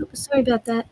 Oops, sorry about that.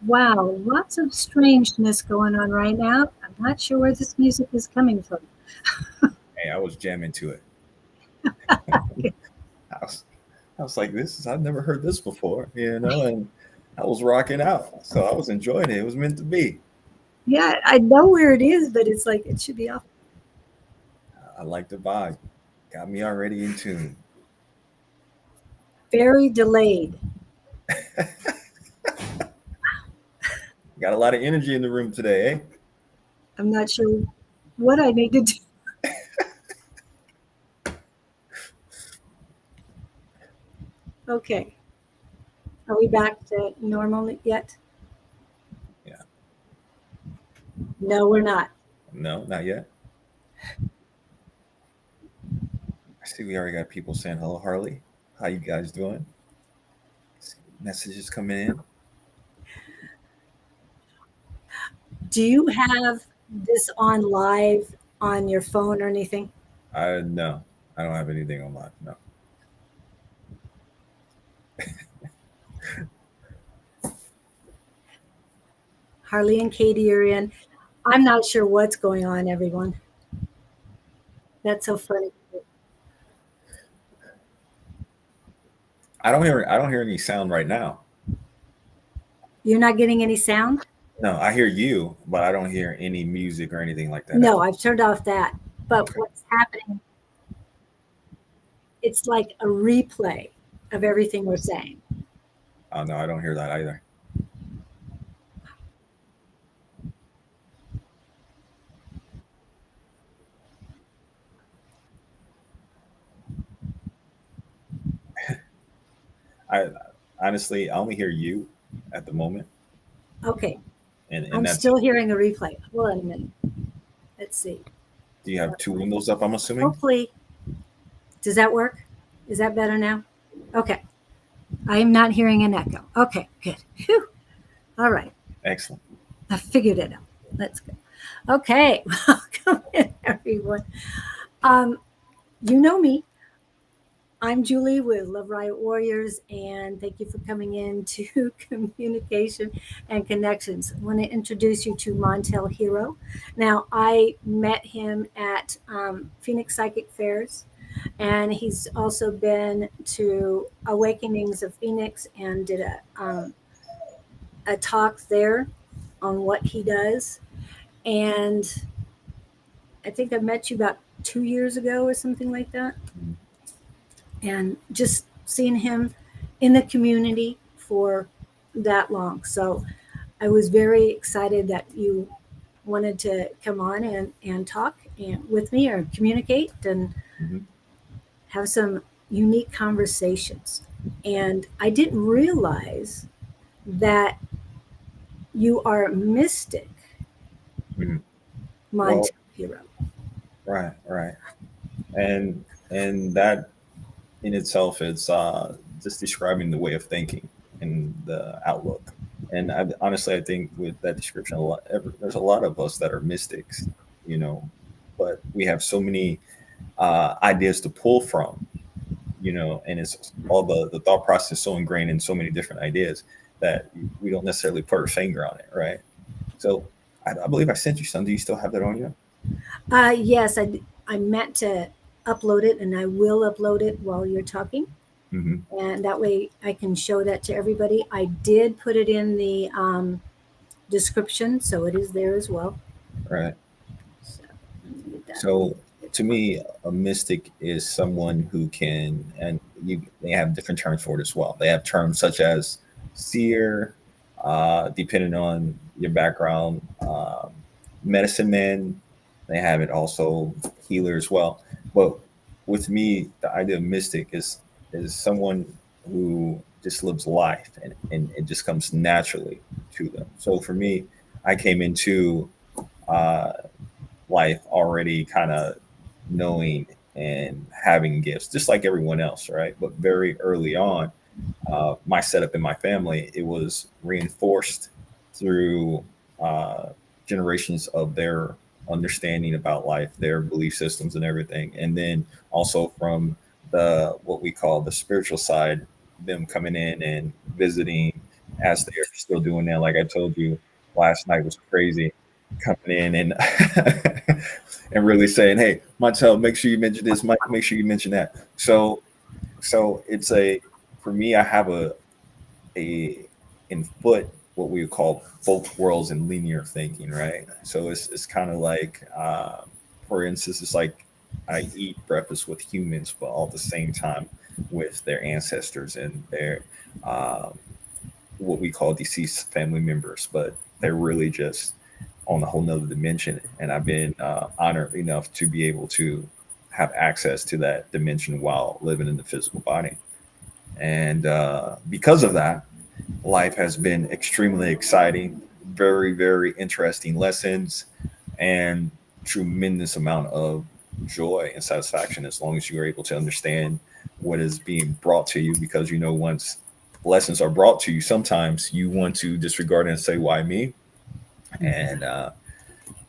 Wow, lots of strangeness going on right now. I'm not sure where this music is coming from. Hey, I was jamming to it. I was, I was like, I've never heard this before, and I was rocking out. So I was enjoying it. It was meant to be. Yeah, I know where it is, but it's like it should be off. I like the vibe. Got me already in tune. Very delayed. Got a lot of energy in the room today, eh? I'm not sure what I need to do. Okay. Are we back to normal yet? Yeah. No, we're not. No, not yet. I see we already got people saying hello, Harley. How you guys doing? Messages coming in. Do you have this on live on your phone or anything? No, I don't have anything on live. No. Harley and Katie are in. I'm not sure what's going on, everyone. That's so funny. I don't hear any sound right now. You're not getting any sound? No, I hear you, but I don't hear any music or anything like that at No, all. I've turned off that. But Okay. what's happening, it's like a replay of everything we're saying. Oh no, I don't hear that either. I honestly I only hear you at the moment, Okay, and I'm that's still hearing a replay. Hold on a minute. Let's see. do you have two windows up? I'm assuming. Hopefully, does that work? Is that better now? Okay. I am not hearing an echo. Okay, good. Whew. All right. Excellent. I figured it out. Let's go. Okay. Welcome in, everyone. You know me. I'm Julie with Love Riot Warriors, and thank you for coming in to Communication and Connections. I want to introduce you to Montell Hero. Now, I met him at Phoenix Psychic Fairs, and he's also been to Awakenings of Phoenix and did a talk there on what he does. And I think I met you about 2 years ago or something like that. And just seeing him in the community for that long. So I was very excited that you wanted to come on and talk with me or communicate and Hmm. have some unique conversations. And I didn't realize that you are a mystic, Hmm. Well, Montell Hero. right, right, and and that in itself is just describing the way of thinking and the outlook. And honestly, I think with that description, there's a lot of us that are mystics, you know, but we have so many ideas to pull from, and it's all the thought process is so ingrained in so many different ideas that we don't necessarily put our finger on it, right? So I believe I sent you some. Do you still have that on you? Yes, I meant to upload it and I will upload it while you're talking. Hmm. And that way I can show that to everybody. I did put it in the description, so it is there as well. Right. So, let me get that. So to me, a mystic is someone who can, and they have different terms for it as well. They have terms such as seer, depending on your background, medicine man. They have it also healer as well. But with me, the idea of mystic is someone who just lives life and it just comes naturally to them. So for me, I came into uh, life already kind of knowing and having gifts, just like everyone else, right? But very early on, my setup in my family, it was reinforced through uh, generations of their understanding about life, their belief systems, and everything, and then also from the what we call the spiritual side, them coming in and visiting as they're still doing that. Like I told you, last night was crazy coming in and and really saying, "Hey, Montell, make sure you mention this. Make sure you mention that." So it's a for me. I have a in foot what we would call both worlds in linear thinking, right? So it's kind of like, for instance, it's like I eat breakfast with humans, but all at the same time with their ancestors and their um, what we call deceased family members, but they're really just on a whole nother dimension. And I've been honored enough to be able to have access to that dimension while living in the physical body. And because of that, life has been extremely exciting, very, very interesting lessons, and tremendous amount of joy and satisfaction as long as you're able to understand what is being brought to you. Because once lessons are brought to you, sometimes you want to disregard it and say, "Why me?" And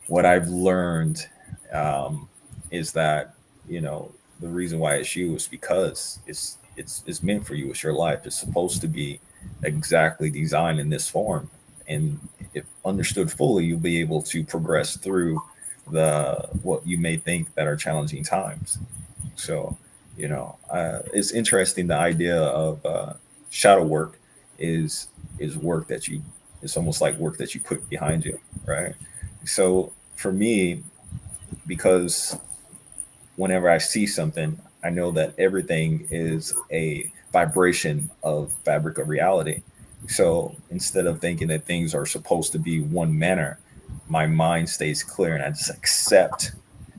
what I've learned um, is that the reason why it's you is because it's meant for you. It's your life. It's supposed to be exactly designed in this form, and if understood fully, you'll be able to progress through the what you may think that are challenging times. So, it's interesting. The idea of shadow work is work that you. It's almost like work that you put behind you, right? So for me, because whenever I see something, I know that everything is a vibration of fabric of reality. So instead of thinking that things are supposed to be one manner, my mind stays clear and I just accept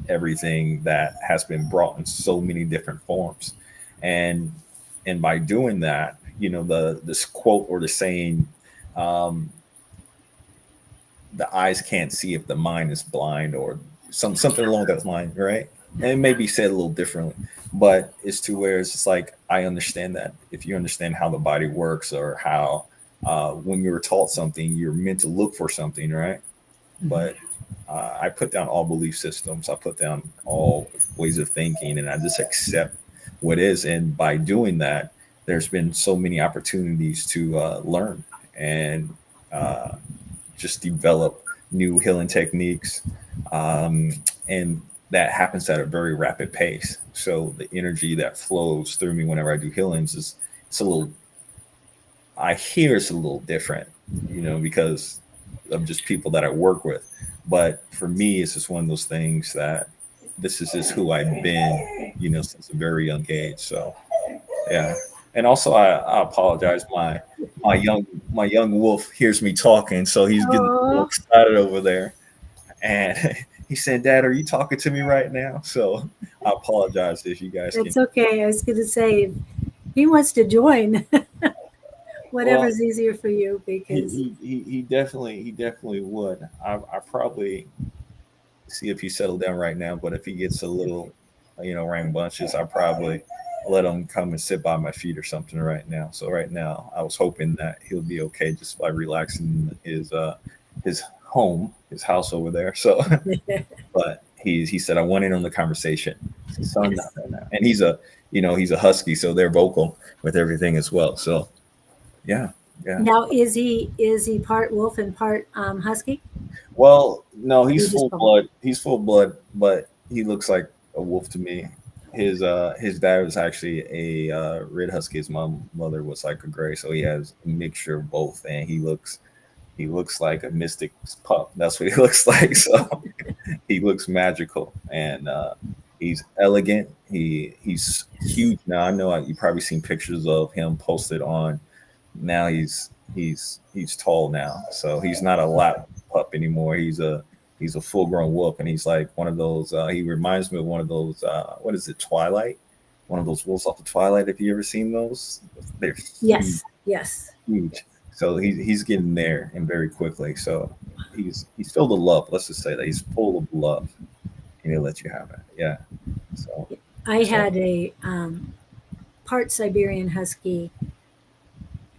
everything that has been brought in so many different forms. And and by doing that, the this quote or the saying, um, the eyes can't see if the mind is blind, or something along that line, right? And it may be said a little differently, but it's to where it's just like I understand that if you understand how the body works, or how when you're taught something, you're meant to look for something, right? Mhm. But I put down all belief systems, I put down all ways of thinking, and I just accept what is. And by doing that, there's been so many opportunities to learn and uh, just develop new healing techniques. Um, and that happens at a very rapid pace. So the energy that flows through me whenever I do healings is it's a little I hear it's a little different, because of just people that I work with. But for me, it's just one of those things that this is just who I've been, since a very young age. So yeah. And also I apologize. My young wolf hears me talking, so he's getting a little Oh, excited over there. And he said, "Dad, are you talking to me right now?" So I apologize if you guys can. it's okay. I was going to say, if he wants to join, Well, whatever's easier for you, he because he definitely would. I probably see if he settled down right now, but if he gets a little, rambunctious, I probably let him come and sit by my feet or something right now. So right now, I was hoping that he'll be okay just by relaxing his home, his house over there. So, but he said I want in on the conversation. I said, "Son, not yes. right now." And he's a husky, so they're vocal with everything as well. So yeah, yeah. Now, is he part wolf and part husky? Well, no, Or you he's just full both? blood. He's full blood, but he looks like a wolf to me. His dad was actually a red husky. His mother was like a gray, so he has a mixture of both, and he looks he looks like a mystic pup. That's what he looks like. So he looks magical, and he's elegant. He's huge now. I know you probably seen pictures of him posted on. Now he's tall now, so he's not a lap pup anymore. He's a full grown wolf, and he's like one of those. He reminds me of one of those. What is it, Twilight? One of those wolves off the Twilight. Have you ever seen those? They're huge, Yes, yes. huge. So he's getting there and very quickly. So he's filled with love. Let's just say that he's full of love, and he'll let you have it. Yeah. So I so had a part Siberian Husky,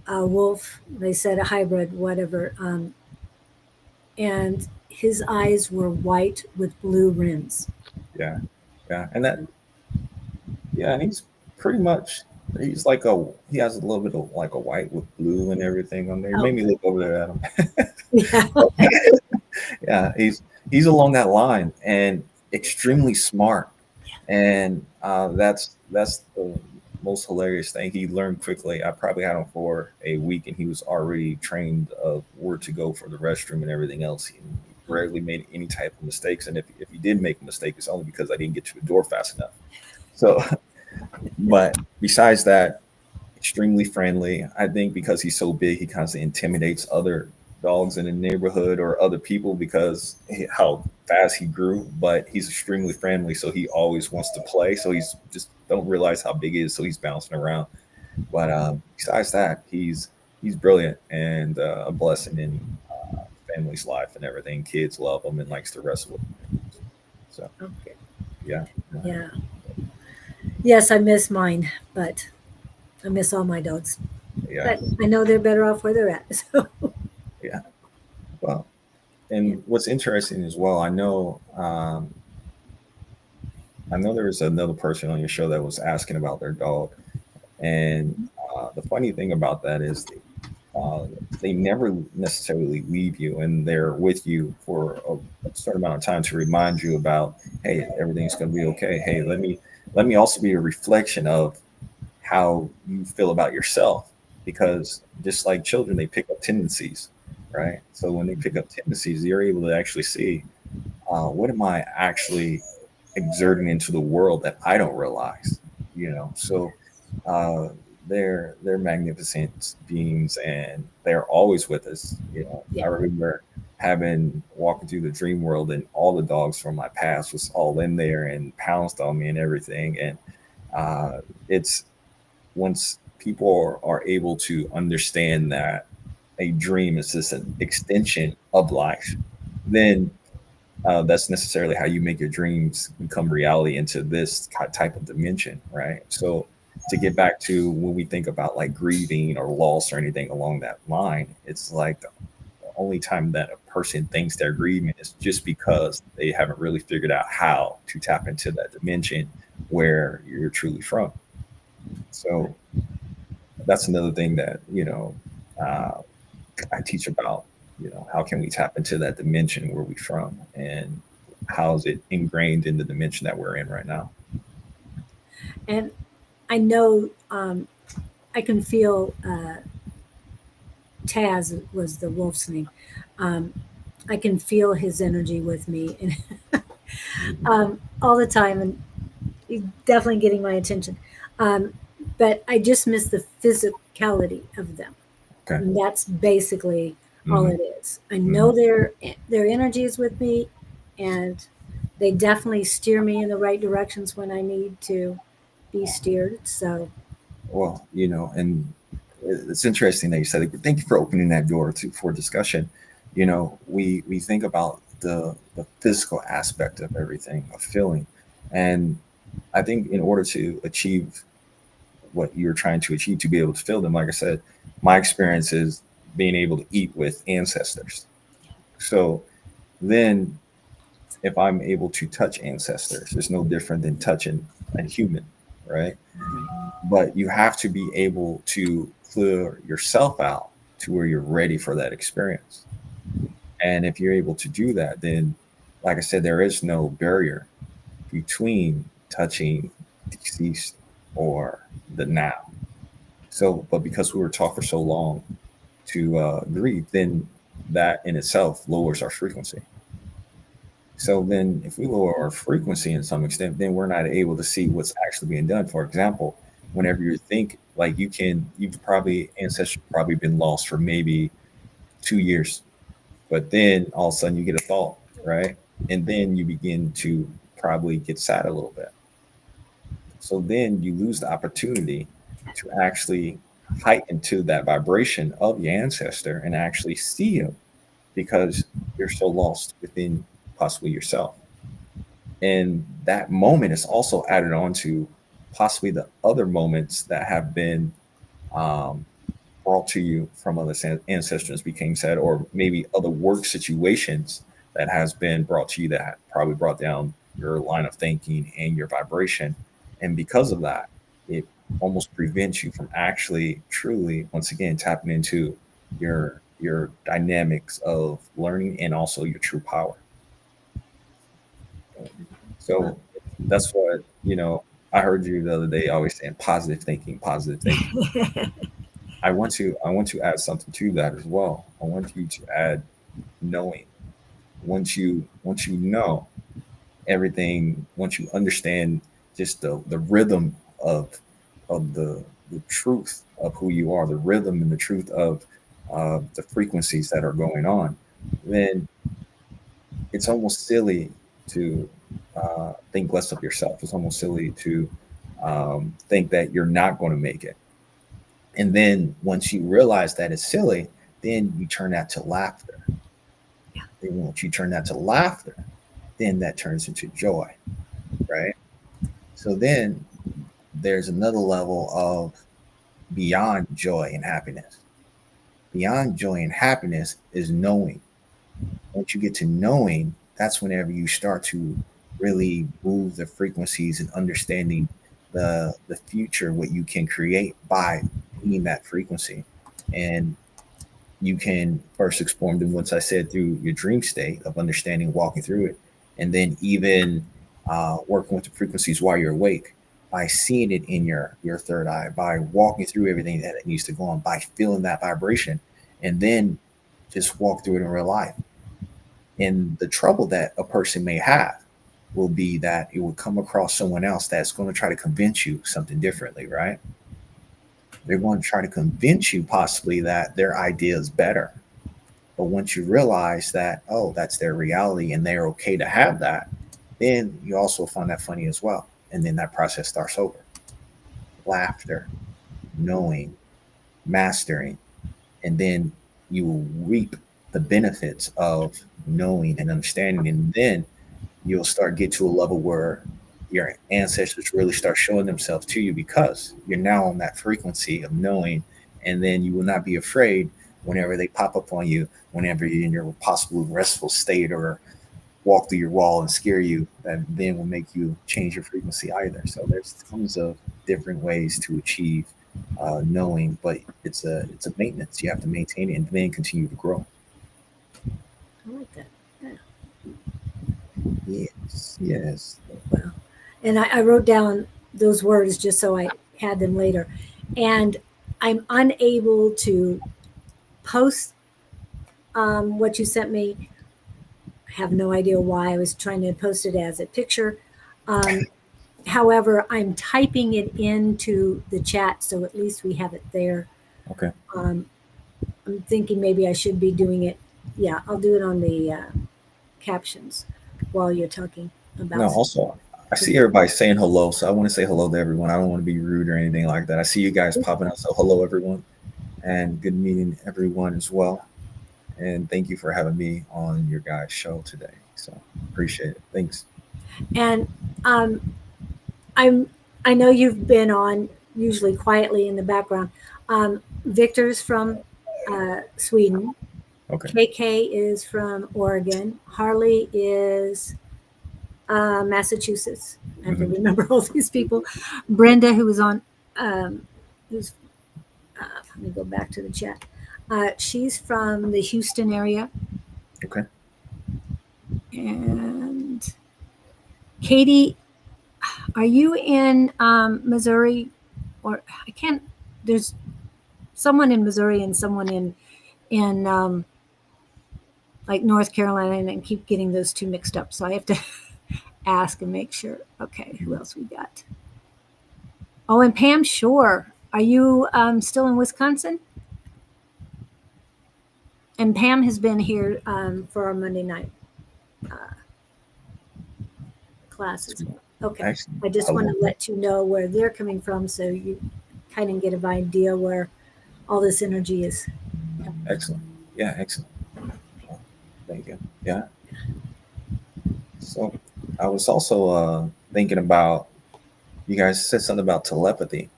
a wolf. They said a hybrid, whatever. And his eyes were white with blue rims. yeah, yeah, and that yeah, and he's pretty much he's like a he has a little bit of like a white with blue and everything on there. He Oh, made me look over there at him. yeah. Yeah, he's along that line and extremely smart, and that's the most hilarious thing. He learned quickly. I probably had him for a week, and he was already trained of where to go for the restroom and everything else. He rarely made any type of mistakes, and if he did make a mistake, it's only because I didn't get to the door fast enough. So, but besides that, extremely friendly. I think because he's so big, he kind of intimidates other dogs in the neighborhood or other people because how fast he grew. But he's extremely friendly, so he always wants to play. So he's just don't realize how big he is, so he's bouncing around. But besides that, he's brilliant and a blessing in family's life and everything. Kids love him and likes to wrestle with him. So Okay. yeah, Yeah. Yes, I miss mine, but I miss all my dogs. yeah, But I know they're better off where they're at. So, yeah. Well, yeah. and what's interesting as well, I know there was another person on your show that was asking about their dog, and the funny thing about that is uh, they never necessarily leave you, and they're with you for a certain amount of time to remind you about, hey, everything's going to be okay. Hey, let me also be a reflection of how you feel about yourself, because just like children, they pick up tendencies, right? So when they pick up tendencies, you're able to actually see what am I actually exerting into the world that I don't realize, So uh, they're magnificent beings, and they're always with us. I Yeah. remember having walking through the dream world, and all the dogs from my past was all in there and pounced on me and everything. And it's once people are able to understand that a dream is just an extension of life, then that's necessarily how you make your dreams become reality into this type of dimension, right? So to get back to when we think about like grieving or loss or anything along that line, it's like the only time that a person thinks they're grieving is just because they haven't really figured out how to tap into that dimension where you're truly from. So that's another thing that uh, I teach about. How can we tap into that dimension where we from, and how is it ingrained in the dimension that we're in right now? And I know I can feel Taz was the wolf's name. Um, I can feel his energy with me and all the time, and he's definitely getting my attention. Um, but I just miss the physicality of them. Okay. And that's basically all Hmm. it is. I Hmm. know their energy is with me, and they definitely steer me in the right directions when I need to be steered. So Well, and it's interesting that you said it. Thank you for opening that door for discussion. We think about the physical aspect of everything, of feeling, and I think in order to achieve what you're trying to achieve, to be able to feel them, like I said, my experience is being able to eat with ancestors. So then if I'm able to touch ancestors, it's no different than touching a human, right? But you have to be able to clear yourself out to where you're ready for that experience. And if you're able to do that, then, like I said, there is no barrier between touching deceased or the now. So, but because we were taught for so long to grieve, then that in itself lowers our frequency. So then, if we lower our frequency in some extent, then we're not able to see what's actually being done. For example, whenever you think like you've probably ancestors probably been lost for maybe 2 years, but then all of a sudden you get a thought, right? And then you begin to probably get sad a little bit. So then you lose the opportunity to actually heighten to that vibration of your ancestor and actually see him because you're so lost within possibly yourself. And that moment is also added on to possibly the other moments that have been um, brought to you from other ancestors, became said, or maybe other work situations that has been brought to you that probably brought down your line of thinking and your vibration. And because of that, it almost prevents you from actually truly, once again, tapping into your dynamics of learning and also your true power. Well, So that's what, I heard you the other day always saying positive thinking, positive thinking. I want to add something to that as well. I want you to add knowing. Once you know everything, once you understand just the rhythm of the truth of who you are, the rhythm and the truth of the frequencies that are going on, then it's almost silly to think less of yourself. It's almost silly to think that you're not going to make it. And then once you realize that it's silly, then you turn that to laughter. yeah, Then once you turn that to laughter, then that turns into joy, right? So then there's another level of beyond joy and happiness. Beyond joy and happiness is knowing. Once you get to knowing, that's whenever you start to really move the frequencies and understanding the future, what you can create by being that frequency. And you can first explore them once I said through your dream state of understanding, walking through it, and then even working with the frequencies while you're awake by seeing it in your third eye, by walking through everything that it needs to go on, by feeling that vibration, and then just walk through it in real life. And the trouble that a person may have will be that it will come across someone else that's going to try to convince you something differently, right? They're going to try to convince you possibly that their idea is better. But once you realize that, oh, that's their reality and they're okay to have that, then you also find that funny as well. And then that process starts over. Laughter, knowing, mastering, and then you will reap the benefits of knowing and understanding. And then you'll start get to a level where your ancestors really start showing themselves to you because you're now on that frequency of knowing, and then you will not be afraid whenever they pop up on you, whenever you're in your possible restful state or walk through your wall and scare you, that then will make you change your frequency either. So there's tons of different ways to achieve knowing, but it's a maintenance. You have to maintain it and then continue to grow. I like that. Yeah. Yes, yes. Well, and I wrote down those words just so I had them later. And I'm unable to post what you sent me. I have no idea why. I was trying to post it as a picture. Um, However, I'm typing it into the chat, so at least we have it there. Okay. Um, I'm thinking maybe I should be doing it. Yeah, I'll do it on the captions while you're talking No, about. also, I see everybody saying hello, so I want to say hello to everyone. I don't want to be rude or anything like that. I see you guys popping out, so hello, everyone, and good meeting everyone as well. And thank you for having me on your guys' show today. So appreciate it. Thanks. And um, I'm I know you've been on usually quietly in the background. Victor's from Sweden. Okay. KK is from Oregon. Harley is Massachusetts. I have to Hmm. remember all these people. Brenda, who was on, who's let me go back to the chat. She's from the Houston area, Okay. and Katie, are you in Missouri? Or I can't. There's someone in Missouri and someone in like North Carolina, and keep getting those two mixed up. So I have to ask and make sure. Okay, who else we got? Oh, and Pam Shore. Are you still in Wisconsin? And Pam has been here for our Monday night uh, class as well. Okay. Excellent. I I just want love to that. let you know where they're coming from so you kind of get an idea where all this energy is coming from. Excellent. Yeah, excellent. Well, thank you. Yeah. So I was also thinking about, you guys said something about telepathy.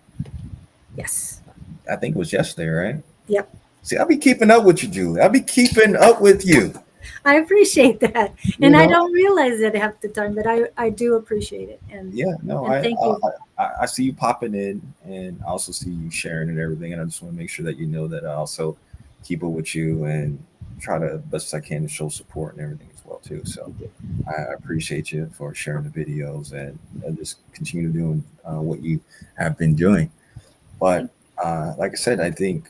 Yes. I think it was yesterday, right? Yep. See, I'll be keeping up with you, Julie. I'll be keeping up with you. I appreciate that. You And I know, don't realize it half the time, but I do appreciate it. yeah. No, And thank you. I see you popping in, and I also see you sharing and everything. And I just want to make sure that you know that I also keep up with you and try to best as I can to show support and everything as well too. So I appreciate you for sharing the videos and just continue doing what you have been doing. But like I said, I think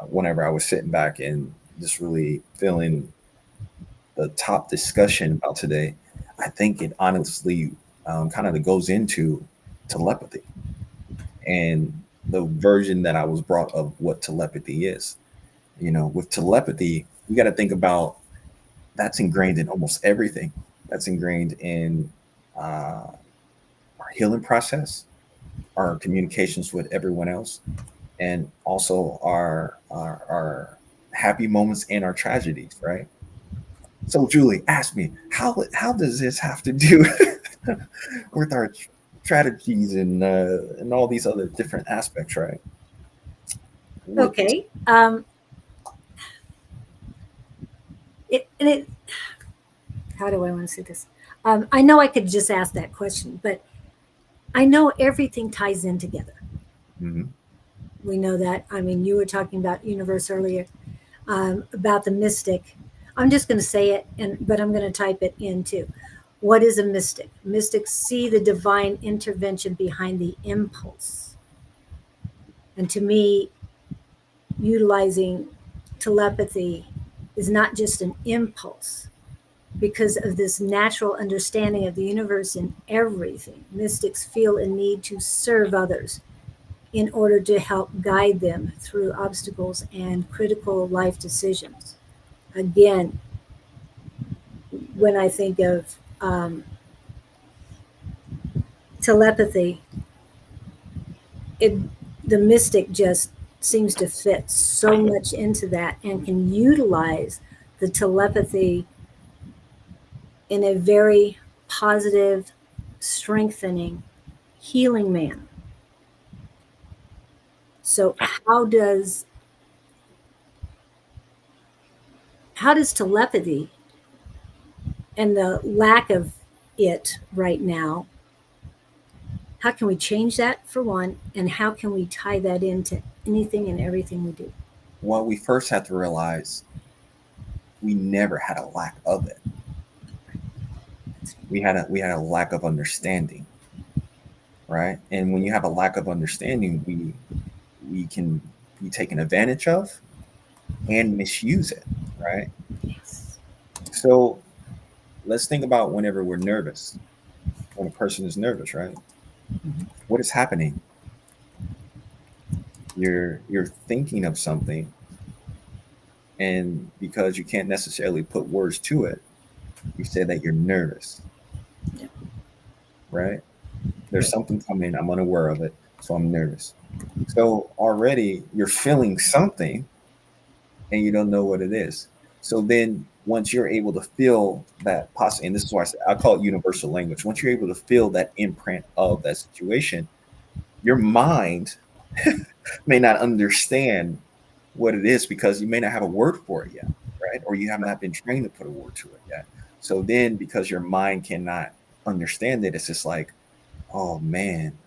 whenever I was sitting back and just really feeling the top discussion about today, I think it honestly kind of goes into telepathy and the version that I was brought of what telepathy is. You know, with telepathy, you got to think about that's ingrained in almost everything. That's ingrained in our healing process, our communications with everyone else, and also our happy moments and our tragedies, right? So, Julie, ask me how does this have to do with our strategies and all these other different aspects, right? What? Okay. And it, how do I want to say this? I know I could just ask that question, but I know everything ties in together. Mhm. We know that. I mean, you were talking about universe earlier, about the mystic. I'm just going to say it, but I'm going to type it in too. What is a mystic? Mystics see the divine intervention behind the impulse. And to me, utilizing telepathy is not just an impulse because of this natural understanding of the universe and everything. Mystics feel a need to serve others in order to help guide them through obstacles and critical life decisions. Again, when I think of telepathy, it the mystic just seems to fit so much into that and can utilize the telepathy in a very positive, strengthening, healing manner. So how does telepathy and the lack of it right now, how can we change that for one, and how can we tie that into anything and everything we do? Well, we first have to realize we never had a lack of it. We had a lack of understanding, right? And when you have a lack of understanding, we can be taken advantage of and misuse it, right? Yes. So let's think about whenever we're nervous. When a person is nervous, right? What is happening? You're thinking of something, and because you can't necessarily put words to it, you say that you're nervous, Yeah. right? There's something coming, I'm unaware of it, so I'm nervous. So already you're feeling something and you don't know what it is. So then once you're able to feel that possible, and this is why I call it universal language, once you're able to feel that imprint of that situation, your mind may not understand what it is because you may not have a word for it yet, right? Or you have not been trained to put a word to it yet. So then because your mind cannot understand it, it's just like, oh man,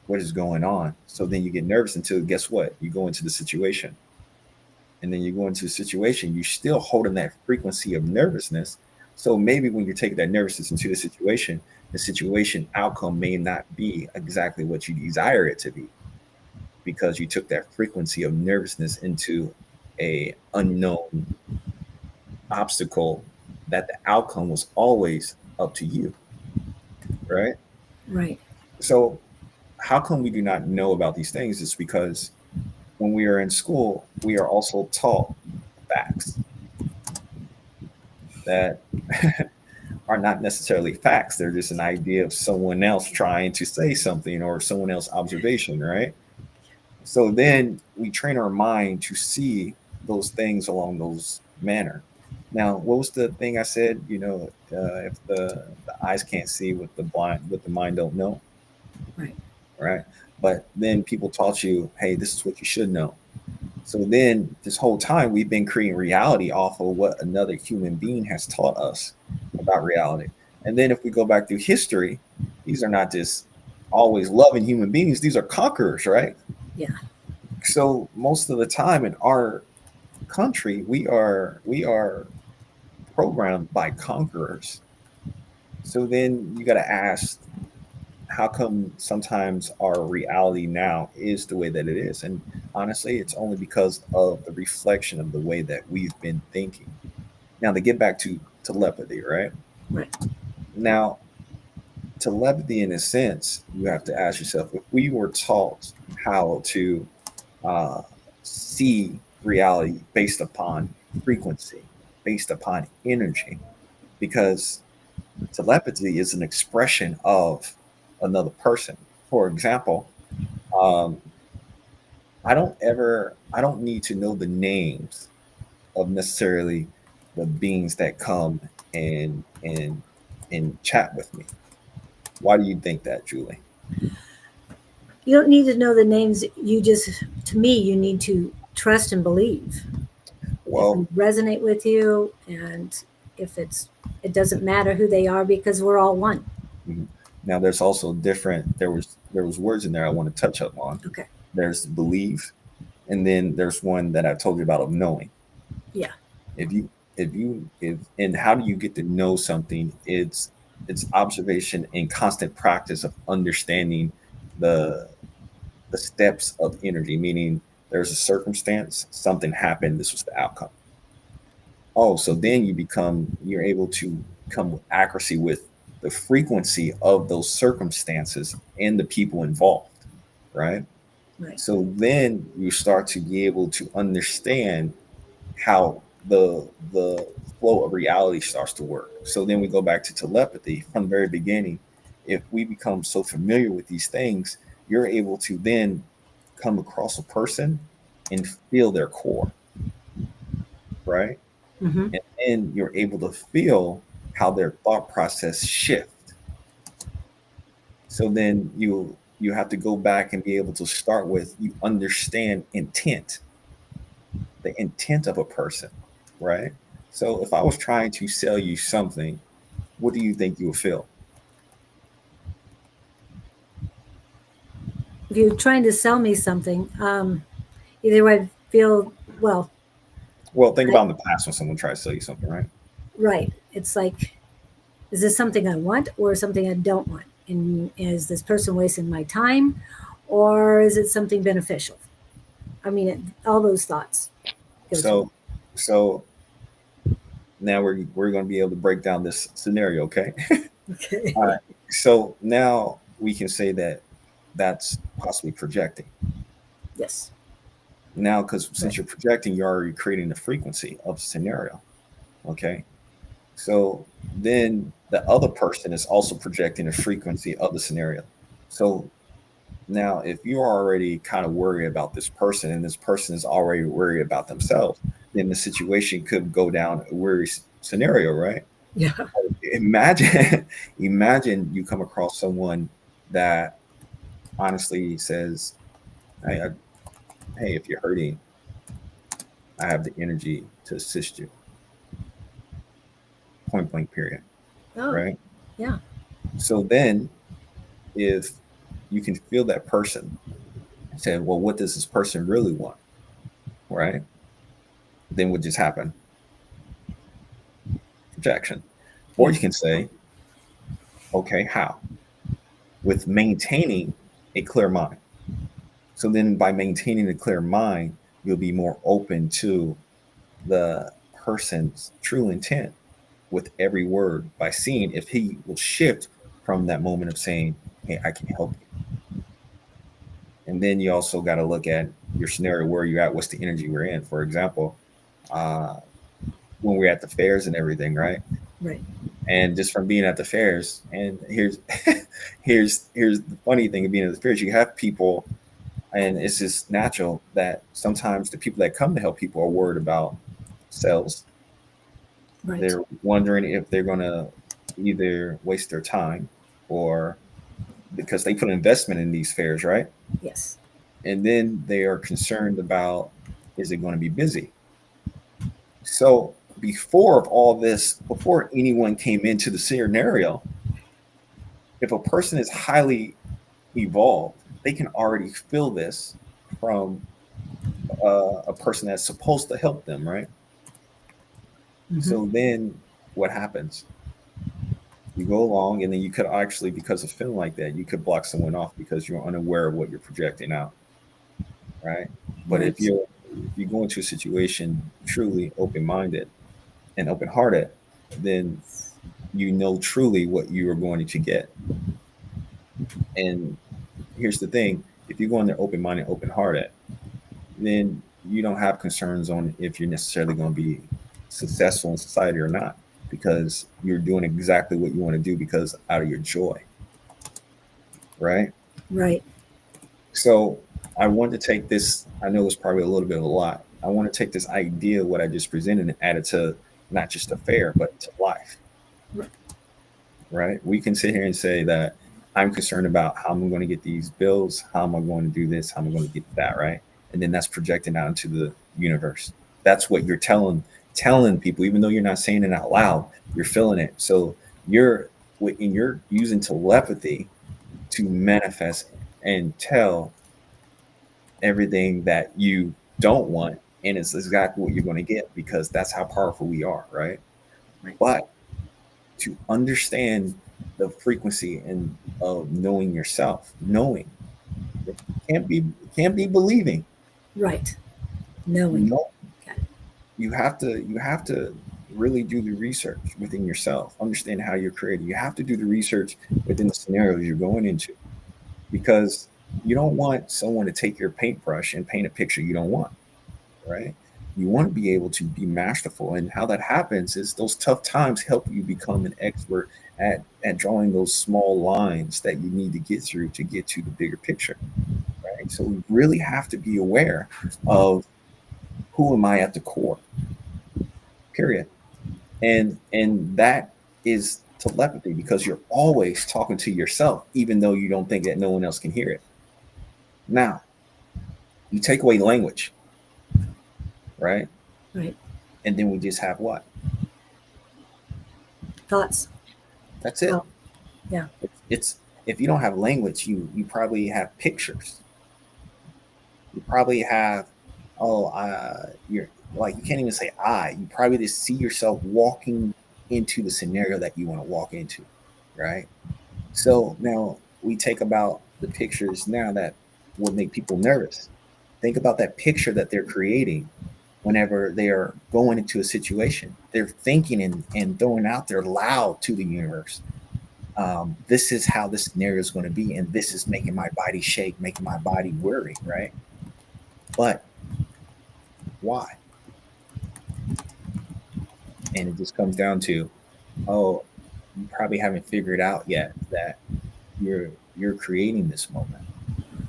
what is going on? So then you get nervous until guess what? You go into the situation. And then you go into a situation, you're still holding that frequency of nervousness. So maybe when you're taking that nervousness into the situation outcome may not be exactly what you desire it to be because you took that frequency of nervousness into a unknown obstacle that the outcome was always up to you, right? Right. So how come we do not know about these things? It's because when we are in school, we are also taught facts that are not necessarily facts. They're just an idea of someone else trying to say something or someone else observation, right? So then we train our mind to see those things along those manner. Now, what was the thing I said? If the eyes can't see, what the mind don't know, Right. right? But then people taught you, hey, this is what you should know. So then this whole time we've been creating reality off of what another human being has taught us about reality. And then if we go back through history, these are not just always loving human beings, these are conquerors, right? Yeah. So most of the time in our country, we are programmed by conquerors. So then you got to ask, how come sometimes our reality now is the way that it is? And honestly, it's only because of the reflection of the way that we've been thinking. Now, to get back to telepathy, right? Right. Now, telepathy, in a sense, you have to ask yourself, if we were taught how to uh, see reality based upon frequency, based upon energy, because telepathy is an expression of another person. For example, um, I don't need to know the names of necessarily the beings that come and chat with me. Why do you think that, Julie? You don't need to know the names. You just, to me, you need to trust and believe. If they Well, resonate with you, and if it doesn't matter who they are because we're all one. mhm. Now there's also different. There was words in there I want to touch up on. Okay. There's believe, and then there's one that I told you about of knowing. Yeah. If you if and how do you get to know something? It's observation and constant practice of understanding the the steps of energy, meaning there's a circumstance, something happened, this was the outcome. Oh, so then you're able to come with accuracy with the frequency of those circumstances and the people involved, right? Right. So then you start to be able to understand how the flow of reality starts to work. So then we go back to telepathy from the very beginning. If we become so familiar with these things, you're able to then come across a person and feel their core, right? Mm-hmm. And then you're able to feel how their thought process shift. So then you have to go back and be able to start with, you understand intent, the intent of a person, right? So if I was trying to sell you something, what do you think you would feel? If you're trying to sell me something, either I feel, well, Well, think I, about in the past when someone tried to sell you something, right? right. It's like, is this something I want or something I don't want? And is this person wasting my time, or is it something beneficial? I mean, all those thoughts go through. So so now we're going to be able to break down this scenario, okay? Okay. All right. So now we can say that that's possibly projecting. Yes. Now, because Right. since you're projecting, you're already creating the frequency of the scenario. Okay. So then the other person is also projecting the frequency of the scenario. So now, if you're already kind of worried about this person and this person is already worried about themselves, then the situation could go down a worry scenario, right? Yeah. Imagine, imagine you come across someone that honestly says, "Hey, hey, if you're hurting, I have the energy to assist you." Point blank, period. Oh, Right. yeah. So then, if you can feel that person saying, "Well, what does this person really want?" Right? Then what just happened? Projection. Or Yeah. you can say, "Okay, how?" With maintaining a clear mind. So then, by maintaining a clear mind, you'll be more open to the person's true intent with every word by seeing if he will shift from that moment of saying, hey, I can help you. And then you also got to look at your scenario, where you're at, what's the energy we're in. For example, uh, when we're at the fairs and everything, right? Right. And just from being at the fairs, and here's here's the funny thing of being at the fairs, you have people, and it's just natural that sometimes the people that come to help people are worried about sales. Right. They're wondering if they're going to either waste their time, or because they put an investment in these fairs, right? Yes. And then they are concerned about, is it going to be busy? So before of all this, before anyone came into the scenario, if a person is highly evolved, they can already feel this from a person that's supposed to help them, right? Mm-hmm. So then what happens? You go along, and then you could actually, because of feeling like that, you could block someone off because you're unaware of what you're projecting out, right? But if Right. you go into a situation truly open-minded and open-hearted, then you know truly what you are going to get. And here's the thing: if you go in there open-minded, open-hearted, then you don't have concerns on if you're necessarily going to be successful in society or not, because you're doing exactly what you want to do because out of your joy, right? Right. So I want to take this, I know it's probably a little bit of a lot. I want to take this idea, what I just presented, and add it to not just a fair, but to life, Right. right? We can sit here and say that I'm concerned about how I'm going to get these bills, how am I going to do this, how am I going to get that, right? And then that's projecting out into the universe. That's what you're telling people, even though you're not saying it out loud, you're feeling it. So you're using telepathy to manifest and tell everything that you don't want, and it's exactly what you're going to get, because that's how powerful we are, right? Right. But to understand the frequency and of knowing yourself, knowing it can't be believing. Right. Knowing. No, Got it. you have to really do the research within yourself, understand how you're created. You have to do the research within the scenarios you're going into, because you don't want someone to take your paintbrush and paint a picture you don't want, right? You want to be able to be masterful. And how that happens is those tough times help you become an expert at drawing those small lines that you need to get through to get to the bigger picture, right? So we really have to be aware of, who am I at the core, period. And that is telepathy, because you're always talking to yourself, even though you don't think that no one else can hear it. Now, you take away language, right? Right. And then we just have what? Thoughts. That's it. Well, yeah. It's if you don't have language, you probably have pictures. You probably have, oh, you're like, you can't even say I. You probably just see yourself walking into the scenario that you want to walk into, right? So now we take about the pictures now that would make people nervous. Think about that picture that they're creating whenever they are going into a situation. They're thinking and throwing out there loud to the universe. This is how this scenario is going to be, and this is making my body shake, making my body worry, right? But why? And it just comes down to, oh, you probably haven't figured out yet that you're creating this moment,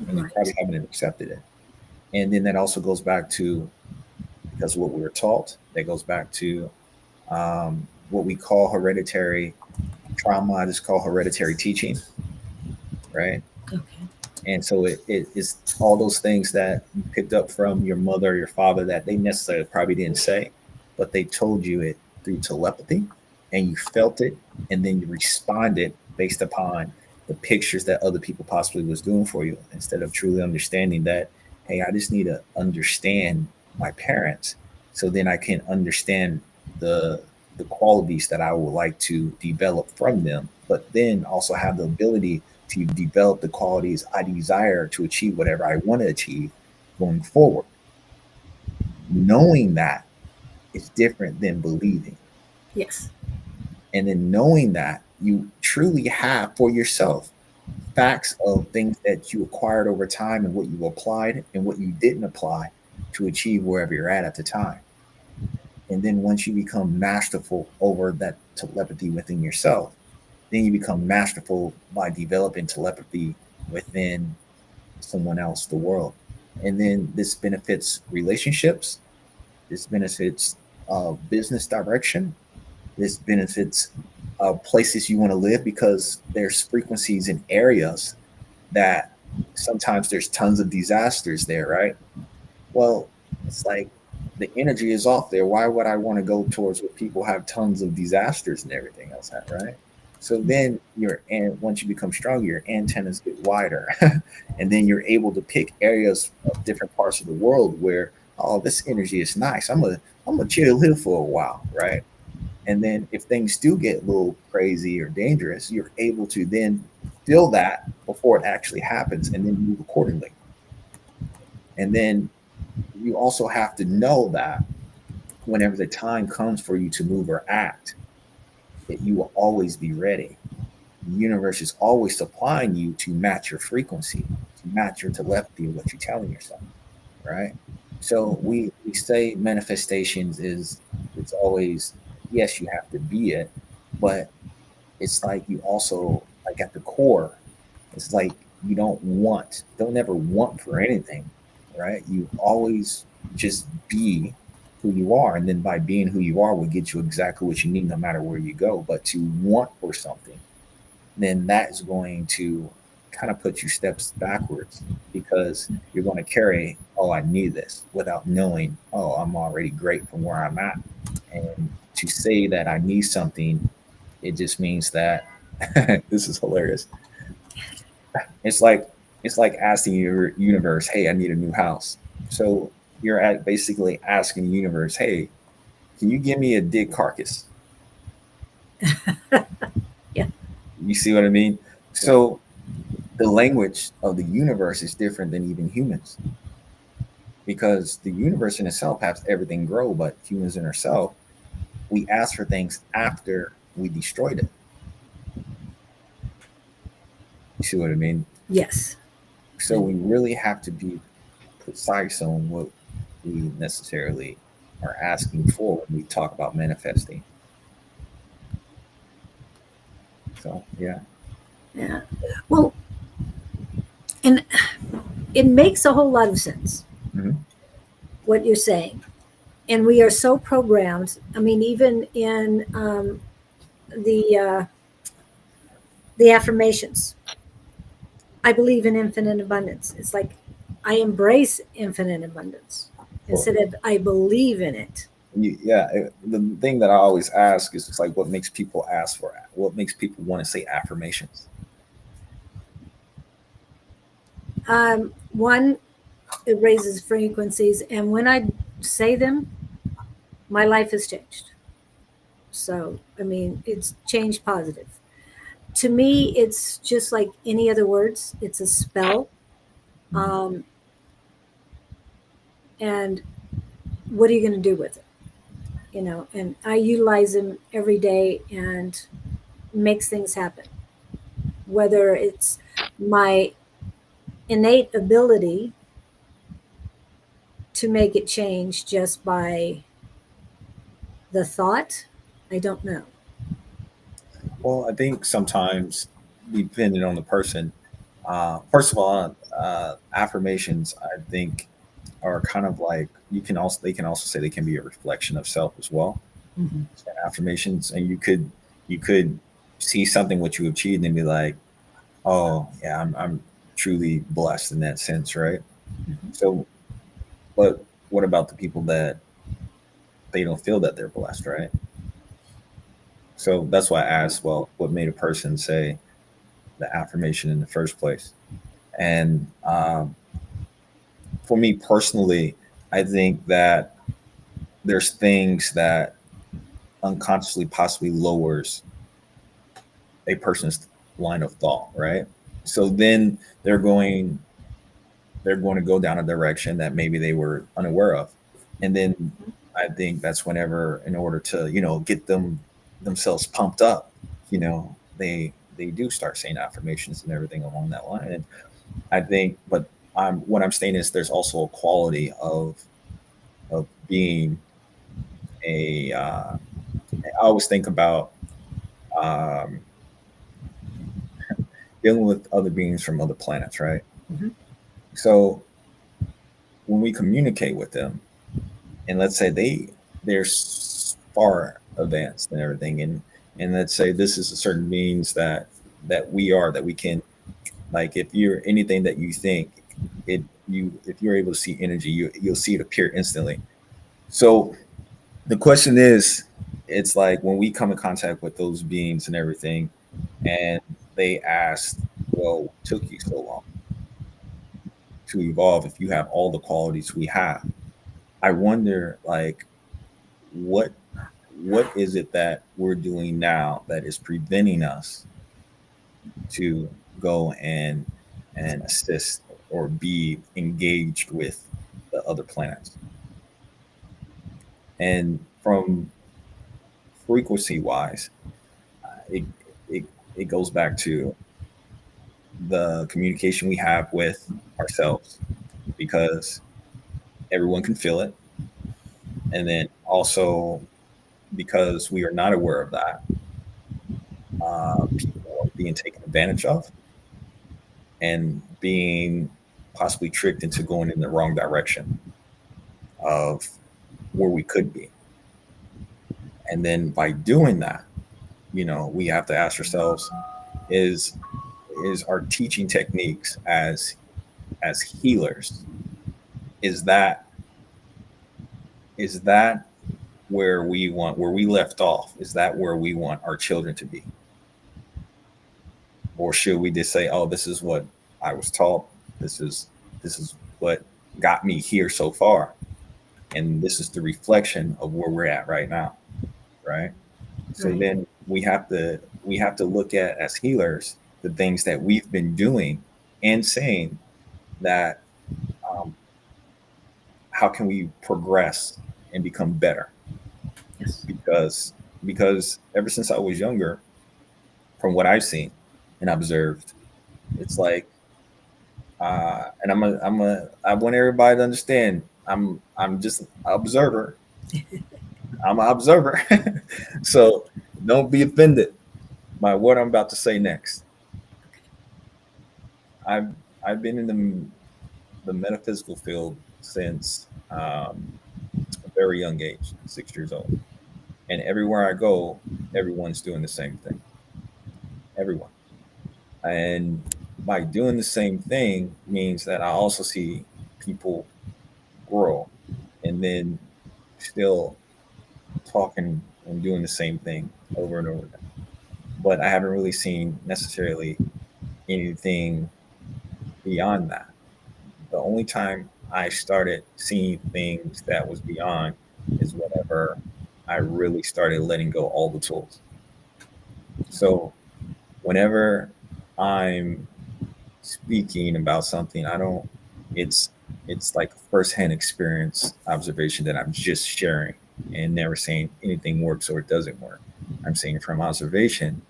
and you Right. probably haven't accepted it. And then that also goes back to, because of what we were taught, that goes back to what we call hereditary trauma. I just call hereditary teaching, right? Okay. And so it is all those things that you picked up from your mother or your father that they necessarily probably didn't say, but they told you it through telepathy, and you felt it, and then you responded based upon the pictures that other people possibly was doing for you, instead of truly understanding that, hey, I just need to understand my parents, so then I can understand the qualities that I would like to develop from them, but then also have the ability to develop the qualities I desire to achieve whatever I want to achieve going forward. Knowing that is different than believing. Yes. And then knowing that you truly have for yourself facts of things that you acquired over time and what you applied and what you didn't apply to achieve wherever you're at the time. And then once you become masterful over that telepathy within yourself, then you become masterful by developing telepathy within someone else, the world. And then this benefits relationships, this benefits business direction, this benefits places you want to live because there's frequencies in areas that sometimes there's tons of disasters there, right? Well, it's like the energy is off there. Why would I want to go towards where people have tons of disasters and everything else at, right? So then and once you become stronger, your antennas get wider, and then you're able to pick areas of different parts of the world where, oh, this energy is nice. I'm gonna chill here for a while, right? And then if things do get a little crazy or dangerous, you're able to then feel that before it actually happens and then move accordingly. And then you also have to know that whenever the time comes for you to move or act, that you will always be ready. The universe is always supplying you to match your frequency, to match your telepathy of what you're telling yourself, right? So we say manifestations is it's always yes, you have to be it, but it's like you also like at the core, it's like you don't ever want for anything, right? You always just be who you are, and then by being who you are will get you exactly what you need no matter where you go. But to want for something, then that is going to kind of put you steps backwards because you're going to carry, oh, I need this without knowing, oh, I'm already great from where I'm at. And to say that I need something, it just means that this is hilarious. It's like it's like asking your universe, "Hey, I need a new house." So you're at basically asking the universe, "Hey, can you give me a dig carcass?" Yeah. You see what I mean? Yeah. So the language of the universe is different than even humans because the universe in itself has everything grow, but humans in ourselves, we ask for things after we destroyed it. You see what I mean? Yes. So And we really have to be precise on what we necessarily are asking for when we talk about manifesting. So yeah. yeah. Well, and it makes a whole lot of sense Hmm. what you're saying. And we are so programmed. I mean, even in the affirmations, I believe in infinite abundance. It's like I embrace infinite abundance Well, instead of I believe in it. yeah. The thing that I always ask is just like what makes people ask for, what makes people want to say affirmations. One, it raises frequencies, and when I say them, my life has changed. So, I mean, it's changed positive. To me, it's just like any other words. It's a spell. Mhm. Um, and what are you going to do with it? And I utilize them every day and makes things happen. Whether it's my innate ability to make it change just by the thought, I don't know. Well, I think sometimes, depending on the person, first of all, affirmations I think are kind of like they can also say they can be a reflection of self as well. Mm-hmm. So affirmations, and you could see something what you achieved and be like, oh yeah, I'm truly blessed in that sense, right? Mm-hmm. So, but what about the people that they don't feel that they're blessed, right? So that's why I asked, well, what made a person say the affirmation in the first place? And for me personally, I think that there's things that unconsciously possibly lowers a person's line of thought, right? So then they're going to go down a direction that maybe they were unaware of. And then I think that's whenever, in order to, get themselves pumped up, they do start saying affirmations and everything along that line. And I think, but what I'm saying is there's also a quality of being a. I always think about um, dealing with other beings from other planets, right? Mhm. So when we communicate with them, and let's say they're far advanced and everything, and let's say this is a certain means that we can, like, if you're anything that you think, if you're able to see energy, you'll see it appear instantly. So the question is, it's like when we come in contact with those beings and everything, and they asked, well, what took you so long to evolve if you have all the qualities we have? I wonder, like, what what is it that we're doing now that is preventing us to go and assist or be engaged with the other planets? And from frequency wise, it, it it goes back to the communication we have with ourselves, because everyone can feel it, and then also because we are not aware of that, people are being taken advantage of and being possibly tricked into going in the wrong direction of where we could be. And then by doing that, we have to ask ourselves, is our teaching techniques as healers, is that is that where we left off, is that where we want our children to be? Or should we just say, oh, this is what I was taught, this is what got me here so far, and this is the reflection of where we're at right now, right? So Right. then we have to look at, as healers, the things that we've been doing and saying, that um, how can we progress and become better? Yes. Because ever since I was younger, from what I've seen and observed, it's like, and I want everybody to understand, I'm just an observer. I'm an observer. So don't be offended by what I'm about to say next. I've I've been in the metaphysical field since a very young age, 6 years old, and everywhere I go, everyone's doing the same thing. Everyone, and by doing the same thing means that I also see people grow, and then still talking and doing the same thing over and over again. But I haven't really seen necessarily anything beyond that. The only time I started seeing things that was beyond is whenever I really started letting go all the tools. So whenever I'm speaking about something, I don't. It's it's like a firsthand experience observation that I'm just sharing, and never saying anything works or it doesn't work. I'm saying from observation,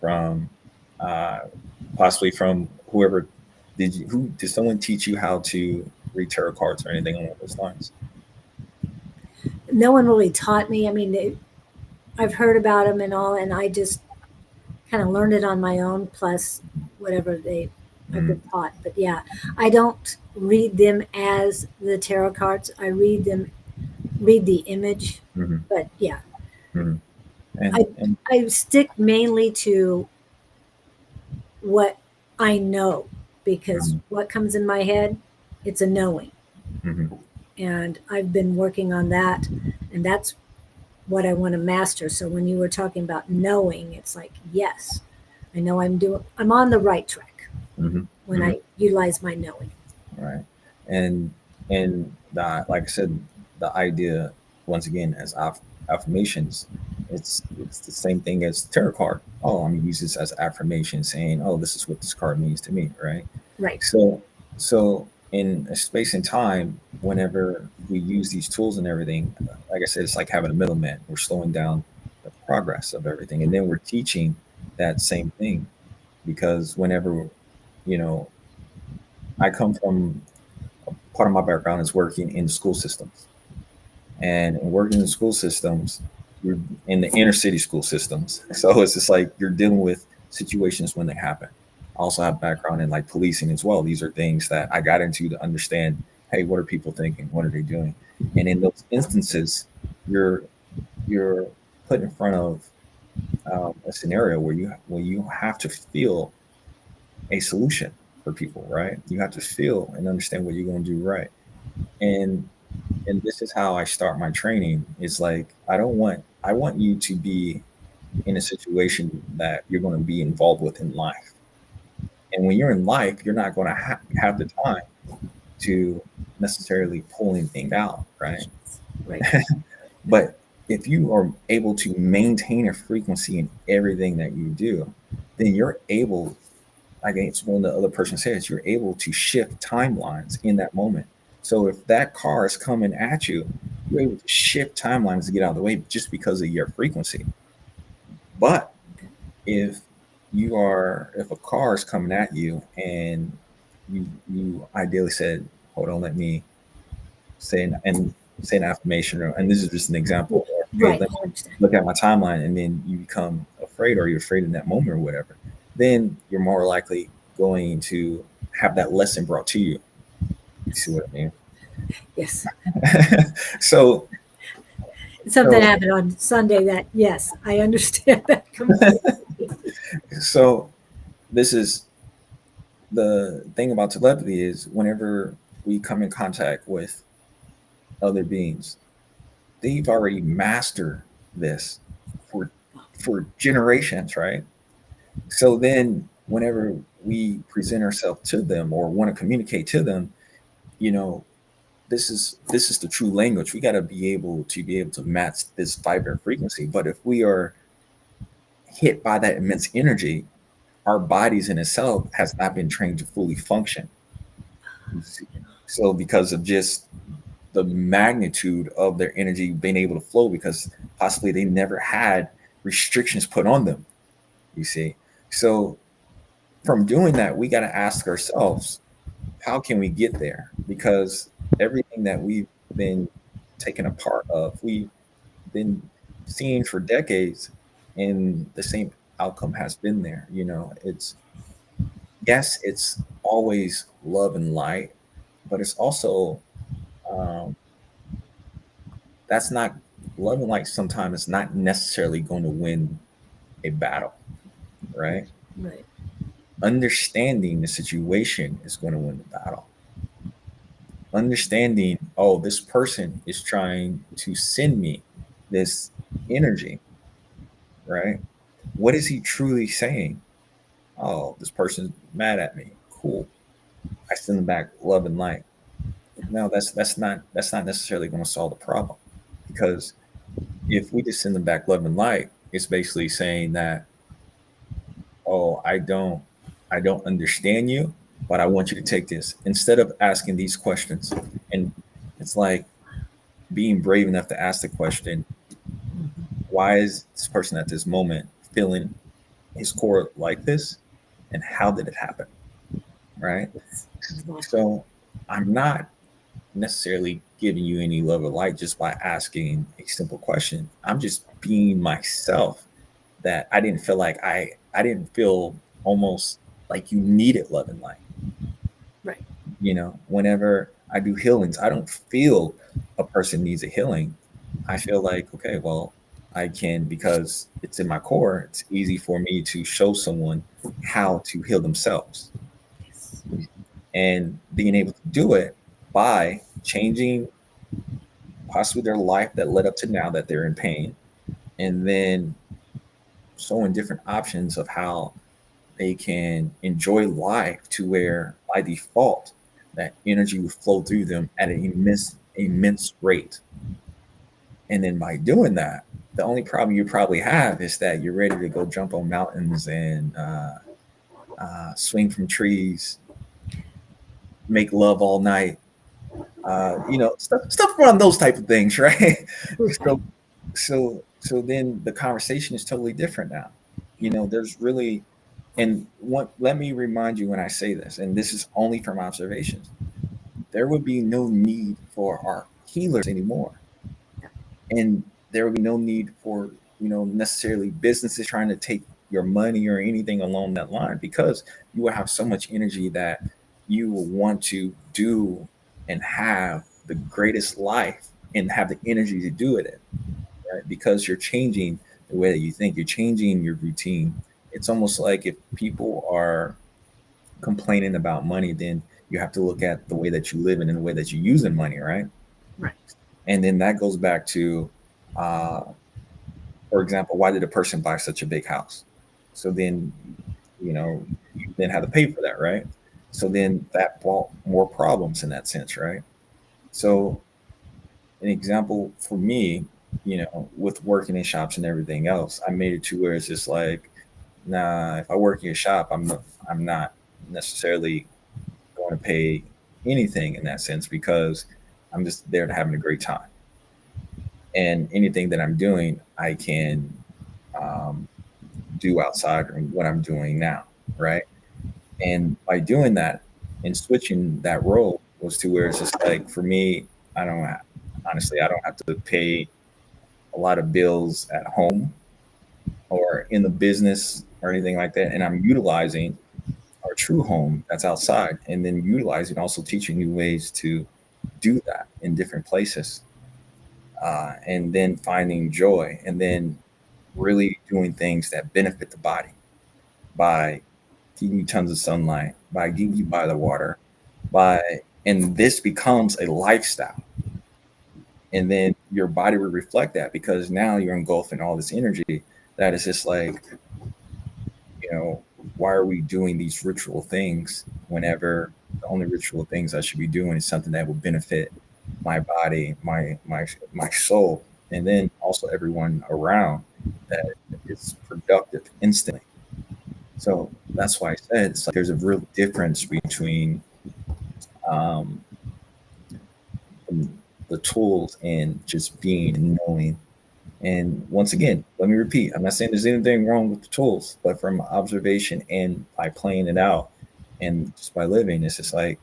from uh, possibly from whoever. Did someone teach you how to read tarot cards or anything along those lines? No one really taught me. I mean, I've heard about them and all, and I just kind of learned it on my own, plus whatever I've Mm-hmm. been taught. But yeah, I don't read them as the tarot cards. I read the image. Mm-hmm. But yeah, Mm-hmm. I And I stick mainly to what I know, because mm-hmm. what comes in my head, it's a knowing. Mm-hmm. And I've been working on that, and that's what I want to master. So when you were talking about knowing, it's like, yes, I know I'm on the right track Mm-hmm. when Mm-hmm. I utilize my knowing. Right. And like I said, the idea, once again, as affirmations, it's the same thing as tarot card. Oh, I'm gonna use this as affirmation, saying, oh, this is what this card means to me, right? Right. So in a space and time, whenever we use these tools and everything, like like I said, it's like having a middleman. We're slowing down the progress of everything, and then we're teaching that same thing because whenever you know, I come from part of my background is working in school systems, and working in school systems, you're in the inner city school systems. So it's just like you're dealing with situations when they happen. I also have background in like policing as well. These are things that I got into to understand, hey, what are people thinking? What are they doing? And in those instances, you're you're put in front of a scenario where you have to feel a solution for people, right? You have to feel and understand what you're going to do right. And this is how I start my training. It's like I want you to be in a situation that you're going to be involved with in life. And when you're in life, you're not going to have the time to necessarily pull anything out, right? Right. But if you are able to maintain a frequency in everything that you do, then you're able, like it's one of the other person says, you're able to shift timelines in that moment. So if that car is coming at you, you're able to shift timelines to get out of the way just because of your frequency. But if if a car is coming at you and you ideally said, hold on, let me say an affirmation, and this is just an example, or hey, Right. let I me understand. look at my timeline, and then you become afraid, or you're afraid in that moment or whatever, then you're more likely going to have that lesson brought to you. You see what I mean? Yes. so Something so happened on Sunday that, yes, I understand that completely. so this is the thing about telepathy is whenever we come in contact with other beings, they've already mastered this for generations, right? So then whenever we present ourselves to them or want to communicate to them, you know, this is the true language. We got to be able to match this vibrant frequency. But if we are hit by that immense energy, our bodies in itself has not been trained to fully function. You see? So because of just the magnitude of their energy being able to flow, because possibly they never had restrictions put on them. You see, so from doing that, we got to ask ourselves, how can we get there? Because everything that we've been taken a part of, we've been seeing for decades, and the same outcome has been there. You know, it's yes, it's always love and light, but it's also um, that's not love and light. Sometimes it's not necessarily going to win a battle, right? Right. Understanding the situation is going to win the battle. Understanding, oh, this person is trying to send me this energy, right? What is he truly saying? Oh, this person's mad at me. Cool. I send them back love and light. No, that's not necessarily going to solve the problem, because if we just send them back love and light, it's basically saying that, oh, I don't understand you, but I want you to take this, instead of asking these questions. And it's like being brave enough to ask the question, why is this person at this moment feeling his core like this, and how did it happen, right? Yes. Exactly. So I'm not necessarily giving you any love or light just by asking a simple question. I'm just being myself, that I didn't feel almost like you needed love and light. Right. You know, whenever I do healings, I don't feel a person needs a healing. I feel like, okay, well, I can, because it's in my core, it's easy for me to show someone how to heal themselves, Yes. and being able to do it by changing possibly their life that led up to now that they're in pain, and then showing different options of how they can enjoy life to where by default that energy will flow through them at an immense rate. And then by doing that, the only problem you probably have is that you're ready to go jump on mountains and swing from trees, make love all night, stuff around those type of things, right? Right. So then the conversation is totally different now. Yeah. There's really, and what, let me remind you when I say this, and this is only from observations, there would be no need for our healers anymore. Yeah. And there would be no need for, necessarily businesses trying to take your money or anything along that line, because you will have so much energy that you will want to do and have the greatest life and have the energy to do it in, right? Because you're changing the way that you think, you're changing your routine. It's almost like if people are complaining about money, then you have to look at the way that you live and the way that you're using money, right? Right. And then that goes back to, uh, for example, why did a person buy such a big house? So then, you then have to pay for that, right? So then that brought more problems in that sense, right? So an example for me, with working in shops and everything else, I made it to where it's just like, nah, if I work in a shop, I'm not necessarily going to pay anything in that sense, because I'm just there to having a great time. And anything that I'm doing, I can um, do outside of what I'm doing now, right? And by doing that and switching that role was to where it's just like, for me, I don't have, honestly, I don't have to pay a lot of bills at home or in the business or anything like that. And I'm utilizing our true home that's outside, and then utilizing, also teaching new ways to do that in different places, and then finding joy, and then really doing things that benefit the body by giving you tons of sunlight, by getting you by the water, by and this becomes a lifestyle. And then your body will reflect that, because now you're engulfing all this energy that is just like, why are we doing these ritual things whenever the only ritual things I should be doing is something that will benefit my body, my soul, and then also everyone around, that is productive instantly. So that's why I said it's like there's a real difference between um, the tools and just being and knowing. And once again, let me repeat, I'm not saying there's anything wrong with the tools, but from observation and by playing it out and just by living, it's just like,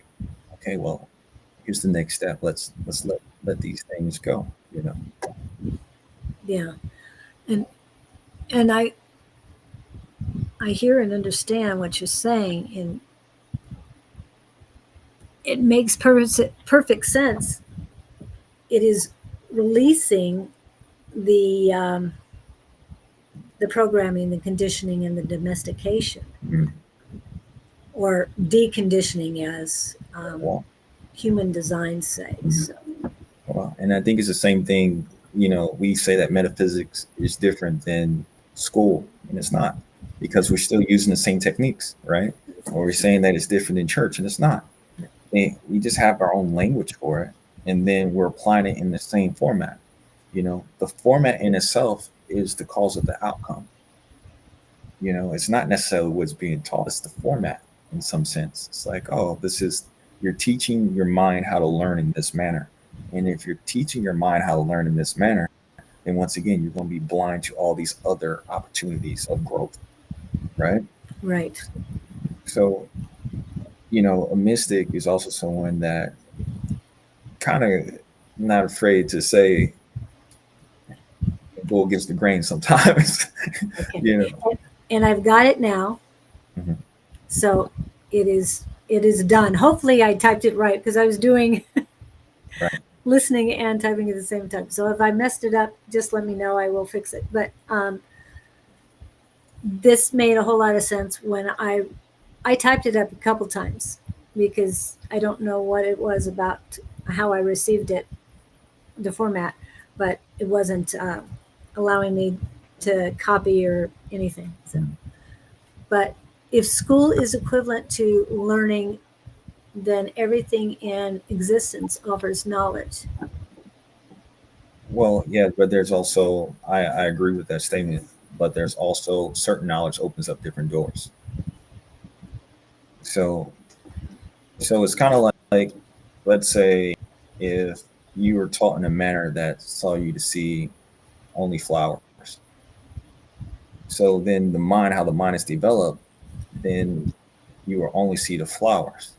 okay, well, here's the next step. Let's let these things go. Yeah. And and I hear and understand what you're saying, and it makes perfect sense. It is releasing the the programming, the conditioning, and the domestication, Mhm. or deconditioning, as Well, human design says. So, and I think it's the same thing. We say that metaphysics is different than school, and it's not, because we're still using the same techniques, right? Or we're saying that it's different in church, and it's not. We just have our own language for it, and then we're applying it in the same format. The format in itself is the cause of the outcome. It's not necessarily what's being taught, it's the format in some sense. It's like, oh, you're teaching your mind how to learn in this manner. And if you're teaching your mind how to learn in this manner, then once again, you're going to be blind to all these other opportunities of growth, right? right. So, a mystic is also someone that kind of not afraid to say, go against the grain sometimes. Okay. you know. And I've got it now. Mhm. So it is done. Hopefully I typed it right, because I was doing Right. listening and typing at the same time. So if I messed it up, just let me know. I will fix it. But this made a whole lot of sense when I typed it up a couple times, because I don't know what it was about how I received it, the format, but it wasn't allowing me to copy or anything. So, but if school is equivalent to learning, then everything in existence offers knowledge. Well, yeah, but there's also, I agree with that statement, but there's also certain knowledge opens up different doors. So so it's kind of like, let's say if you were taught in a manner that saw you to see only flowers. So then how the mind is developed, then you will only see the flowers.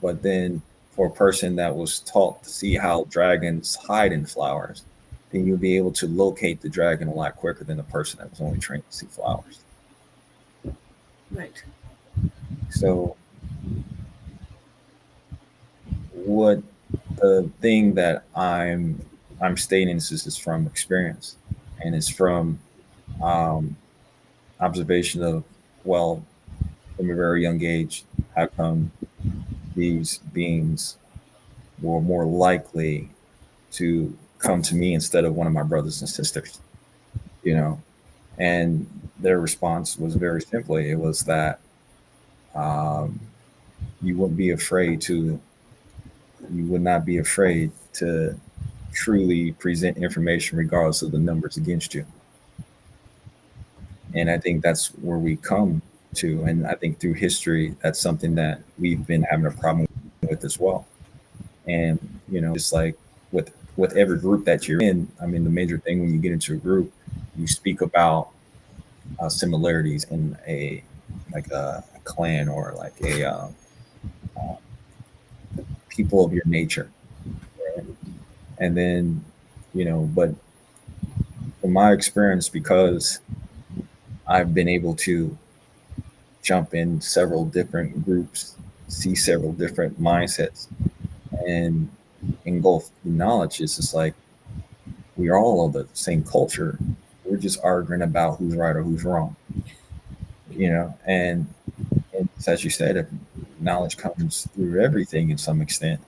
But then for a person that was taught to see how dragons hide in flowers, then you'll be able to locate the dragon a lot quicker than the person that was only trained to see flowers. Right. So what the thing that I'm stating is from experience, and it's from um, observation of, well, from a very young age, how come these beings were more likely to come to me instead of one of my brothers and sisters, you know? And their response was very simply, it was that um, you wouldn't be afraid to, you would not be afraid to truly present information regardless of the numbers against you. And I think that's where we come to. And I think through history, that's something that we've been having a problem with as well. And, just like with every group that you're in, I mean, the major thing when you get into a group, you speak about similarities in a clan or like uh, people of your nature. Right? And then, but from my experience, because I've been able to jump in several different groups, see several different mindsets, and engulf the knowledge. It's just like we're all of the same culture. We're just arguing about who's right or who's wrong, and as you said, if knowledge comes through everything in some extent,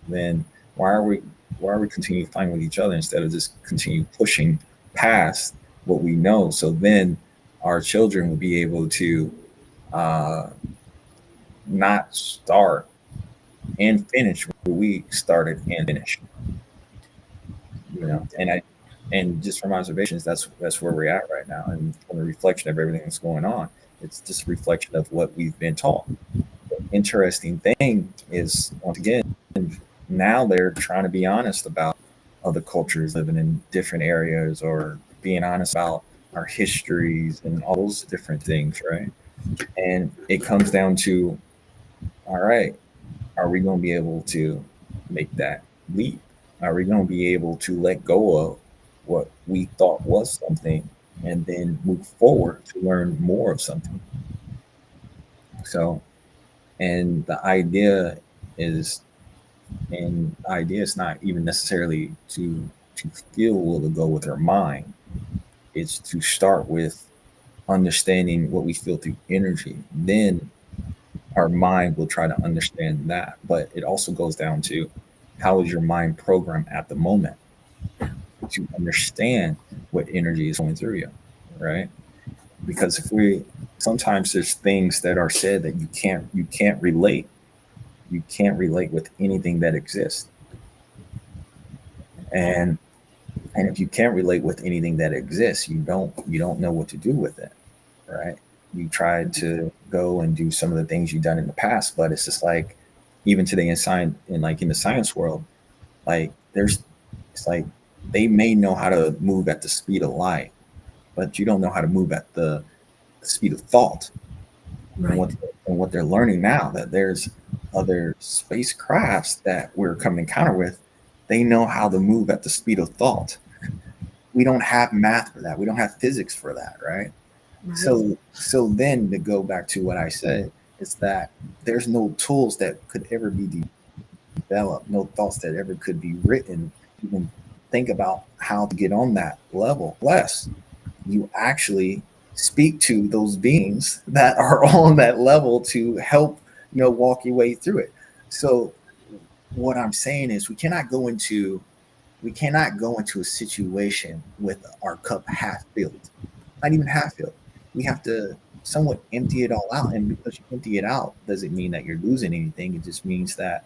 then why are we why are we continue fighting with each other instead of just continue pushing past what we know? So then our children will be able to uh, not start and finish where we started and finished. And just from observations, that's where we're at right now, and from a reflection of everything that's going on, it's just a reflection of what we've been taught. The interesting thing is, once again, now they're trying to be honest about other cultures living in different areas, or being honest about our histories and all those different things, right? And it comes down to, all right, are we going to be able to make that leap? Are we going to be able to let go of what we thought was something and then move forward to learn more of something? So, and is, the idea is not even necessarily to feel will to go with our mind. It's to start with understanding what we feel through energy. Then our mind will try to understand that. But it also goes down to, how is your mind programmed at the moment to understand what energy is going through you, right? Because if we sometimes there's things that are said that you can't relate with anything that exists. And if you can't relate with anything that exists, you don't know what to do with it, right? You try to go and do some of the things you've done in the past, but it's just like, even today in science, in the science world, like it's like they may know how to move at the speed of light, but you don't know how to move at the speed of thought. And Right. what they're learning now, that there's other spacecrafts that we're coming encounter with, they know how to move at the speed of thought. We don't have math for that. We don't have physics for that, right? Right. So then, to go back to what I said, is that there's no tools that could ever be developed, no thoughts that ever could be written, even think about how to get on that level. Less you actually speak to those beings that are on that level to help, walk your way through it. So what I'm saying is, we cannot go into a situation with our cup half filled, not even half filled. We have to somewhat empty it all out. And because you empty it out doesn't mean that you're losing anything. It just means that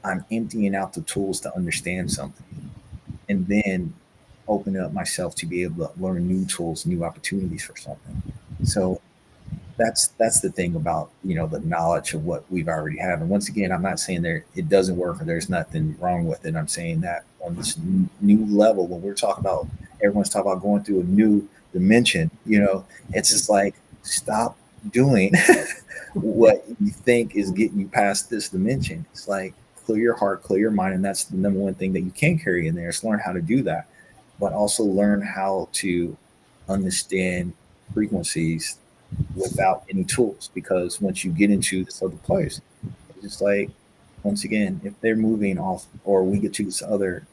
I'm emptying out the tools to understand something, and then open up myself to be able to learn new tools, new opportunities for something. So that's the thing about, the knowledge of what we've already have. And once again, I'm not saying there it doesn't work or there's nothing wrong with it. I'm saying that on this new level, when we're talking about, everyone's talking about going through a new dimension, it's just like, stop doing what you think is getting you past this dimension. It's like, clear your heart, clear your mind, and that's the number one thing that you can carry in there, is learn how to do that, but also learn how to understand frequencies without any tools. Because once you get into this other place, it's just like, once again, if they're moving off, or we get to this other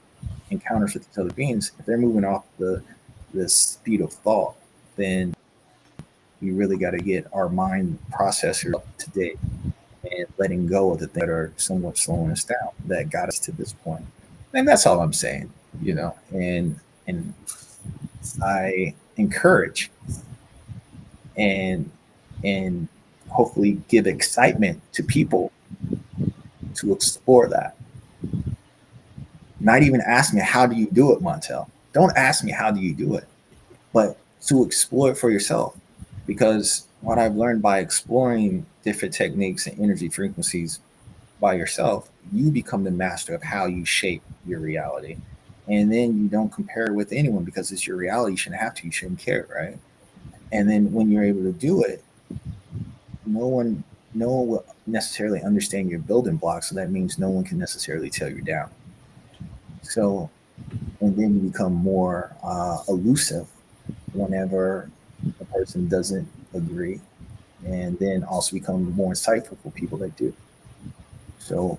encounters with these other beings, if they're moving off the speed of thought, then we really got to get our mind processors up to date and letting go of the things that are somewhat slowing us down, that got us to this point. And that's all I'm saying, and I encourage and and hopefully give excitement to people to explore that. Not even ask me, how do you do it, Montell? Don't ask me, how do you do it? But to explore it for yourself. Because what I've learned by exploring different techniques and energy frequencies by yourself, you become the master of how you shape your reality. And then you don't compare it with anyone, because it's your reality. You shouldn't have to, you shouldn't care, right? And then when you're able to do it, no one will necessarily understand your building blocks. So that means no one can necessarily tear you down. So, and then you become more elusive whenever a person doesn't agree, and then also become more insightful for people that do. So,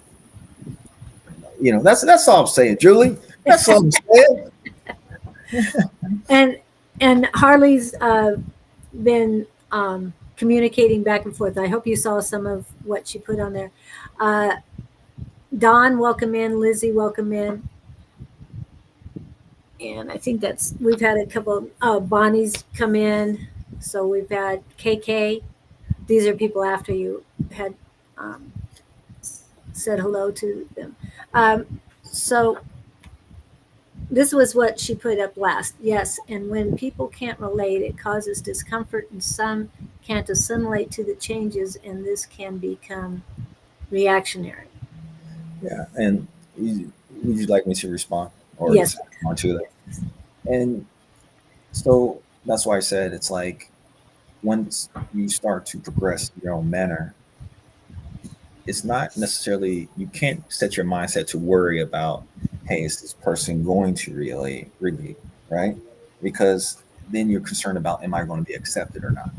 that's all I'm saying, Julie. That's all I'm saying. And Harley's been communicating back and forth. I hope you saw some of what she put on there. Don, welcome in. Lizzie, welcome in. And I think we've had a couple. Bonnie's come in. So we've had KK. These are people after you had said hello to them. So this was what she put up last. Yes, and when people can't relate, it causes discomfort, and some can't assimilate to the changes, and this can become reactionary. Yeah, and would you like me to respond, or Yes. just respond to that? And so that's why I said, it's like, once you start to progress in your own manner, it's not necessarily, you can't set your mindset to worry about, hey, is this person going to really, right? Because then you're concerned about, am I going to be accepted or not,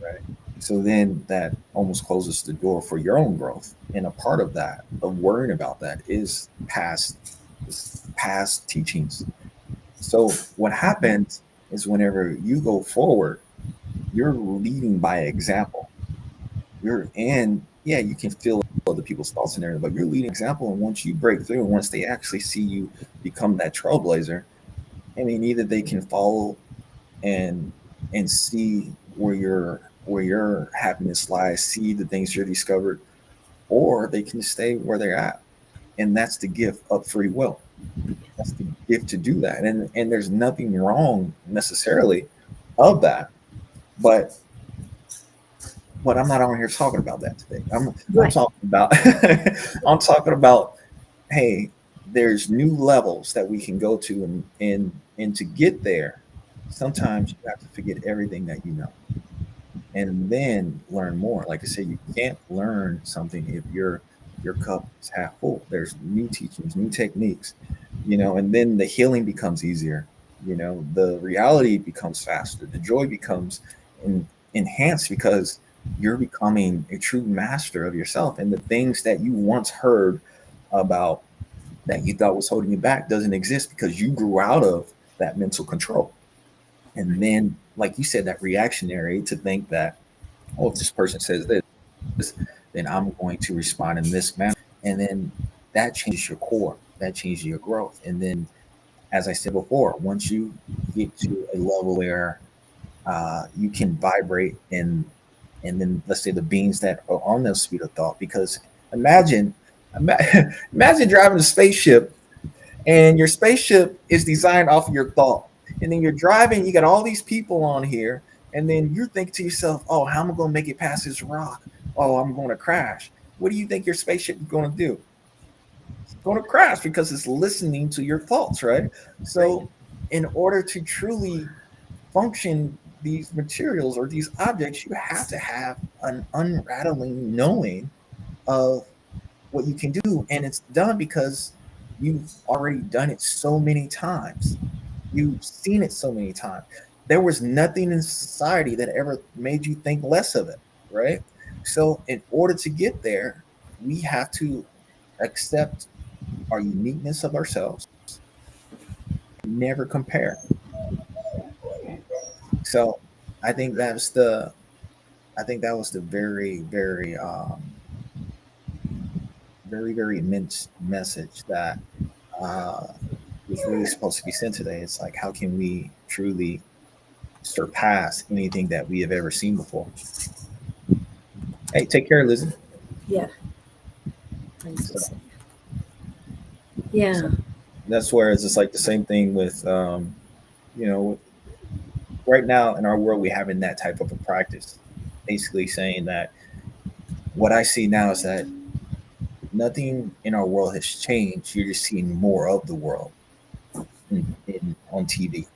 right? So then that almost closes the door for your own growth. And a part of that, of worrying about that, is past teachings. So what happens is, whenever you go forward, you're leading by example. Yeah, you can feel other people's thoughts and everything, but you're leading example. And once you break through, and once they actually see you become that trailblazer, I mean, either they can follow and see where your happiness lies, see the things you're discovered, or they can stay where they're at. And that's the gift of free will. That's the gift to do that. And there's nothing wrong necessarily of that. But I'm not on here talking about that today. I'm Right. talking about I'm talking about, hey, there's new levels that we can go to, and to get there, sometimes you have to forget everything that you know, and then learn more. Like I said, you can't learn something if your cup is half full. There's new teachings, new techniques, and then the healing becomes easier. The reality becomes faster. The joy becomes enhanced, because you're becoming a true master of yourself, and the things that you once heard about that you thought was holding you back doesn't exist, because you grew out of that mental control. And then, like you said, that reactionary, to think that, oh, if this person says this, then I'm going to respond in this manner. And then that changes your core, that changes your growth. And then, as I said before, once you get to a level where you can vibrate, and then, let's say, the beings that are on the speed of thought, because imagine imagine driving a spaceship, and your spaceship is designed off of your thought, and then you're driving, you got all these people on here, And then you think to yourself, oh, how am I going to make it past this rock? Oh, I'm going to crash. What do you think your spaceship is going to do? It's going to crash because it's listening to your thoughts, right? Right. So, in order to truly function these materials or these objects, you have to have an unrattling knowing of what you can do. And it's done because you've already done it so many times. You've seen it so many times. There was nothing in society that ever made you think less of it, right? So, in order to get there, we have to accept our uniqueness of ourselves, never compare. So, I think that's the, I think that was the very, very, very, very immense message that uh, was really supposed to be sent today. It's like, how can we truly surpass anything that we have ever seen before? Hey, take care, Lizzie. Yeah. Thanks for So, saying. Yeah. so that's where it's just like the same thing with, you know, right now in our world, we having that type of a practice, basically saying that what I see now is that nothing in our world has changed. You're just seeing more of the world on TV.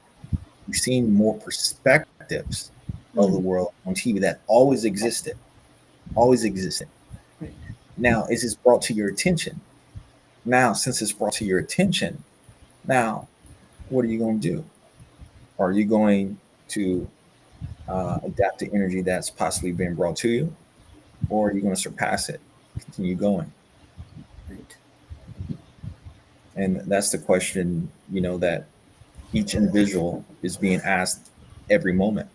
You're seeing more perspectives of the Mm. world on TV that always existed, always existed. Right. Now, is this brought to your attention? Now, since it's brought to your attention, now what are you going to do? Are you going to adapt to energy that's possibly been brought to you, or are you going to surpass it, continue going? Right. And that's the question, that each individual is being asked every moment.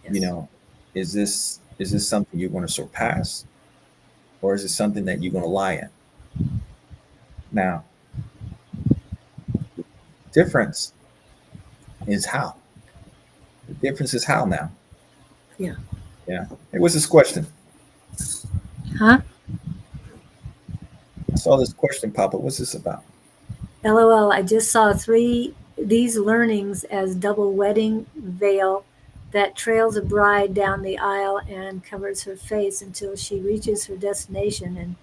You Yes. know, is this something you're going to surpass, or is it something that you're going to lie in? Now, difference is how. The difference is how now. Yeah. Yeah. Hey, what's this question? Huh? I saw this question pop up. What's this about? LOL. I just saw these learnings as double wedding veil that trails a bride down the aisle and covers her face until she reaches her destination and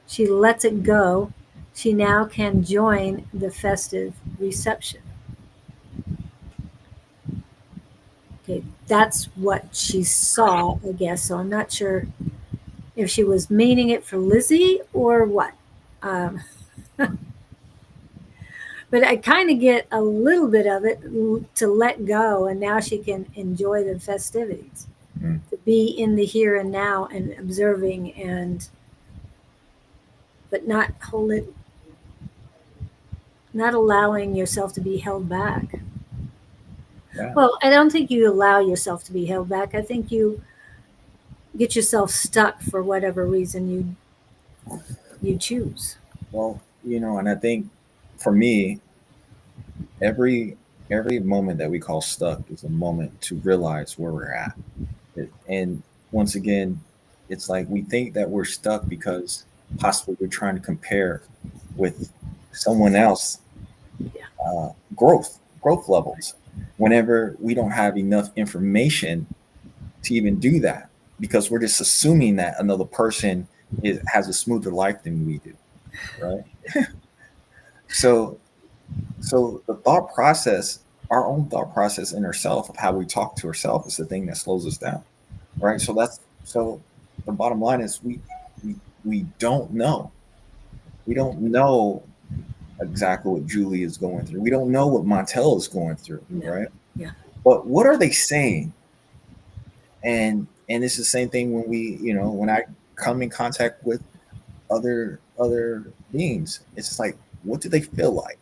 she lets it go. She now can join the festive reception. Okay, that's what she saw, I guess. So I'm not sure if she was meaning it for Lizzie or what. Um, but I kind of get a little bit of it to let go, and now she can enjoy the festivities, Mm, to be in the here and now and observing, and but not hold it, not allowing yourself to be held back. yeah. Well, I don't think you allow yourself to be held back. I think you get yourself stuck for whatever reason you choose. Well, and I think for me, every moment that we call stuck is a moment to realize where we're at. And once again, it's like we think that we're stuck because possibly we're trying to compare with someone else Yeah. growth levels. Whenever we don't have enough information to even do that, because we're just assuming that another person has a smoother life than we do, right? So the thought process, our own thought process in ourselves of how we talk to ourselves is the thing that slows us down, right? So the bottom line is we don't know. We don't know exactly what Julie is going through. We don't know what Montell is going through, No. right? Yeah. But what are they saying? And it's the same thing when when I come in contact with other beings. It's like, what do they feel like?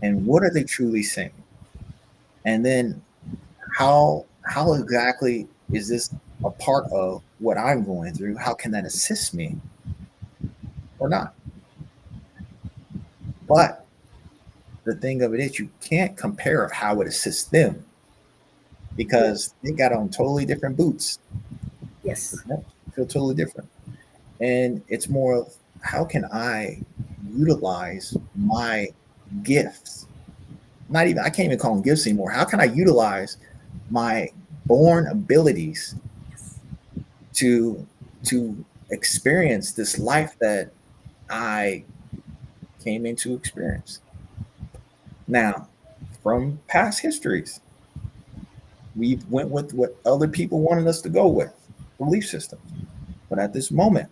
And what are they truly saying? And then how exactly is this a part of what I'm going through? How can that assist me or not? But the thing of it is, you can't compare of how it assists them Yeah. because they got on totally different boots. Yes. Right? Feel totally different. And it's more of, how can I utilize my gifts? Not even, I can't even call them gifts anymore. How can I utilize my born abilities Yes. to to experience this life that I came into experience. Now, from past histories, we went with what other people wanted us to go with, belief systems. But at this moment,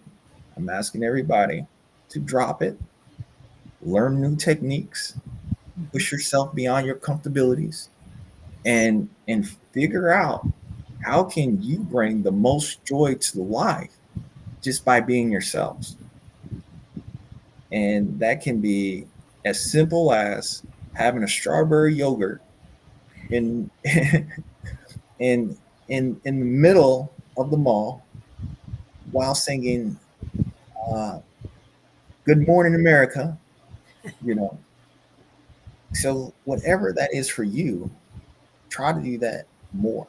I'm asking everybody to drop it, learn new techniques, Mhm. push yourself beyond your comfortabilities, and figure out how can you bring the most joy to the life just by being yourselves. And that can be as simple as having a strawberry yogurt in in in the middle of the mall while singing "Good Morning America." You know, so whatever that is for you, try to do that more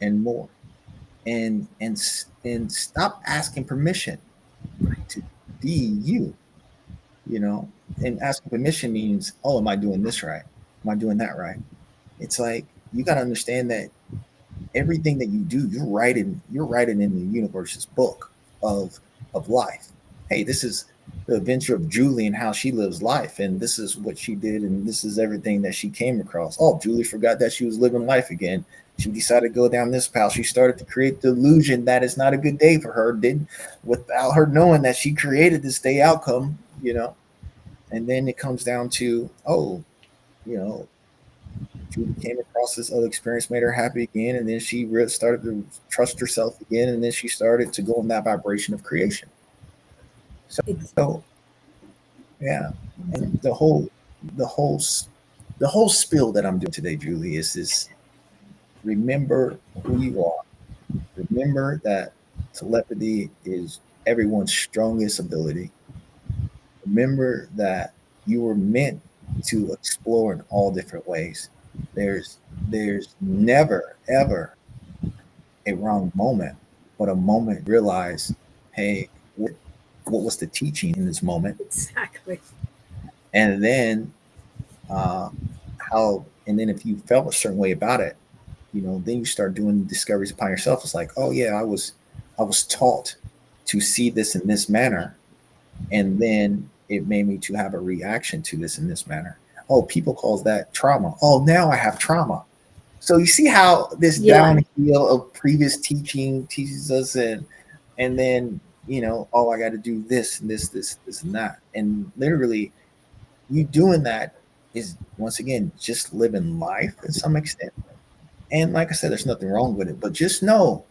and more, and stop asking permission Right. to be you. You know, and asking permission means, oh, am I doing this right? Am I doing that right? It's like you got to understand that everything that you do, you're writing in the universe's book of of life. Hey, this is the adventure of Julie and how she lives life, and this is what she did, and this is everything that she came across. Oh, Julie forgot that she was living life again. She decided to go down this path. She started to create the illusion that it's not a good day for her, did without her knowing that she created this day outcome, and then it comes down to, oh, you know, Judy came across this other experience, made her happy again, and then she started to trust herself again, and then she started to go in that vibration of creation. Ex- So yeah, and the whole the whole spiel that I'm doing today, Julie, is this: remember who you are. Remember that telepathy is everyone's strongest ability. Remember that you were meant to explore in all different ways. There's never ever a wrong moment, but a moment realize, hey, what was the teaching in this moment? exactly. And then uh, and then if you felt a certain way about it, then you start doing discoveries upon yourself. It's like, oh yeah, I was taught to see this in this manner, and then it made me to have a reaction to this in this manner. Oh, people calls that trauma. Oh, now I have trauma. So you see how this Yeah. downhill of previous teaching teaches us, and then oh, I got to do this and this and that, and literally you doing that is once again just living life to some extent. And like I said, there's nothing wrong with it, but just know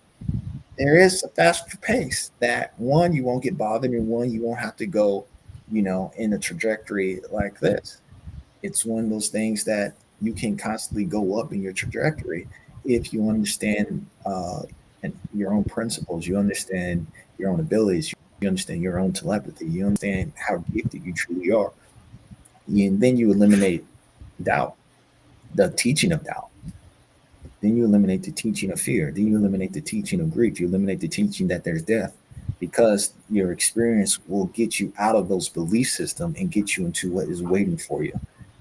there is a faster pace that one you won't get bothered, and one you won't have to go, in a trajectory like this. It's one of those things that you can constantly go up in your trajectory if you understand and your own principles, you understand your own abilities, you understand your own telepathy, you understand how gifted you truly are. And then you eliminate doubt, the teaching of doubt. Then you eliminate the teaching of fear. Then you eliminate the teaching of grief. You eliminate the teaching that there's death, because your experience will get you out of those belief system and get you into what is waiting for you,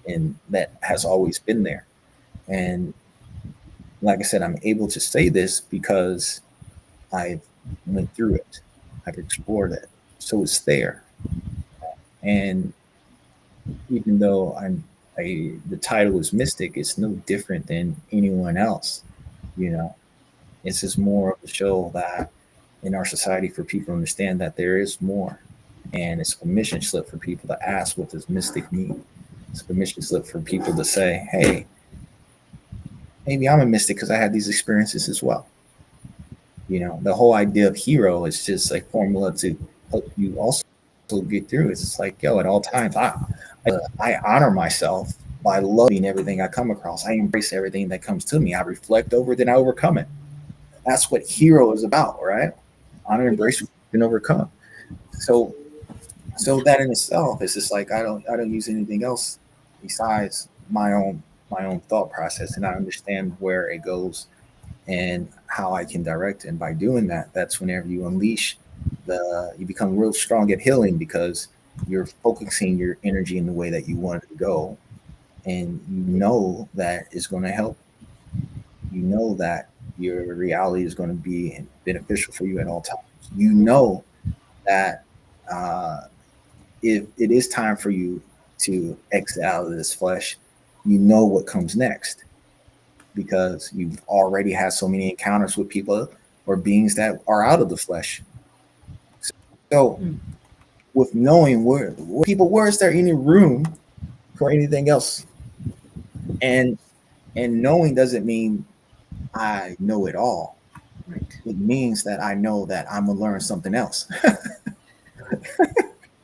and that has always been there. And like I said, I'm able to say this because I've went through it. I've explored it. So it's there. And even though the title is mystic, it's no different than anyone else. You know, it's just more of a show that in our society for people to understand that there is more. And it's a permission slip for people to ask, what does mystic mean? It's a permission slip for people to say, hey, maybe I'm a mystic because I had these experiences as well. The whole idea of hero is just a formula to help you also get through. It's just like, yo, at all times, I honor myself by loving everything I come across. I embrace everything that comes to me. I reflect over it, then I overcome it. That's what hero is about, right? Honor, embrace, Yes. and overcome. So, so that in itself is just like I don't use anything else besides my own thought process, and I understand where it goes and how I can direct it. And by doing that, that's whenever you unleash you become real strong at healing, because you're focusing your energy in the way that you want it to go, and you know that is going to help. You know that your reality is going to be beneficial for you at all times. You know that if it is time for you to exit out of this flesh, you know what comes next because you've already had so many encounters with people or beings that are out of the flesh. So, Mm. with knowing where is there any room for anything else? And knowing doesn't mean I know it all. Right. It means that I know that I'm gonna learn something else.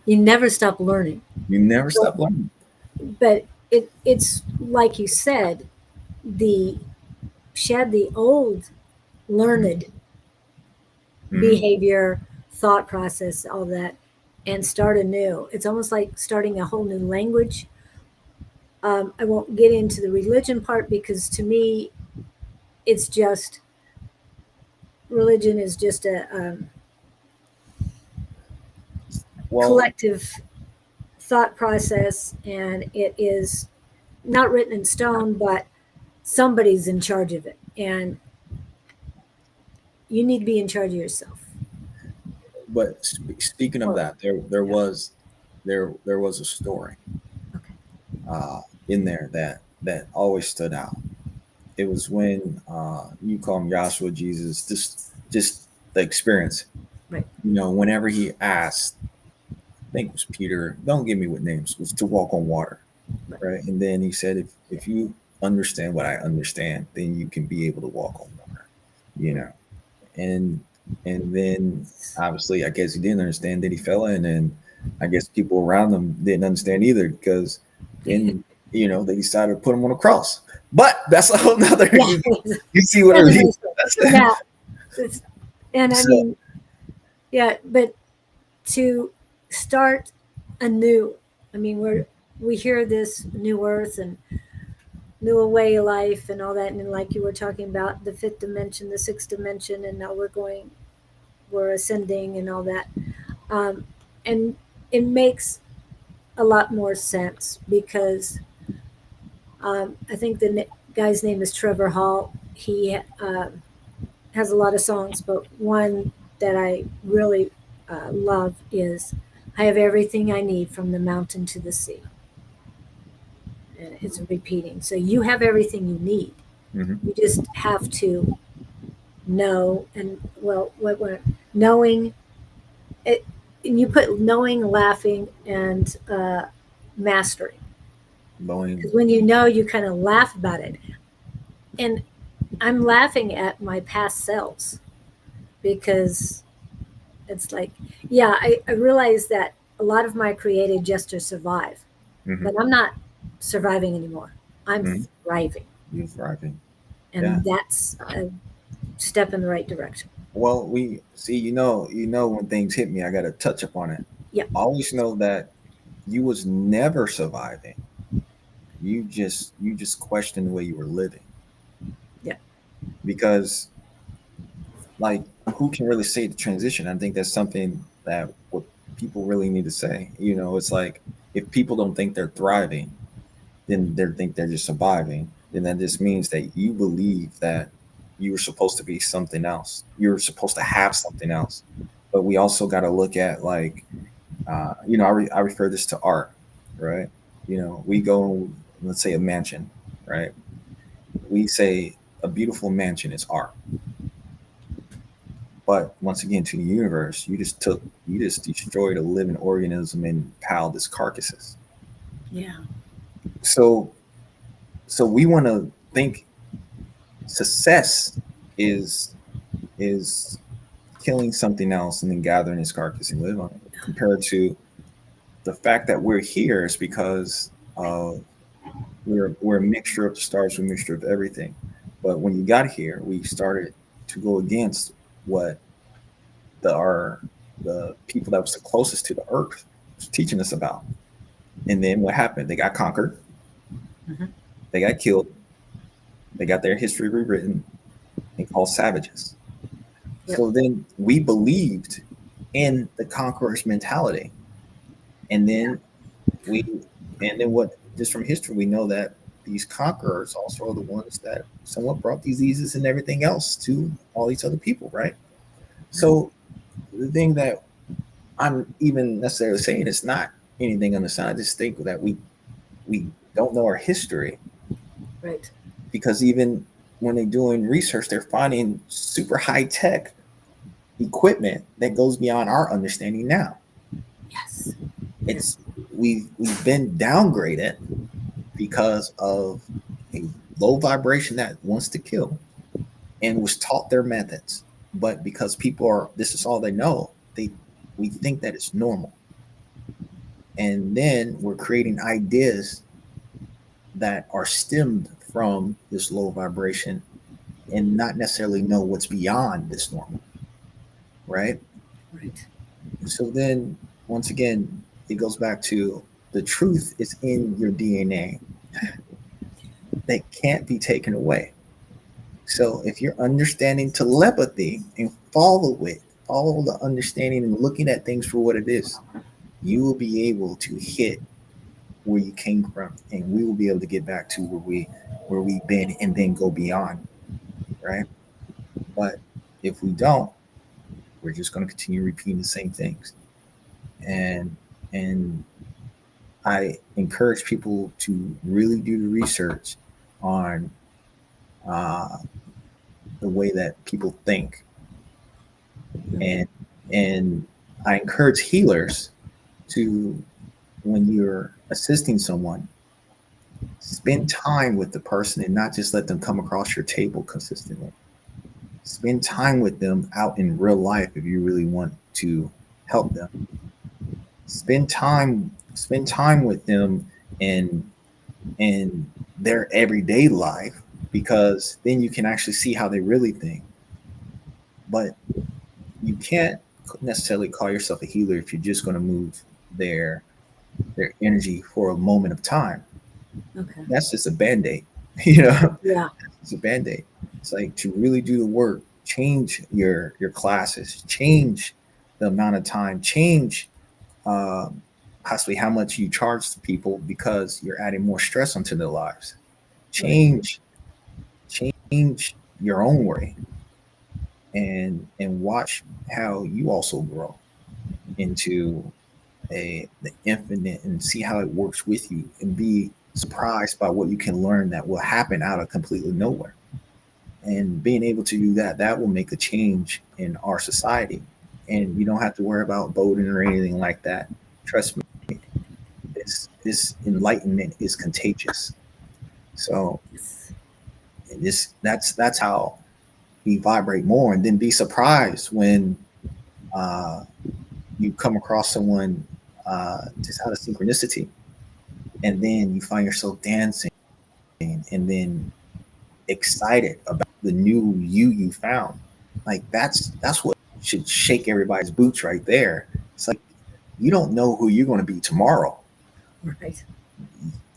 You never stop learning. You never But, stop learning. but it's like you said, the shed the old learned Mm-hmm. behavior, thought process, all that, and start anew. It's almost like starting a whole new language. I won't get into the religion part because to me, it's just religion is just a Well, collective thought process, and it is not written in stone, but somebody's in charge of it, and you need to be in charge of yourself. but speaking of Or that, there yeah, was there was a story okay, in there that always stood out. It was when you call him Joshua, Jesus, just the experience. right, You know, whenever he asked, I think it was Peter, don't give me what names, was to walk on water, right, right? And then he said, if you understand what I understand, then you can be able to walk on water, you know. And then obviously, I guess he didn't understand that he fell in, and I guess people around him didn't understand either because then they decided to put him on a cross. But that's a whole nother. yeah, You see what I that's mean? another story. Yeah, it's, and I So mean, yeah, but to start anew. I mean, we hear this new earth and new way of life and all that, and like you were talking about the fifth dimension, the sixth dimension, and now we're ascending and all that, and it makes a lot more sense because I think the guy's name is Trevor Hall. He has a lot of songs, but one that I really love is "I Have Everything I Need from the Mountain to the Sea." And it's repeating. So you have everything you need. mhm. You just have to know and well, what knowing it. And you put knowing, laughing, and mastering. Boeing. Because when you know, you kind of laugh about it. And I'm laughing at my past selves because it's like, yeah, I realize that a lot of my created just to survive, Mhm, but I'm not surviving anymore. I'm mhm. thriving. You're thriving. Yeah. And that's a step in the right direction. Well, we see. When things hit me, I got to touch upon it. Yeah. Always know that you was never surviving. You just questioned the way you were living Yeah. because, like, who can really say the transition? I think that's something that what people really need to say. It's like if people don't think they're thriving, then they think they're just surviving. Then that just means that you believe that you were supposed to be something else. You're supposed to have something else. But we also got to look at like, I refer this to art, right? We go, let's say a mansion, right? We say a beautiful mansion is art. But once again, to the universe, you just destroyed a living organism and piled its carcasses. Yeah. So, we want to think success is is killing something else and then gathering its carcass and live on it. Compared to the fact that we're here is because we're a mixture of the stars, we're a mixture of everything. But when you got here, we started to go against what the people that was the closest to the earth was teaching us about. And then what happened? They got conquered, Hmm. they got killed, they got their history rewritten and called savages. Yep. So then we believed in the conqueror's mentality. And Yeah. then we, and then what, just from history, we know that these conquerors also are the ones that somewhat brought diseases and everything else to all these other people, right? So the thing that I'm even necessarily saying is not anything on the side. I just think that we don't know our history, Right. because even when they're doing research, they're finding super high tech equipment that goes beyond our understanding now. Yes. It's we've been downgraded because of a low vibration that wants to kill and was taught their methods. But because people are, this is all they know, we think that it's normal. And then we're creating ideas that are stemmed from this low vibration and not necessarily know what's beyond this normal, right? Right. So then, once again, it goes back to the truth is in your DNA that can't be taken away. So if you're understanding telepathy and follow it, follow the understanding and looking at things for what it is, you will be able to hit where you came from, and we will be able to get back to where we've been and then go beyond, right? But if we don't, we're just going to continue repeating the same things. And and I encourage people to really do the research on uh, the way that people think, and and I encourage healers to, when you're assisting someone, spend time with the person and not just let them come across your table consistently. Spend time with them out in real life if you really want to help them. Spend time with them in in their everyday life, because then you can actually see how they really think. But you can't necessarily call yourself a healer if you're just going to move their their energy for a moment of time. Okay. That's just a band-aid. you know Yeah. it's a band-aid. It's like, to really do the work, change your classes, change the amount of time, change um, possibly how much you charge people, because you're adding more stress onto their lives. Right. Change your own way, and watch how you also grow into the infinite, and see how it works with you, and be surprised by what you can learn that will happen out of completely nowhere. And being able to do that, that will make a change in our society. And you don't have to worry about voting or anything like that. Trust me, this enlightenment is contagious. So Yes. that's how we vibrate more, and then be surprised when uh, you come across someone just out of synchronicity, and then you find yourself dancing, and then excited about the new you found. Like, that's what should shake everybody's boots right there. It's like, you don't know who you're going to be tomorrow. Right.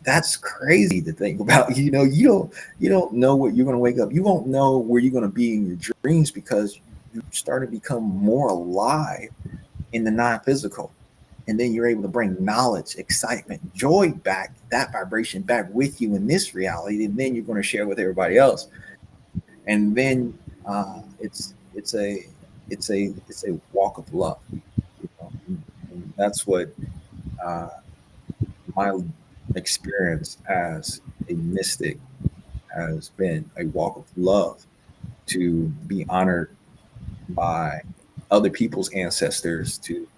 That's crazy to think about. You don't know what you're going to wake up. You won't know where you're going to be in your dreams, because you start to become more alive in the non-physical. And then you're able to bring knowledge, excitement, joy back, that vibration back with you in this reality, and then you're going to share with everybody else. And then it's a walk of love, and that's what uh, my experience as a mystic has been, a walk of love, to be honored by other people's ancestors, to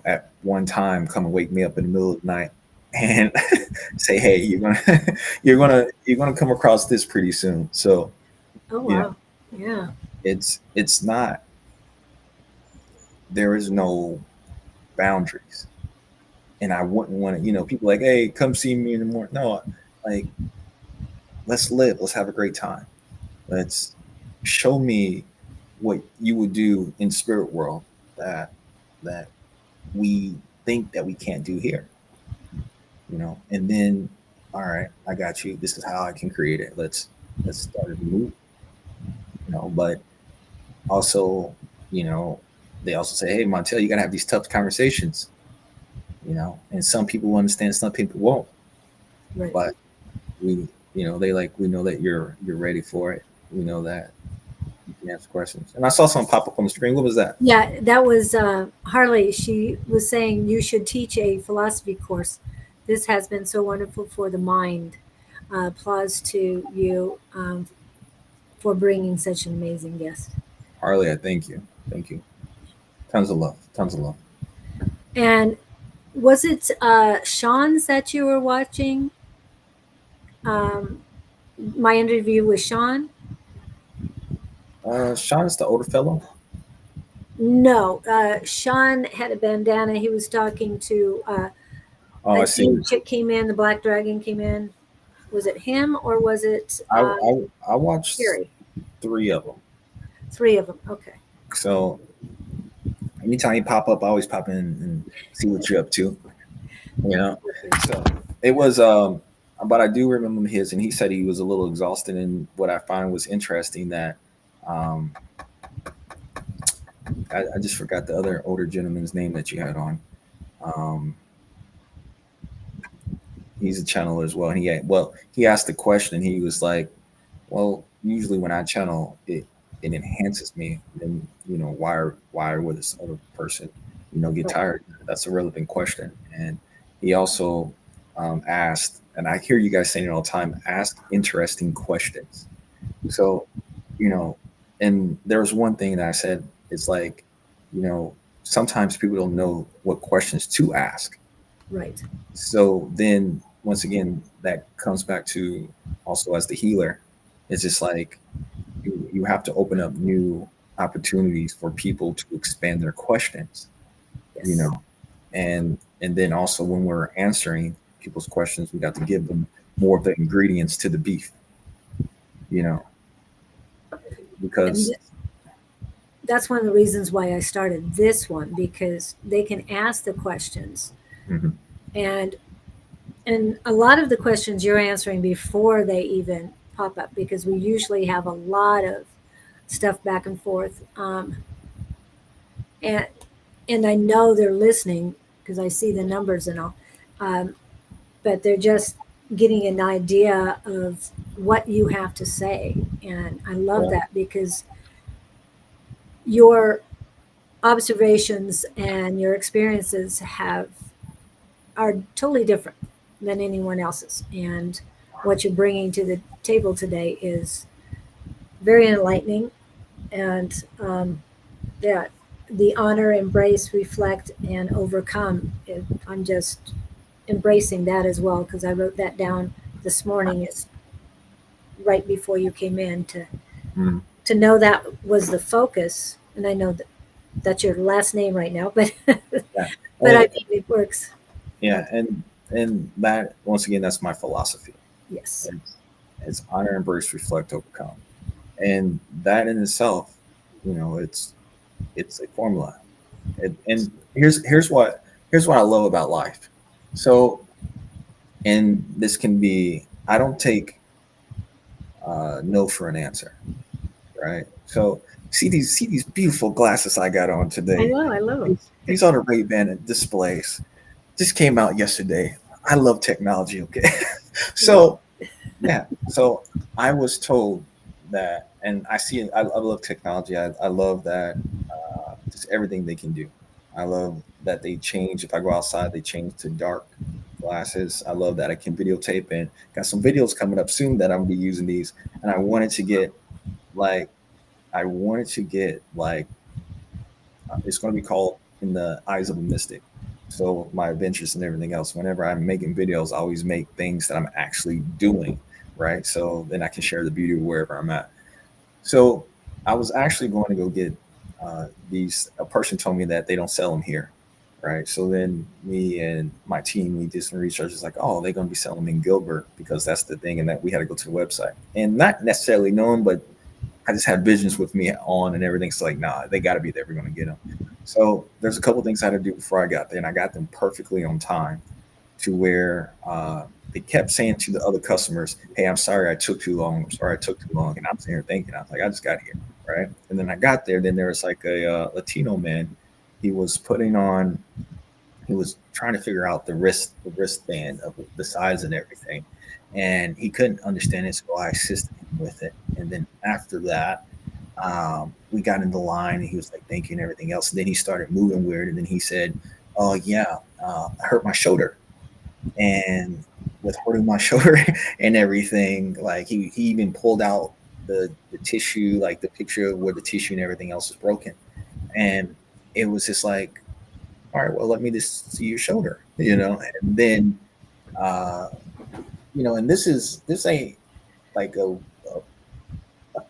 at one time come and wake me up in the middle of the night and say, hey, you're gonna come across this pretty soon. So Oh you know wow. Yeah. it's not, there is no boundaries. And I wouldn't want to, people like, hey, come see me in the morning. No, like, let's live, let's have a great time. Let's show me what you would do in spirit world, that we think that we can't do here. And then, all right, I got you, this is how I can create it. Let's start a move. But also, you know they also say, hey, Montell, you got to have these tough conversations. And some people will understand, some people won't. Right. But we, they like, we know that you're ready for it. We know that you can ask questions. And I saw something pop up on the screen. What was that? Yeah, that was Harley. She was saying you should teach a philosophy course. This has been so wonderful for the mind. Applause to you for bringing such an amazing guest. Harley, I thank you. Thank you. Tons of love. Tons of love. And was it Sean's that you were watching? Um, my interview with Sean? Sean is the older fellow. No, Sean had a bandana. He was talking to Oh, I an see. Eve chick came in. The Black Dragon came in. Was it him or was it I watched Carrie? 3 of them. 3 of them. Okay. So anytime you pop up, I always pop in and see what you're up to. So it was, but I do remember his, and he said he was a little exhausted. And what I find was interesting that, um, I just forgot the other older gentleman's name that you had on. Um, he's a channeler as well. And he asked the question. He was like, well, usually when I channel, it enhances me. Then, why would this other person, get tired? That's a relevant question. And he also asked, and I hear you guys saying it all the time, ask interesting questions. So, and there's one thing that I said, it's like, sometimes people don't know what questions to ask. Right. So then once again, that comes back to also as the healer, it's just like you have to open up new opportunities for people to expand their questions, Yes. And then also when we're answering people's questions, we got to give them more of the ingredients to the beef, because That's one of the reasons why I started this one, because they can ask the questions. Mhm. And a lot of the questions you're answering before they even pop up, because we usually have a lot of stuff back and forth, and I know they're listening because I see the numbers and all, um, but they're just getting an idea of what you have to say, and I love Yeah. that because your observations and your experiences are totally different than anyone else's, and what you're bringing to the table today is very enlightening. And yeah, the honor, embrace, reflect, and overcome, I'm just embracing that as well, because I wrote that down this morning. It's right before you came in Mm. to know that was the focus. And I know that that's your last name right now, but Yeah. but I mean it works. Yeah, and that, once again, that's my philosophy. Yes. It's honor, embrace, reflect, overcome, and that in itself, it's a formula. And here's what I love about life. So, and this can be, I don't take no for an answer, right? So see these beautiful glasses I got on I today. know, I love them. These are the Ray-Ban displays. Just came out yesterday. I love technology. Okay, so yeah, so I was told that, and I see it. I love technology. I love that, just everything they can do. I love that they change. If I go outside, they change to dark glasses. I love that I can videotape, and got some videos coming up soon that I'm gonna be using these. And like, I wanted to get like, it's going to be called In the Eyes of a Mystic. So my adventures and everything else, whenever I'm making videos, I always make things that I'm actually doing, right? So then I can share the beauty of wherever I'm at. So I was actually going to go get these. A person told me that they don't sell them here, right? So then me and my team, we did some research. It's like, oh, they're going to be selling them in Gilbert because that's the thing, and that we had to go to the website and not necessarily knowing, but I just had visions with me on and everything. So like, nah, they got to be there. We're going to get them. So there's a couple things I had to do before I got there, and I got them perfectly on time to where they kept saying to the other customers, "Hey, I'm sorry I took too long. I'm sorry I took too long." And I'm sitting here thinking, I was like, I just got here, right? And then I got there. Then there was like a Latino man. He was putting on he was trying to figure out the wristband of the size and everything, and he couldn't understand it, so I assisted him with it. And then after that, we got in the line, and he was like thinking everything else. And then he started moving weird, and then he said, "Oh yeah, I hurt my shoulder." And with hurting my shoulder and everything, like he even pulled out the tissue, like the picture of where the tissue and everything else is broken. And it was just like, all right, well, let me just see your shoulder, And then, uh, and this ain't like a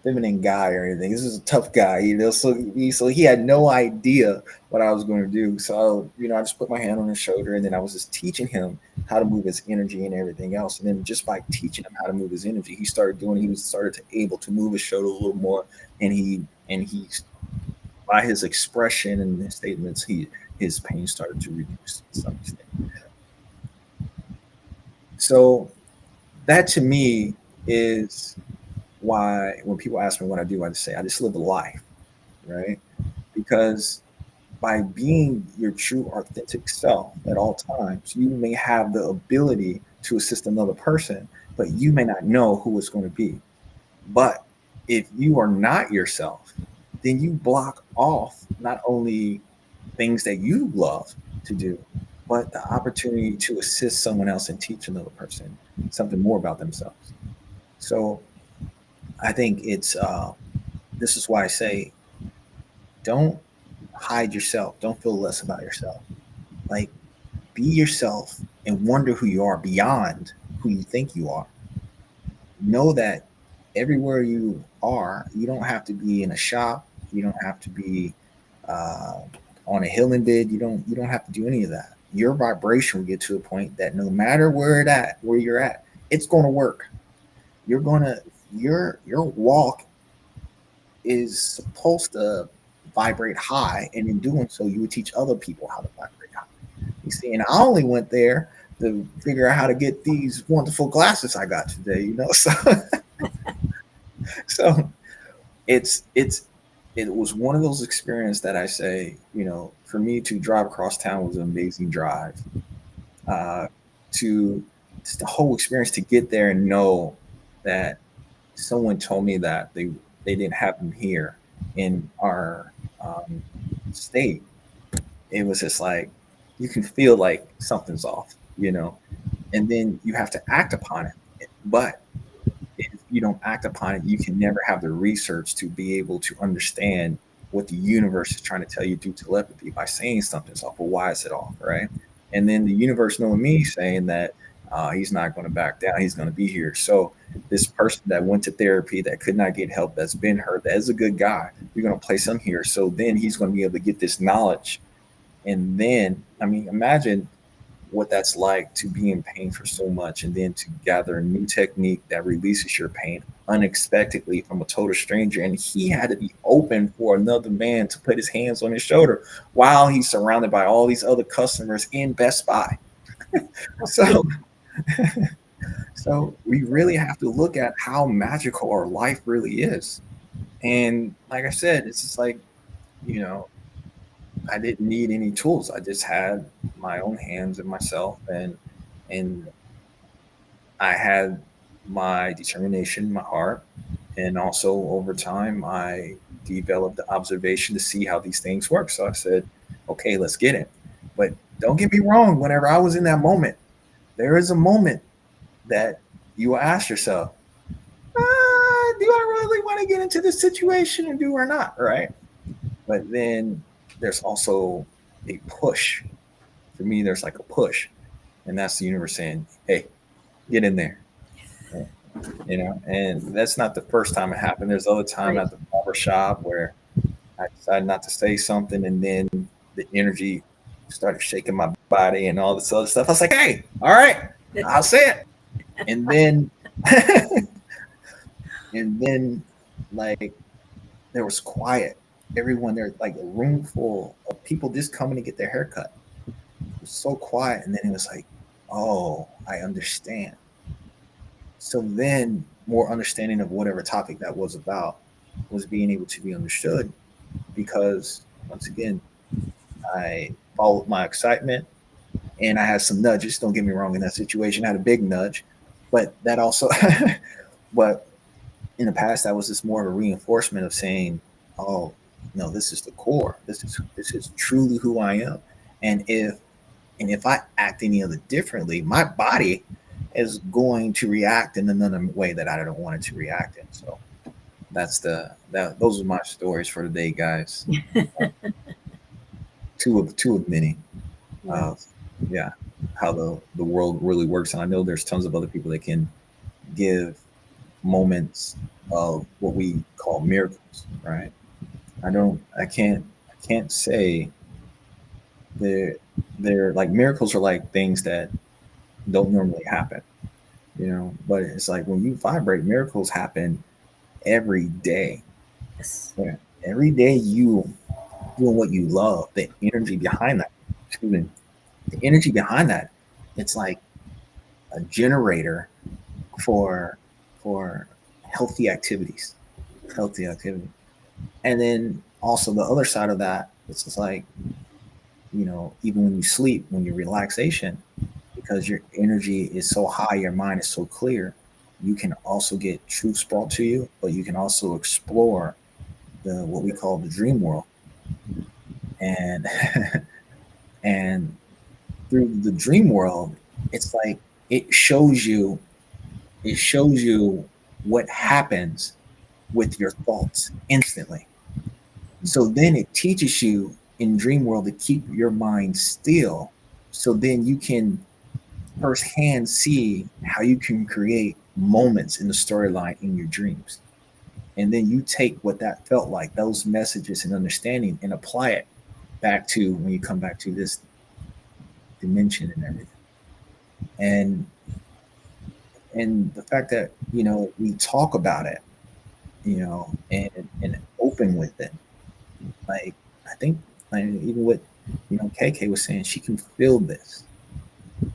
feminine guy or anything. This is a tough guy, So he had no idea what I was going to do. So I just put my hand on his shoulder, and then I was just teaching him how to move his energy and everything else. And then just by teaching him how to move his energy, he started doing. He was started to able to move his shoulder a little more, and he by his expression and his statements, his pain started to reduce to some extent. So that to me is why when people ask me what I do, I just say I just live a life, right? Because by being your true authentic self at all times, you may have the ability to assist another person, but you may not know who it's going to be. But if you are not yourself, then you block off not only things that you love to do, but the opportunity to assist someone else and teach another person something more about themselves. So I think this is why I say don't hide yourself. Don't feel less about yourself. Like be yourself and wonder who you are beyond who you think you are. Know that everywhere you are, you don't have to be in a shop. You don't have to be uh, on a healing bed. You don't have to do any of that. Your vibration will get to a point that no matter where you're at, it's going to work. You're gonna your walk is supposed to vibrate high, and in doing so, you would teach other people how to vibrate high. You see, and I only went there to figure out how to get these wonderful glasses I got today. So it was one of those experiences that I say, for me to drive across town was an amazing drive. Uh, to just the whole experience to get there and know that someone told me that they didn't have them here in our um, state. It was just like you can feel like something's off, and then you have to act upon it. But if you don't act upon it, you can never have the research to be able to understand what the universe is trying to tell you through telepathy by saying something's off. Well, why is it off, right? And then the universe knowing me saying that he's not going to back down, he's going to be here. So this person that went to therapy that could not get help, that's been hurt, that is a good guy, we're going to place him here. So then he's going to be able to get this knowledge. And then, I mean, imagine what that's like to be in pain for so much and then to gather a new technique that releases your pain unexpectedly from a total stranger. And he had to be open for another man to put his hands on his shoulder while he's surrounded by all these other customers in Best Buy. So, so we really have to look at how magical our life really is. And like I said, it's just like, you know, I didn't need any tools. I just had my own hands and myself, and I had my determination, my heart, and also over time I developed the observation to see how these things work. So I said, okay, let's get it. But don't get me wrong, whenever I was in that moment, there is a moment that you will ask yourself, do I really want to get into this situation and do or not? Right. But then there's also a push. For me, there's like a push. And that's the universe saying, hey, get in there. And that's not the first time it happened. There's other time Right. at the barber shop where I decided not to say something, and then the energy started shaking my body and all this other stuff. I was like, hey, all right, I'll say it. And then and then like there was quiet. Everyone there, like a room full of people just coming to get their haircut. It was so quiet. And then it was like, oh, I understand. So then more understanding of whatever topic that was about was being able to be understood because once again, I followed my excitement. And I had some nudges. Don't get me wrong. In that situation, I had a big nudge, but that also, but in the past, that was just more of a reinforcement of saying, "Oh, no, this is the core. This is truly who I am." And if I act any other differently, my body is going to react in another way that I don't want it to react in. So those are my stories for today, guys. Two of many. Yeah. Uh, yeah, how the world really works. And I know there's tons of other people that can give moments of what we call miracles, right? I can't say they're they're like miracles are like things that don't normally happen, but it's like when you vibrate, miracles happen every day. Yes. Yeah. Every day you doing what you love, the energy behind that, excuse me, the energy behind that, it's like a generator for for healthy activities, healthy activity. And then also the other side of that, it's just like, even when you sleep, when you're relaxation, because your energy is so high, your mind is so clear, you can also get truths brought to you, but you can also explore the what we call the dream world. And and through the dream world, it's like it shows you it shows you what happens with your thoughts instantly. So then it teaches you in dream world to keep your mind still. So then you can firsthand see how you can create moments in the storyline in your dreams. And then you take what that felt like, those messages and understanding, and apply it back to when you come back to this dimension and everything. And and the fact that we talk about it, and open with it. Like, I think, like, even what KK was saying, she can feel this.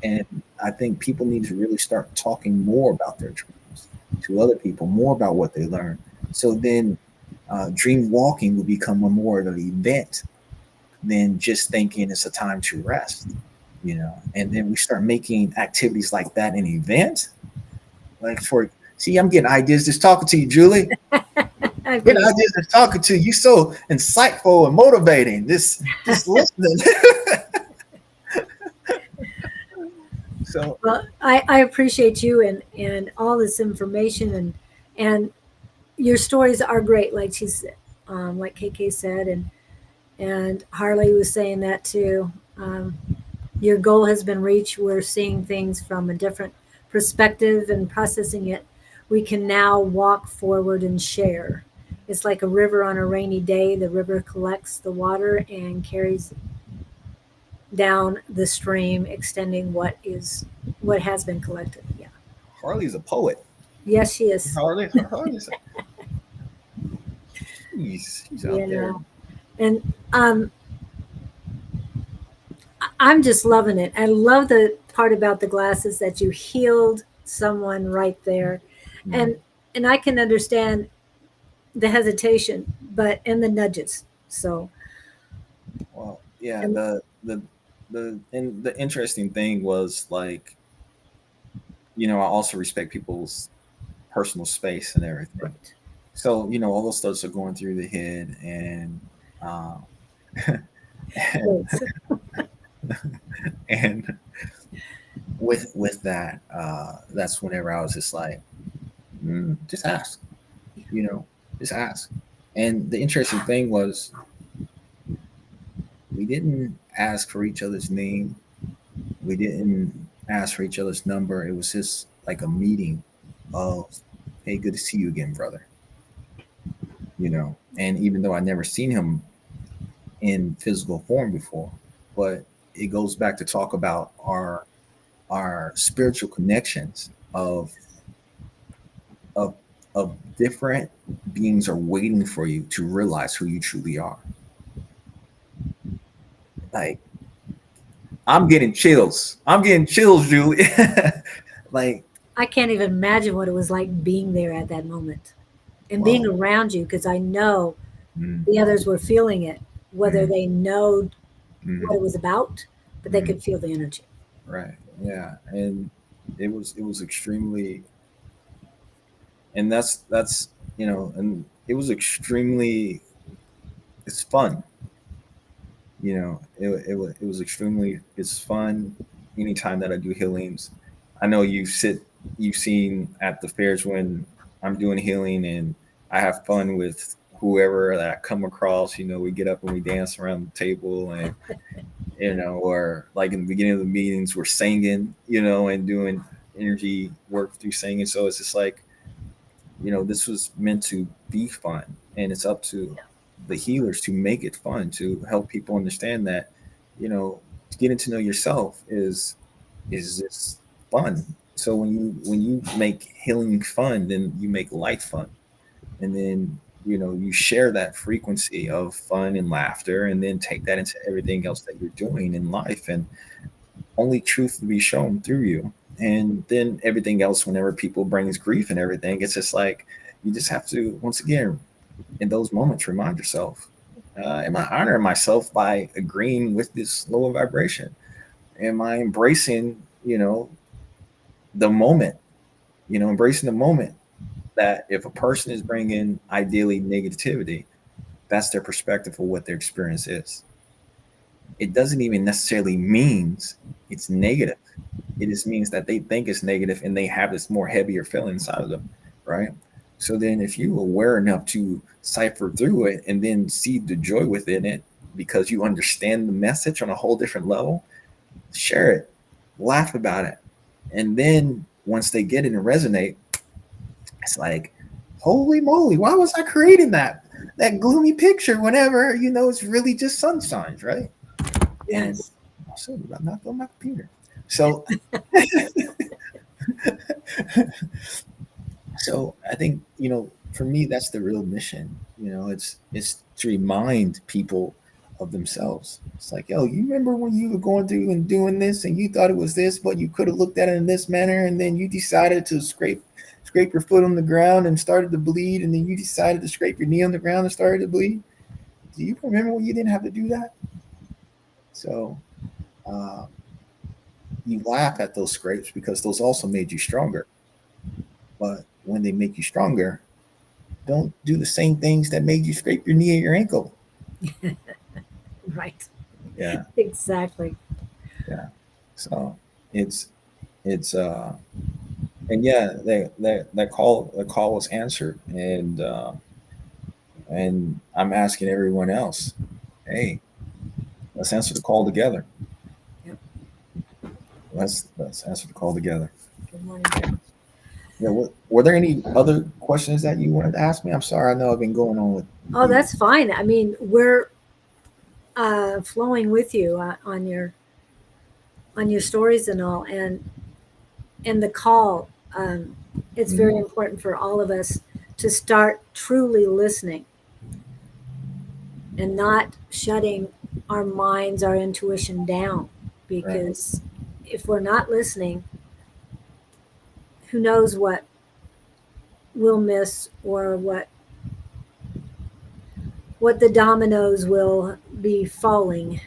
And I think people need to really start talking more about their dreams to other people, more about what they learn. So then dream walking will become a more of an event than just thinking it's a time to rest. And then we start making activities like that an event. Like, see, I'm getting ideas just talking to you, Julie. I Getting appreciate ideas just talking to you. You so insightful and motivating. This just listening. So Well, I appreciate you and all this information and your stories are great, like like KK said, and Harley was saying that too. Your goal has been reached. We're seeing things from a different perspective and processing it. We can now walk forward and share. It's like a river on a rainy day. The river collects the water and carries down the stream, extending what has been collected. Yeah. Harley's a poet. Yes, she is. Harley's she's out there. Yeah. And I'm just loving it. I love the part about the glasses that you healed someone right there. Mm. And I can understand the hesitation, but and the nudges. So Well, yeah. and The interesting thing was, like, I also respect people's personal space and everything. right. So all those thoughts are going through the head, and um, and, Yes. and with that, that's whenever I was just like, just ask, just ask. And the interesting thing was, we didn't ask for each other's name. We didn't ask for each other's number. It was just like a meeting of, hey, good to see you again, brother. And even though I never seen him in physical form before, but it goes back to talk about our spiritual connections of of different beings are waiting for you to realize who you truly are. Like, I'm getting chills. I'm getting chills, Julie. Like, I can't even imagine what it was like being there at that moment and being well, around you because I know mm, the others were feeling it, whether mm, they know what mm, it was about, but they could feel the energy. Right. Yeah. And it was extremely, and that's and it was extremely, it's fun. It was extremely, it's fun anytime that I do healings. I know you've seen at the fairs when I'm doing healing, and I have fun with whoever that I come across. We get up and we dance around the table, and or like in the beginning of the meetings, we're singing, and doing energy work through singing. So it's just like, this was meant to be fun, and it's up to the healers to make it fun, to help people understand that, getting to know yourself is just fun. So when you make healing fun, then you make life fun, and then you share that frequency of fun and laughter, and then take that into everything else that you're doing in life, and only truth will be shown through you. And then everything else, whenever people brings grief and everything, it's just like, you just have to, once again, in those moments, remind yourself, am I honoring myself by agreeing with this lower vibration? Am I embracing, the moment, embracing the moment, that if a person is bringing ideally negativity, that's their perspective of what their experience is. It doesn't even necessarily means it's negative. It just means that they think it's negative, and they have this more heavier feeling inside of them, right? So then, if you're aware enough to cipher through it and then see the joy within it, because you understand the message on a whole different level, share it, laugh about it. And then once they get it and resonate, it's like, holy moly, why was I creating that gloomy picture whenever it's really just sunshines, right? And Yes. so I'm not on my computer. So so I think, for me, that's the real mission. It's to remind people of themselves. It's like, yo, you remember when you were going through and doing this, and you thought it was this, but you could have looked at it in this manner, and then you decided to scrape your foot on the ground and started to bleed, and then you decided to scrape your knee on the ground and started to bleed. Do you remember when you didn't have to do that? So uh, you laugh at those scrapes because those also made you stronger. But when they make you stronger, don't do the same things that made you scrape your knee or your ankle. Right. Yeah, Exactly. yeah. So it's and yeah, that call was answered, and I'm asking everyone else, hey, let's answer the call together. Yep. Let's answer the call together. Good morning. Yeah. Were there any other questions that you wanted to ask me? I'm sorry. I know I've been going on with Oh, you. that's fine. I mean, we're flowing with you on your stories and all, and the call. It's very Mhm. important for all of us to start truly listening and not shutting our minds, our intuition down. Right. Because if we're not listening, who knows what we'll miss, or what the dominoes will be falling.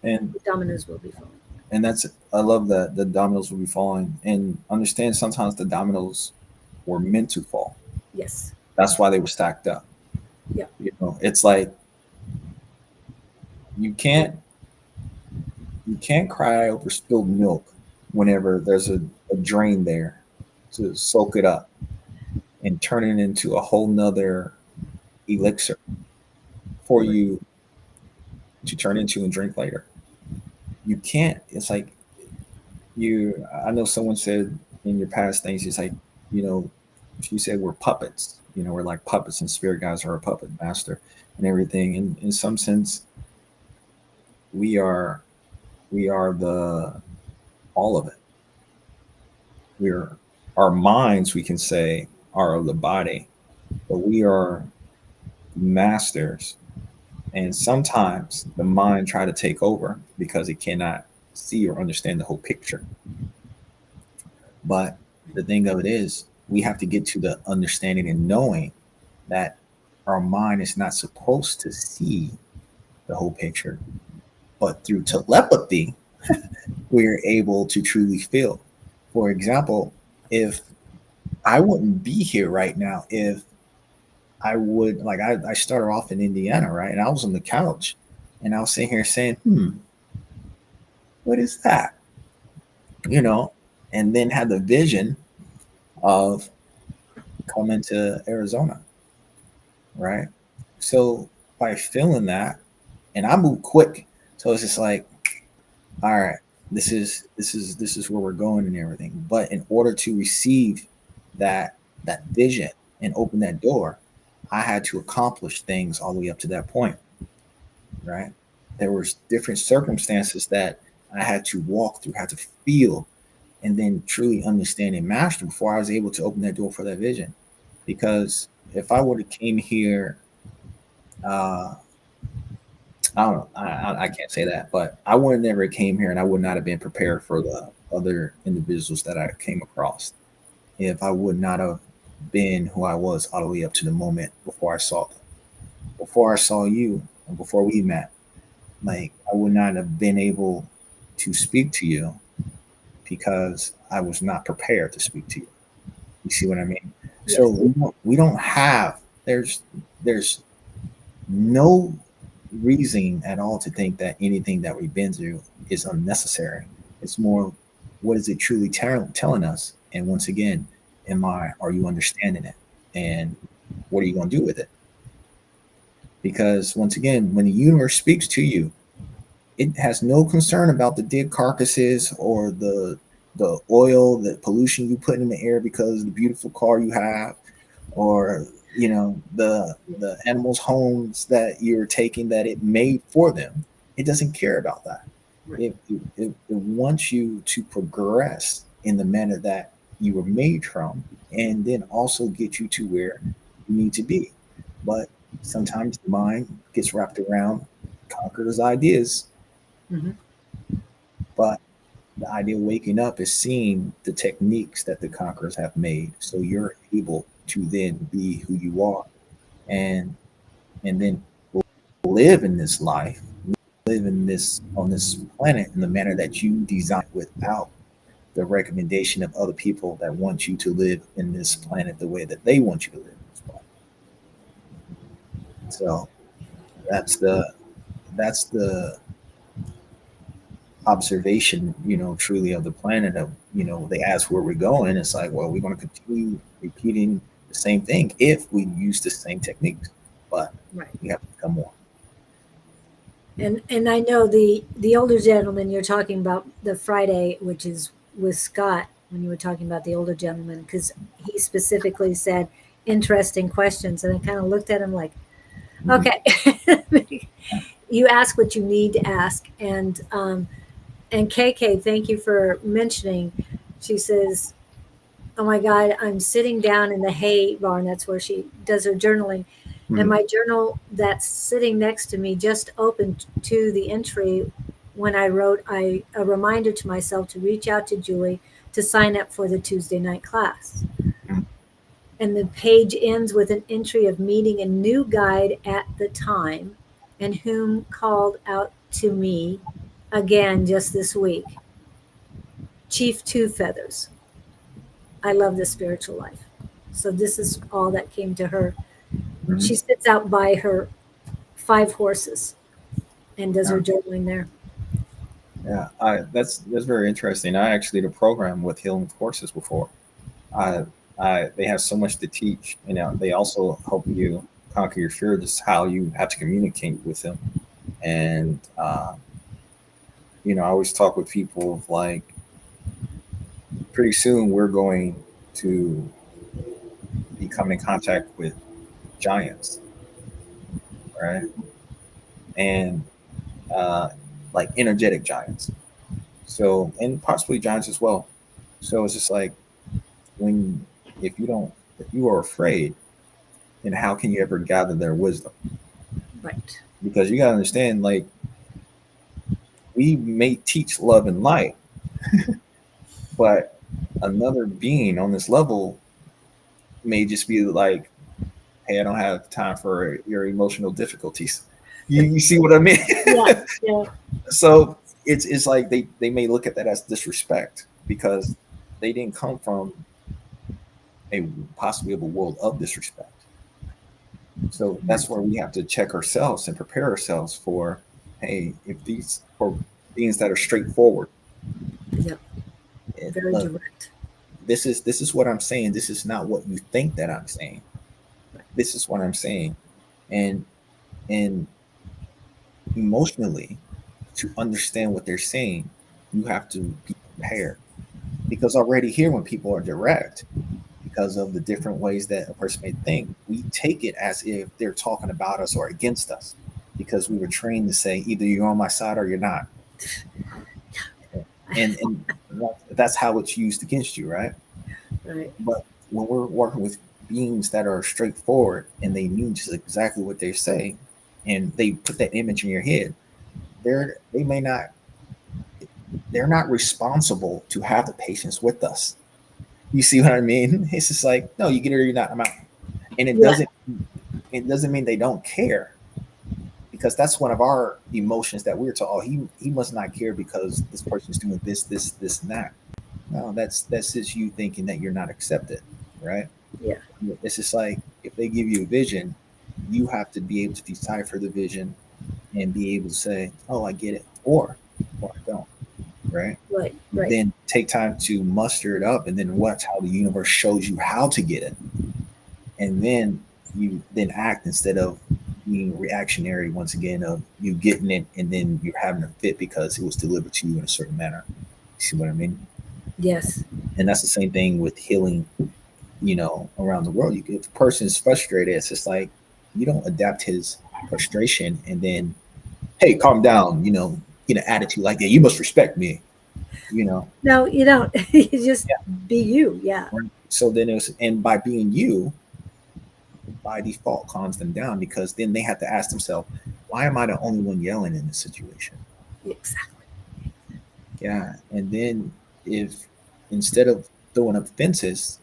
And The dominoes will be falling. that's, I love that the dominoes will be falling, and understand sometimes the dominoes were meant to fall. Yes. That's why they were stacked up. Yep. It's like, you can't you can't cry over spilled milk whenever there's a drain there to soak it up and turn it into a whole nother elixir for you to turn into and drink later. You can't. It's like, I know someone said in your past things, it's like, you know, she said we're puppets. We're like puppets, and spirit guides are a puppet master and everything. And in some sense, we are the all of it. We're Our minds, we can say, are of the body, but we are masters. And sometimes the mind try to take over because it cannot see or understand the whole picture. But the thing of it is, we have to get to the understanding and knowing that our mind is not supposed to see the whole picture, but through telepathy, we're able to truly feel. For example, if I wouldn't be here right now, if I would, like, I started off in Indiana, right? And I was on the couch and I was sitting here saying, what is that? You know, and then had the vision of coming to Arizona, right? So by feeling that, and I move quick, so it's just like, all right, this is where we're going and everything. But in order to receive that vision and open that door, I had to accomplish things all the way up to that point, right? There was different circumstances that I had to walk through, had to feel, and then truly understand and master before I was able to open that door for that vision. Because if I would have came here, uh, I don't know, I can't say that, but I would have never came here, and I would not have been prepared for the other individuals that I came across if I would not have been who I was all the way up to the moment before I saw you and before we met. Like, I would not have been able to speak to you because I was not prepared to speak to you. You see what I mean? So Yes. we don't have, there's no reason at all to think that anything that we've been through is unnecessary. It's more, what is it truly telling us? And once again, are you understanding it? And what are you going to do with it? Because once again, when the universe speaks to you, it has no concern about the dead carcasses or the oil, the pollution you put in the air because of the beautiful car you have, or the animals' homes that you're taking that it made for them. It doesn't care about that. Right. It wants you to progress in the manner that you were made from, and then also get you to where you need to be. But sometimes the mind gets wrapped around conquerors' ideas. Mhm. But the idea of waking up is seeing the techniques that the conquerors have made, so you're able to then be who you are, and then live in this life, live in this on this planet in the manner that you design, without the recommendation of other people that want you to live in this planet the way that they want you to live in this planet. So that's the observation, truly, of the planet. Of, they ask where we're going. It's like, well, we're going to continue repeating the same thing if we use the same techniques, but Right. we have to become more. And I know the older gentleman you're talking about, the Friday, which is with Scott, when you were talking about the older gentleman, because he specifically said interesting questions, and I kind of looked at him like, Mhm. okay, you ask what you need to ask, and KK, thank you for mentioning. She says, "Oh my God, I'm sitting down in the hay barn. That's where she does her journaling. And Mhm. my journal that's sitting next to me just opened to the entry when I wrote a reminder to myself to reach out to Julie to sign up for the Tuesday night class. Mhm. And the page ends with an entry of meeting a new guide at the time and whom called out to me again just this week. Chief Two Feathers. I love the spiritual life. So this is all that came to her. She Mhm. sits out by her 5 horses and does Yeah, her journaling there. yeah. That's very interesting. I actually did a program with healing courses before. I, they have so much to teach. They also help you conquer your fear, just how you have to communicate with them. And I always talk with people of, like, pretty soon we're going to be coming in contact with giants, right? And uh, like energetic giants. So, and possibly giants as well. So it's just like, when if you are afraid, then how can you ever gather their wisdom? Right. Because you gotta understand, like, we may teach love and light, but another being on this level may just be like, hey, I don't have time for your emotional difficulties. You see what I mean? Yeah. Yeah. So it's like they may look at that as disrespect because they didn't come from a possibly of a world of disrespect. So that's where we have to check ourselves and prepare ourselves for, hey, if these for beings that are straightforward, Yep. Very look, direct. this is what I'm saying. This is not what you think that I'm saying. This is what I'm saying, and and emotionally, to understand what they're saying, you have to be prepared because already here, when people are direct, because of the different ways that a person may think, we take it as if they're talking about us or against us because we were trained to say either you're on my side or you're not. And that's how it's used against you, right? Right. But when we're working with beings that are straightforward and they mean just exactly what they say, and they put that image in your head, they may not, they're not responsible to have the patience with us. You see what I mean? It's just like, no, you get it or you're not. I'm out. And Yeah. it doesn't mean they don't care, because that's one of our emotions that we're taught. Oh, he must not care because this person's doing this and that. No, that's just you thinking that you're not accepted, right? Yeah. It's just like if they give you a vision, you have to be able to decipher the vision and be able to say, "Oh, I get it," or I don't, right? Right. And Right. then take time to muster it up, and then watch how the universe shows you how to get it, and then you then act instead of being reactionary once again of you getting it and then you're having a fit because it was delivered to you in a certain manner. You see what I mean? Yes. And that's the same thing with healing, around the world. If a person is frustrated, it's just like you don't adapt his frustration and then, hey, calm down, get an attitude like that. You must respect me, you know. No, you don't. You just Yeah. be you. Yeah. Right? So then and by being you, by default calms them down because then they have to ask themselves, why am I the only one yelling in this situation? Exactly. Yeah. And then if instead of throwing up fences,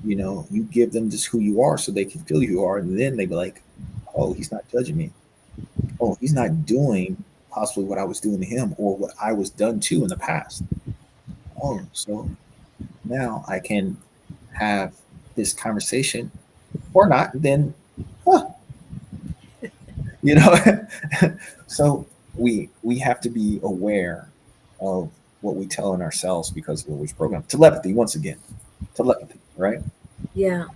you give them just who you are so they can feel who you are. And then they be like, oh, he's not judging me. Oh, he's not doing possibly what I was doing to him or what I was done to in the past. Yeah. Oh, so now I can have this conversation or not. Then, huh, you know so we have to be aware of what we tell in ourselves because of what was programmed. Telepathy, once again, telepathy, right? Yeah.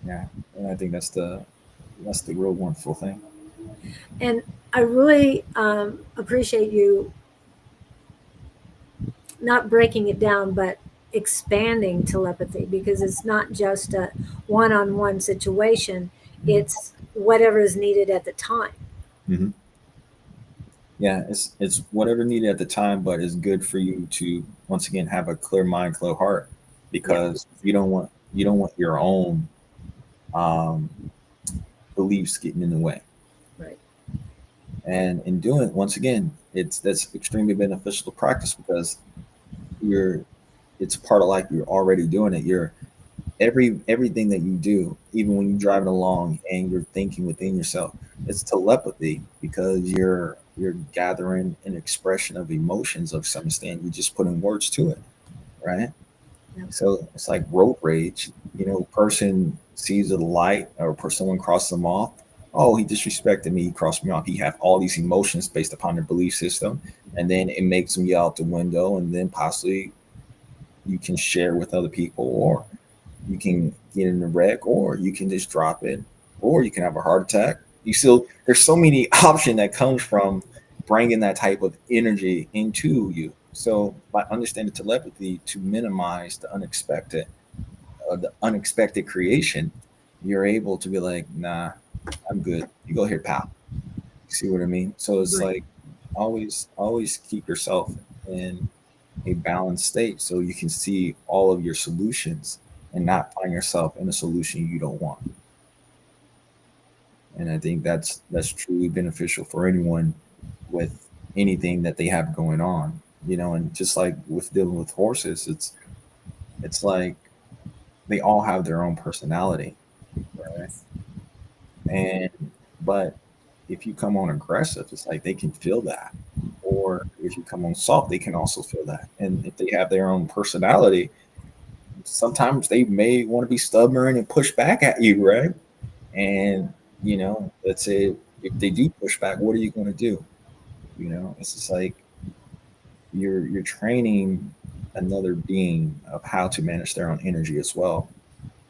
Yeah. And I think that's the real wonderful thing. And I really appreciate you not breaking it down, but expanding telepathy because it's not just a one on one situation, it's whatever is needed at the time. Hmm. Yeah, it's whatever needed at the time, but it's good for you to once again have a clear mind, clear heart, Yeah. because you don't want your own um, beliefs getting in the way. Right. And in doing it, once again, that's extremely beneficial to practice because you're it's part of life. You're already doing it. You're everything that you do, even when you're driving along and you're thinking within yourself, it's telepathy because you're gathering an expression of emotions of some extent. You're just putting words to it, right? Yeah. So it's like road rage. Person sees a light or someone crosses them off. Oh, he disrespected me. He crossed me off. He have all these emotions based upon their belief system, and then it makes them yell out the window, and then possibly you can share with other people, or you can get in a wreck, or you can just drop it, or you can have a heart attack. There's so many options that comes from bringing that type of energy into you. So by understanding telepathy to minimize the unexpected creation, you're able to be like, nah, I'm good. You go here, pal. You see what I mean? So it's Right. like always keep yourself in a balanced state so you can see all of your solutions and not find yourself in a solution you don't want. And I think that's truly beneficial for anyone with anything that they have going on. And just like with dealing with horses, it's like they all have their own personality, right? Yes. And but if you come on aggressive, it's like they can feel that, or or if you come on soft, they can also feel that. And if they have their own personality, sometimes they may want to be stubborn and push back at you, right? And let's say if they do push back, what are you going to do? It's just like you're training another being of how to manage their own energy as well,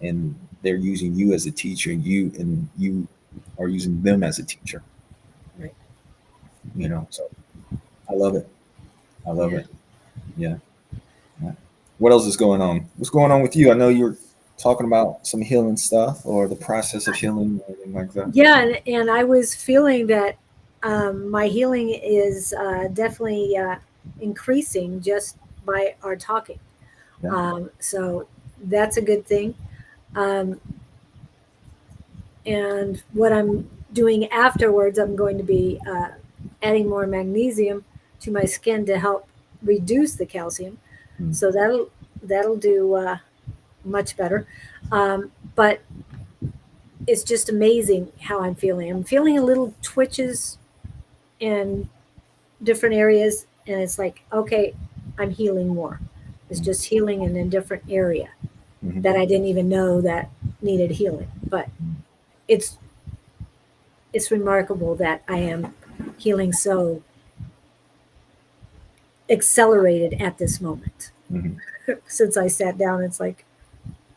and they're using you as a teacher, and you are using them as a teacher. Right. So I love it. I love Yeah. it. Yeah. Yeah. What else is going on? What's going on with you? I know you're talking about some healing stuff or the process of healing or anything like that. Yeah, and I was feeling that my healing is definitely increasing just by our talking. Yeah. So that's a good thing. Um, and what I'm doing afterwards, I'm going to be adding more magnesium to my skin to help reduce the calcium. Mm. So that'll do much better. But it's just amazing how I'm feeling. I'm feeling a little twitches in different areas, and it's like, okay, I'm healing more. It's Mm. just healing in a different area Mm-hmm. that I didn't even know that needed healing. But it's it's remarkable that I am healing so accelerated at this moment. Mm-hmm. Since I sat down, it's like,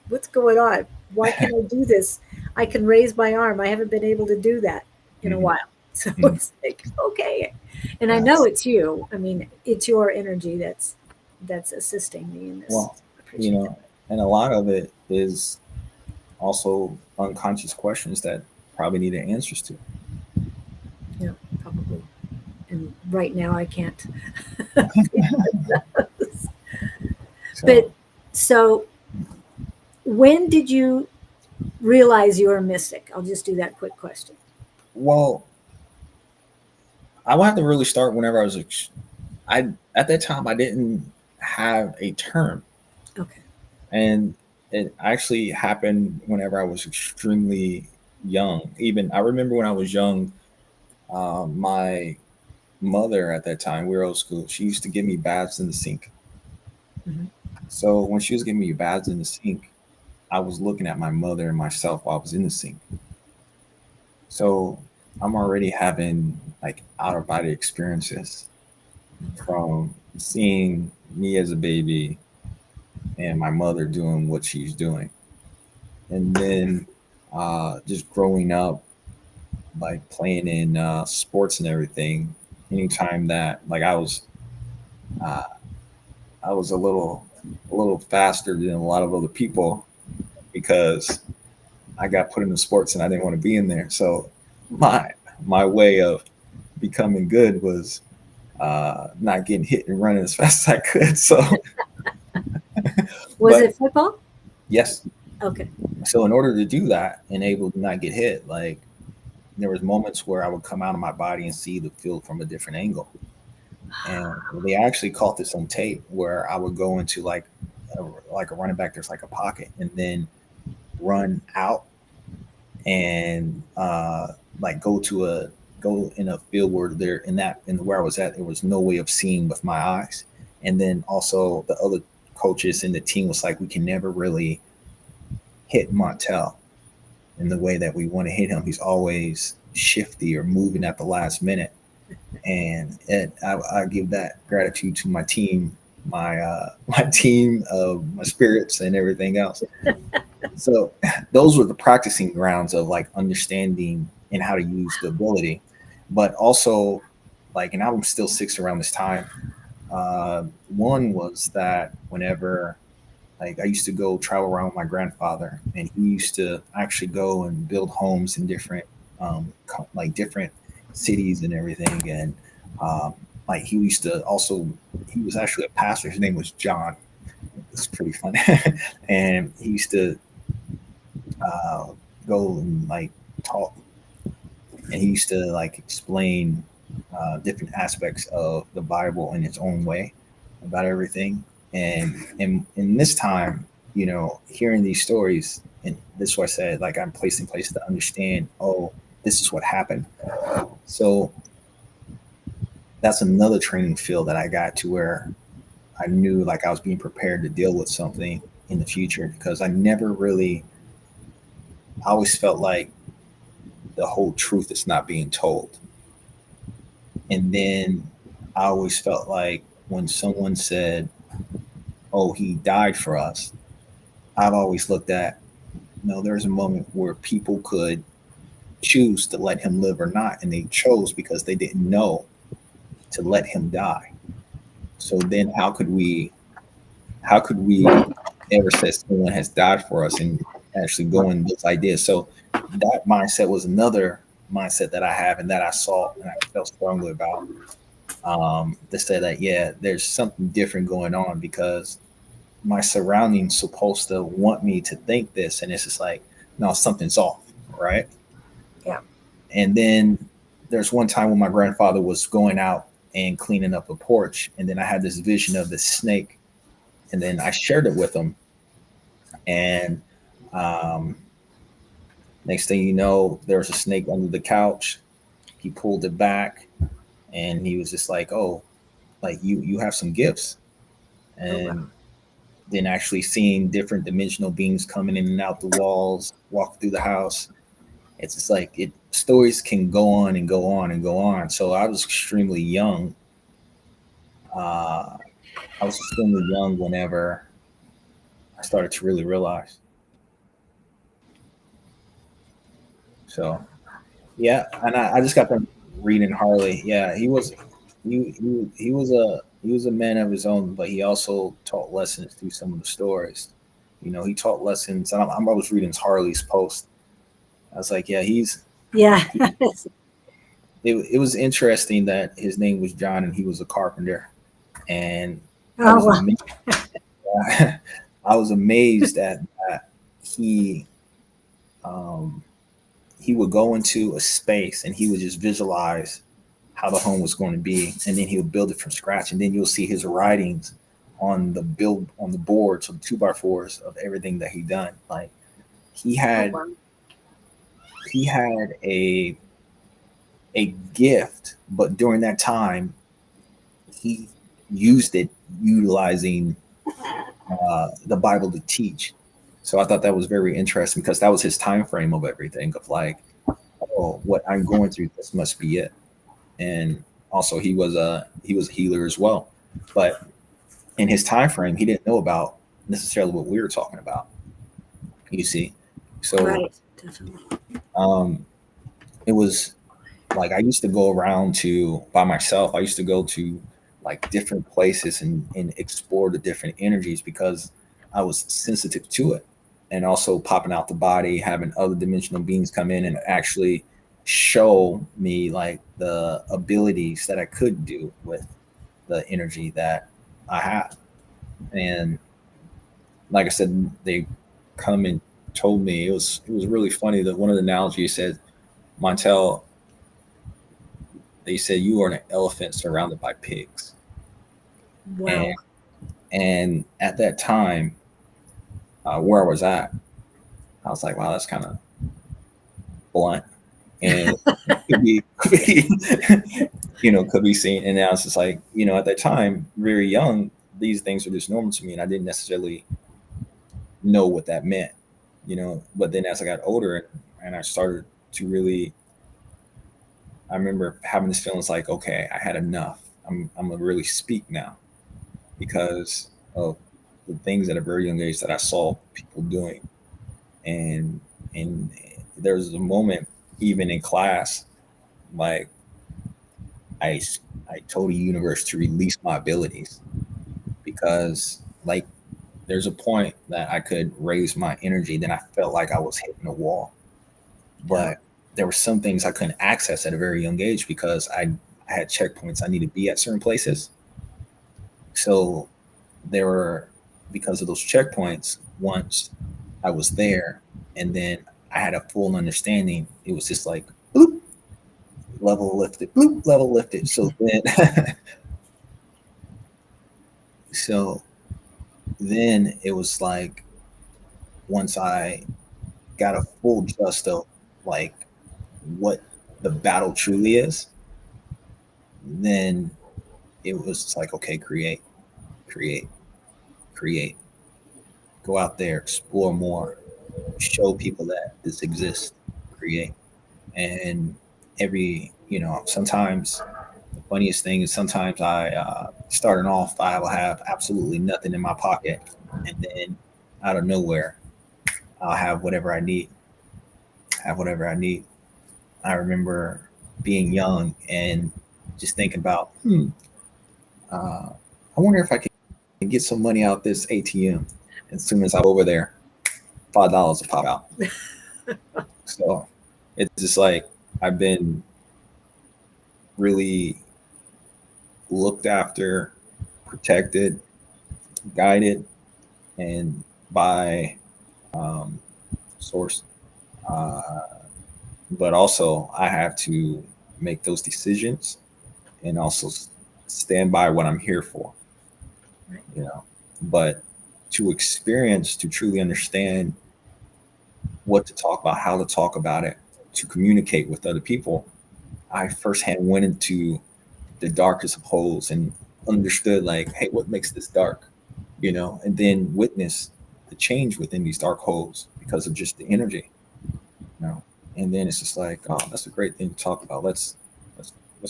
what's going on? Why can I do this? I can raise my arm. I haven't been able to do that in a Mm-hmm. while. So Mm-hmm. it's like, okay. And I know Yes. it's you. I mean, it's your energy that's assisting me in this. Well, I appreciate that. and a lot of it is also unconscious questions that probably need answers to. Yeah, probably. And right now I can't. So, But so when did you realize you were a mystic? I'll just do that quick question. well, I would have to really start whenever I was. I At that time I didn't have a term, Okay. and it actually happened whenever I was extremely young. Even I remember when I was young, my mother at that time, we were old school. She used to give me baths in the sink. Mhm. So when she was giving me baths in the sink, I was looking at my mother and myself while I was in the sink. So I'm already having like out of body experiences from seeing me as a baby and my mother doing what she's doing. And then just growing up, like playing in sports and everything. Anytime that like uh, I was a little faster than a lot of other people because I got put into sports and I didn't want to be in there. So my way of becoming good was not getting hit and running as fast as I could. So, Was but it football? yes. Okay. So in order to do that and able to not get hit, like there was moments where I would come out of my body and see the field from a different angle. And they actually caught this on tape where I would go into like a running back. There's like a pocket, and then run out and like go in a field where there in where I was at, there was no way of seeing with my eyes. And then also the other coaches in the team was like, we can never really hit Montell in the way that we want to hit him. He's always shifty or moving at the last minute. And I give that gratitude to my team, my team of my spirits and everything else. So those were the practicing grounds of like understanding and how to use the ability, but also like, and I'm still six around this time. One was that whenever like I used to go travel around with my grandfather, and he used to actually go and build homes in different like different cities and everything, and um, like he was actually a pastor. His name was John. It's pretty funny, and he used to uh, go and like talk, and he used to like explain different aspects of the Bible in its own way about everything. And in this time, hearing these stories, and this is what I said, like I'm placed in place to understand. Oh, this is what happened. So that's another training field that I got to where I knew like I was being prepared to deal with something in the future, because I never really, I always felt like the whole truth is not being told. And then I always felt like when someone said, "Oh, he died for us," I've always looked at, no, there's a moment where people could choose to let him live or not, and they chose because they didn't know to let him die. So then how could we ever say someone has died for us and actually go in those ideas? So that mindset was another mindset that I have and that I saw and I felt strongly about. To say that, yeah, there's something different going on, because my surroundings supposed to want me to think this, and it's just like, no, something's off, right? Yeah. And then there's one time when my grandfather was going out and cleaning up a porch, and then I had this vision of this snake, and then I shared it with him, and um, next thing you know, there was a snake under the couch. He pulled it back, and he was just like, "Oh, like you have some gifts." Oh, wow. And then actually seeing different dimensional beings coming in and out the walls, walk through the house. It's just like it stories can go on and go on and go on. So I was extremely young. Uh, I was extremely young whenever I started to really realize. So yeah, and I just got them reading Harley. Yeah, he was a man of his own, but he also taught lessons through some of the stories. You know, he taught lessons. And I was reading Harley's post. I was like, yeah, Yeah. he, it was interesting that his name was John and he was a carpenter, and I Oh, was wow. amazed. I was amazed at that he um, he would go into a space and he would just visualize how the home was going to be, and then he would build it from scratch, and then you'll see his writings on the boards, on the 2x4s of everything that he done. Like he Oh, had wow. he had a gift, but during that time he used it utilizing the Bible to teach. So I thought that was very interesting, because that was his time frame of everything, of like, oh, what I'm going through, this must be it. And also he was a healer as well, but in his time frame, he didn't know about necessarily what we were talking about. You see, so Right. Definitely. um, it was like I used to go around to by myself. I used to go to like different places and explore the different energies, because I was sensitive to it. And also popping out the body, having other dimensional beings come in and actually show me like the abilities that I could do with the energy that I have. And like I said, they come and told me, it was really funny that one of the analogies said, Montell, they said you are an elephant surrounded by pigs. And Wow. at that time, where I was at, I was like, wow, that's kind of blunt, and could be, could be could be seen. And now it's just like, at that time, very young, these things were just normal to me, and I didn't necessarily know what that meant. But then as I got older and I started to really, I remember having this feeling, it's like, okay, I had enough. I'm gonna really speak now, because of the things at a very young age that I saw people doing. And and there was a moment even in class, like I I told the universe to release my abilities, because like there's a point that I could raise my energy, then I felt like I was hitting a wall. Oh, But there were some things I couldn't access at a very young age, because I had checkpoints I need to be at certain places. So there were, because of those checkpoints, once I was there and then I had a full understanding, it was just like bloop, level lifted, bloop, level lifted. So then so then it was like, once I got a full just of like what the battle truly is, then it was like, okay, create, create, go out there, explore more, show people that this exists, create. And sometimes the funniest thing is sometimes I, starting off, I will have absolutely nothing in my pocket. And then out of nowhere, I'll have whatever I need. I remember being young and just thinking about, I wonder if I can get some money out this ATM. As soon as I'm over there, $5 will pop out. So it's just like I've been really looked after, protected, guided, and by, um, source. Uh, but also, I have to make those decisions and also stand by what I'm here for. Right. But to experience, to truly understand what to talk about, how to talk about it, to communicate with other people, I firsthand went into the darkest of holes and understood, like, hey, what makes this dark? And then witness the change within these dark holes because of just the energy. you know. And then it's just like, oh, that's a great thing to talk about. Let's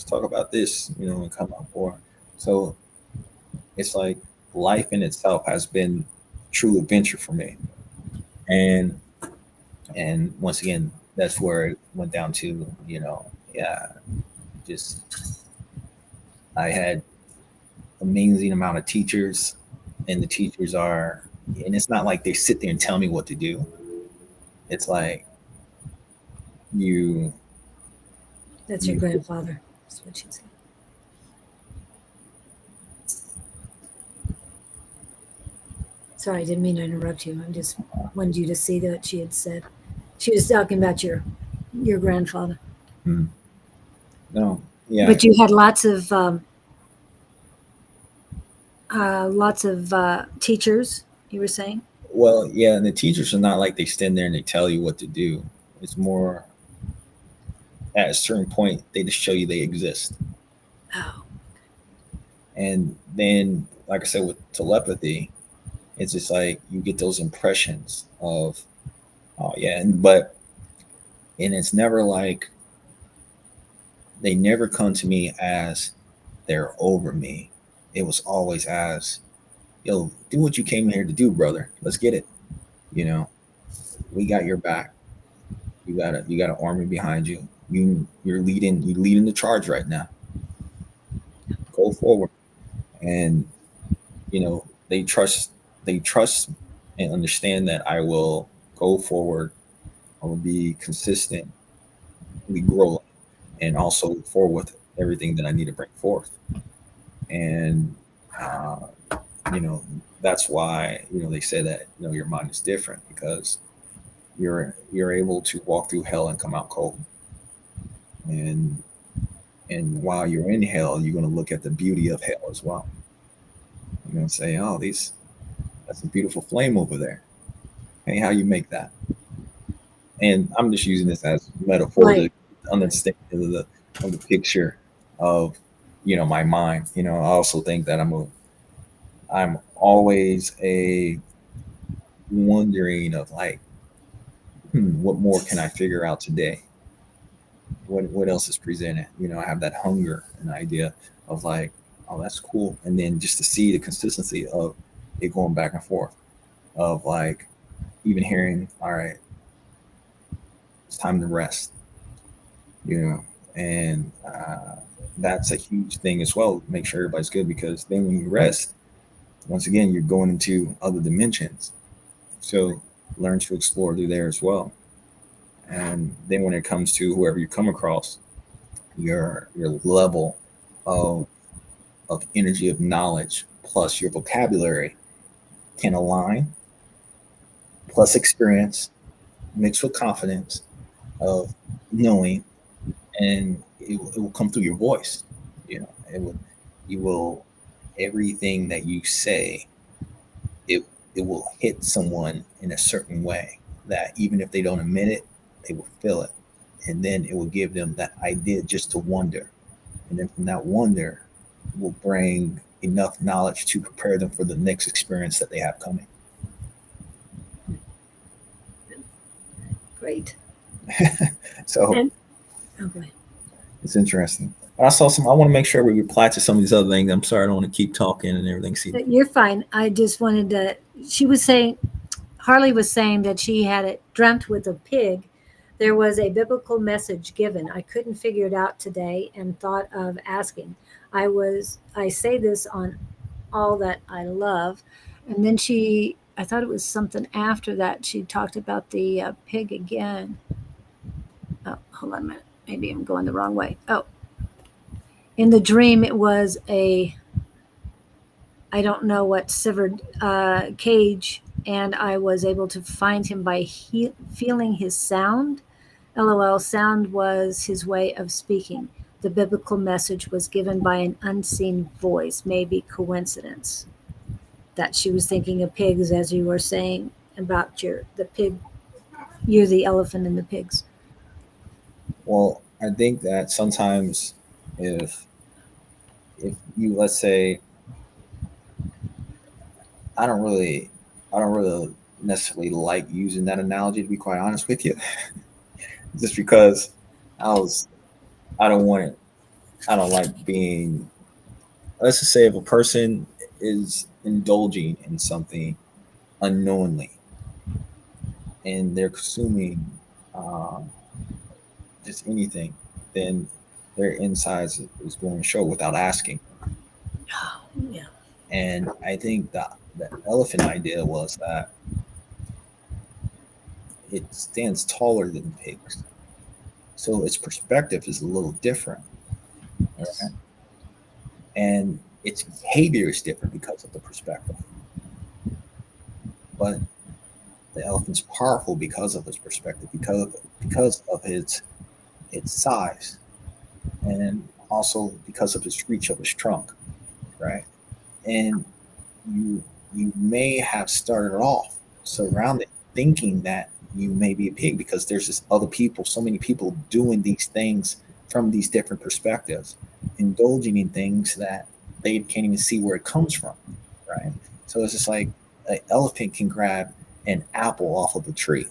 talk about this, and come out for. So it's like life in itself has been true adventure for me. And once again, that's where it went down to, yeah, just I had amazing amount of teachers, and the teachers are, and it's not like they sit there and tell me what to do. It's like you That's your you grandfather. That's what she'd say. Sorry, I didn't mean to interrupt you. I just wanted you to see that she had said. She was talking about your grandfather. mm, no, yeah. But you had lots of teachers. You were saying. Well, yeah, and the teachers are not like they stand there and they tell you what to do. It's more at a certain point they just show you they exist. Oh, And then, like I said, with telepathy, it's just like you get those impressions of, oh yeah, and it's never like they never come to me as they're over me. It was always as, yo, do what you came here to do, brother. Let's get it. You know, we got your back. You got an army behind you. You're leading the charge right now. Go forward. And they trust and understand that I will go forward. I will be consistent, we grow, and also forward with everything that I need to bring forth. And uh, you know that's why they say that your mind is different because you're able to walk through hell and come out cold. And while you're in hell, you're going to look at the beauty of hell as well. You're going to say, oh, that's a beautiful flame over there. Hey, how you make that? And I'm just using this as metaphor to right. understand of the picture of my mind. I also think that I'm always a wondering of like, what more can I figure out today? What else is presented? I have that hunger and idea of like, oh, that's cool, and then just to see the consistency of it going back and forth, of like even hearing, all right, it's time to rest, you know, and that's a huge thing as well. Make sure everybody's good because then when you rest, once again, you're going into other dimensions. So learn to explore through there as well. And then when it comes to whoever you come across, your level of energy of knowledge plus your vocabulary can align, plus experience mixed with confidence of knowing, and it will come through your voice. It will, you will, everything that you say, it it will hit someone in a certain way that even if they don't admit it, they will feel it, and then it will give them that idea just to wonder. And then from that wonder will bring enough knowledge to prepare them for the next experience that they have coming. Great. So And okay. it's interesting. I saw some. I want to make sure we reply to some of these other things. I'm sorry, I don't want to keep talking and everything. See, You're fine. I just wanted to. She was saying, Harley was saying that she had it dreamt with a pig. There was a biblical message given. I couldn't figure it out today and thought of asking. I say this on all that I love. And then I thought it was something after that. She talked about the pig again. Oh, hold on a minute. Maybe I'm going the wrong way. Oh, in the dream, it was I don't know what severed cage, and I was able to find him by feeling his sound. LOL, sound was his way of speaking. The biblical message was given by an unseen voice, maybe coincidence. That she was thinking of pigs as you were saying about the pig, you're the elephant and the pigs. well, I think that sometimes if if you, let's say, I don't really I don't really necessarily like using that analogy, to be quite honest with you. Just because I was I don't want it. I don't like being, let's just say, if a person is indulging in something unknowingly and they're consuming um, just anything, then their insides is going to show without asking. Yeah. And I think that the elephant idea was that it stands taller than pigs, so its perspective is a little different, right? And its behavior is different because of the perspective. But the elephant's powerful because of its perspective, because of its size, and also because of its reach of its trunk, right? And you you may have started off surrounded thinking that you may be a pig because there's just other people, so many people doing these things from these different perspectives, indulging in things that they can't even see where it comes from, right? So it's just like an elephant can grab an apple off of a tree,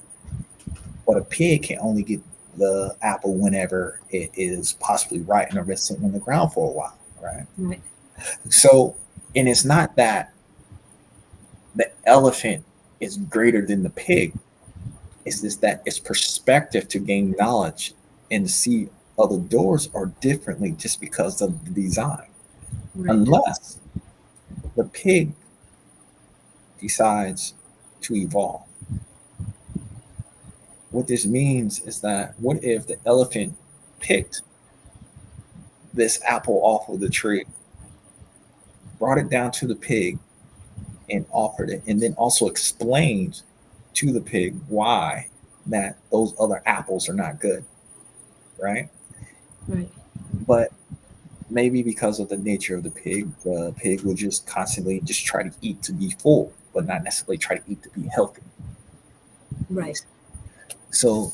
but a pig can only get the apple whenever it is possibly right and it's sitting on the ground for a while, right? Right. So, and it's not that the elephant is greater than the pig. It's just that its perspective to gain knowledge and see other doors are differently just because of the design. Right. Unless the pig decides to evolve. What this means is that what if the elephant picked this apple off of the tree, brought it down to the pig, and offered it, and then also explained to the pig why that those other apples are not good, right? Right. But maybe because of the nature of the pig will just constantly just try to eat to be full, but not necessarily try to eat to be healthy. Right. So,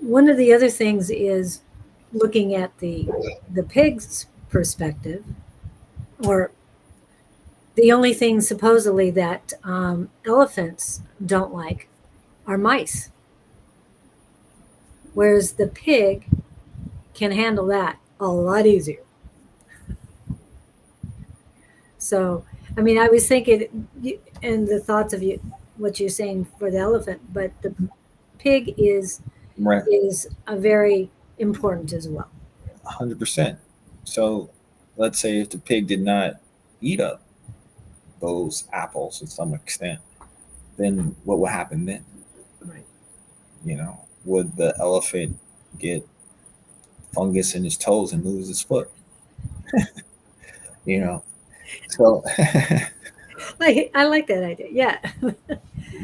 One of the other things is looking at the pig's perspective, or the only thing supposedly that elephants don't like are mice, whereas the pig can handle that a lot easier. So, I mean, I was thinking, and the thoughts of you, what you're saying for the elephant, but the pig right, is a very important as well. 100%. So, let's say if the pig did not eat up those apples to some extent, then what would happen then? Right. Would the elephant get fungus in his toes and lose his foot? you know, so, I like that idea. Yeah.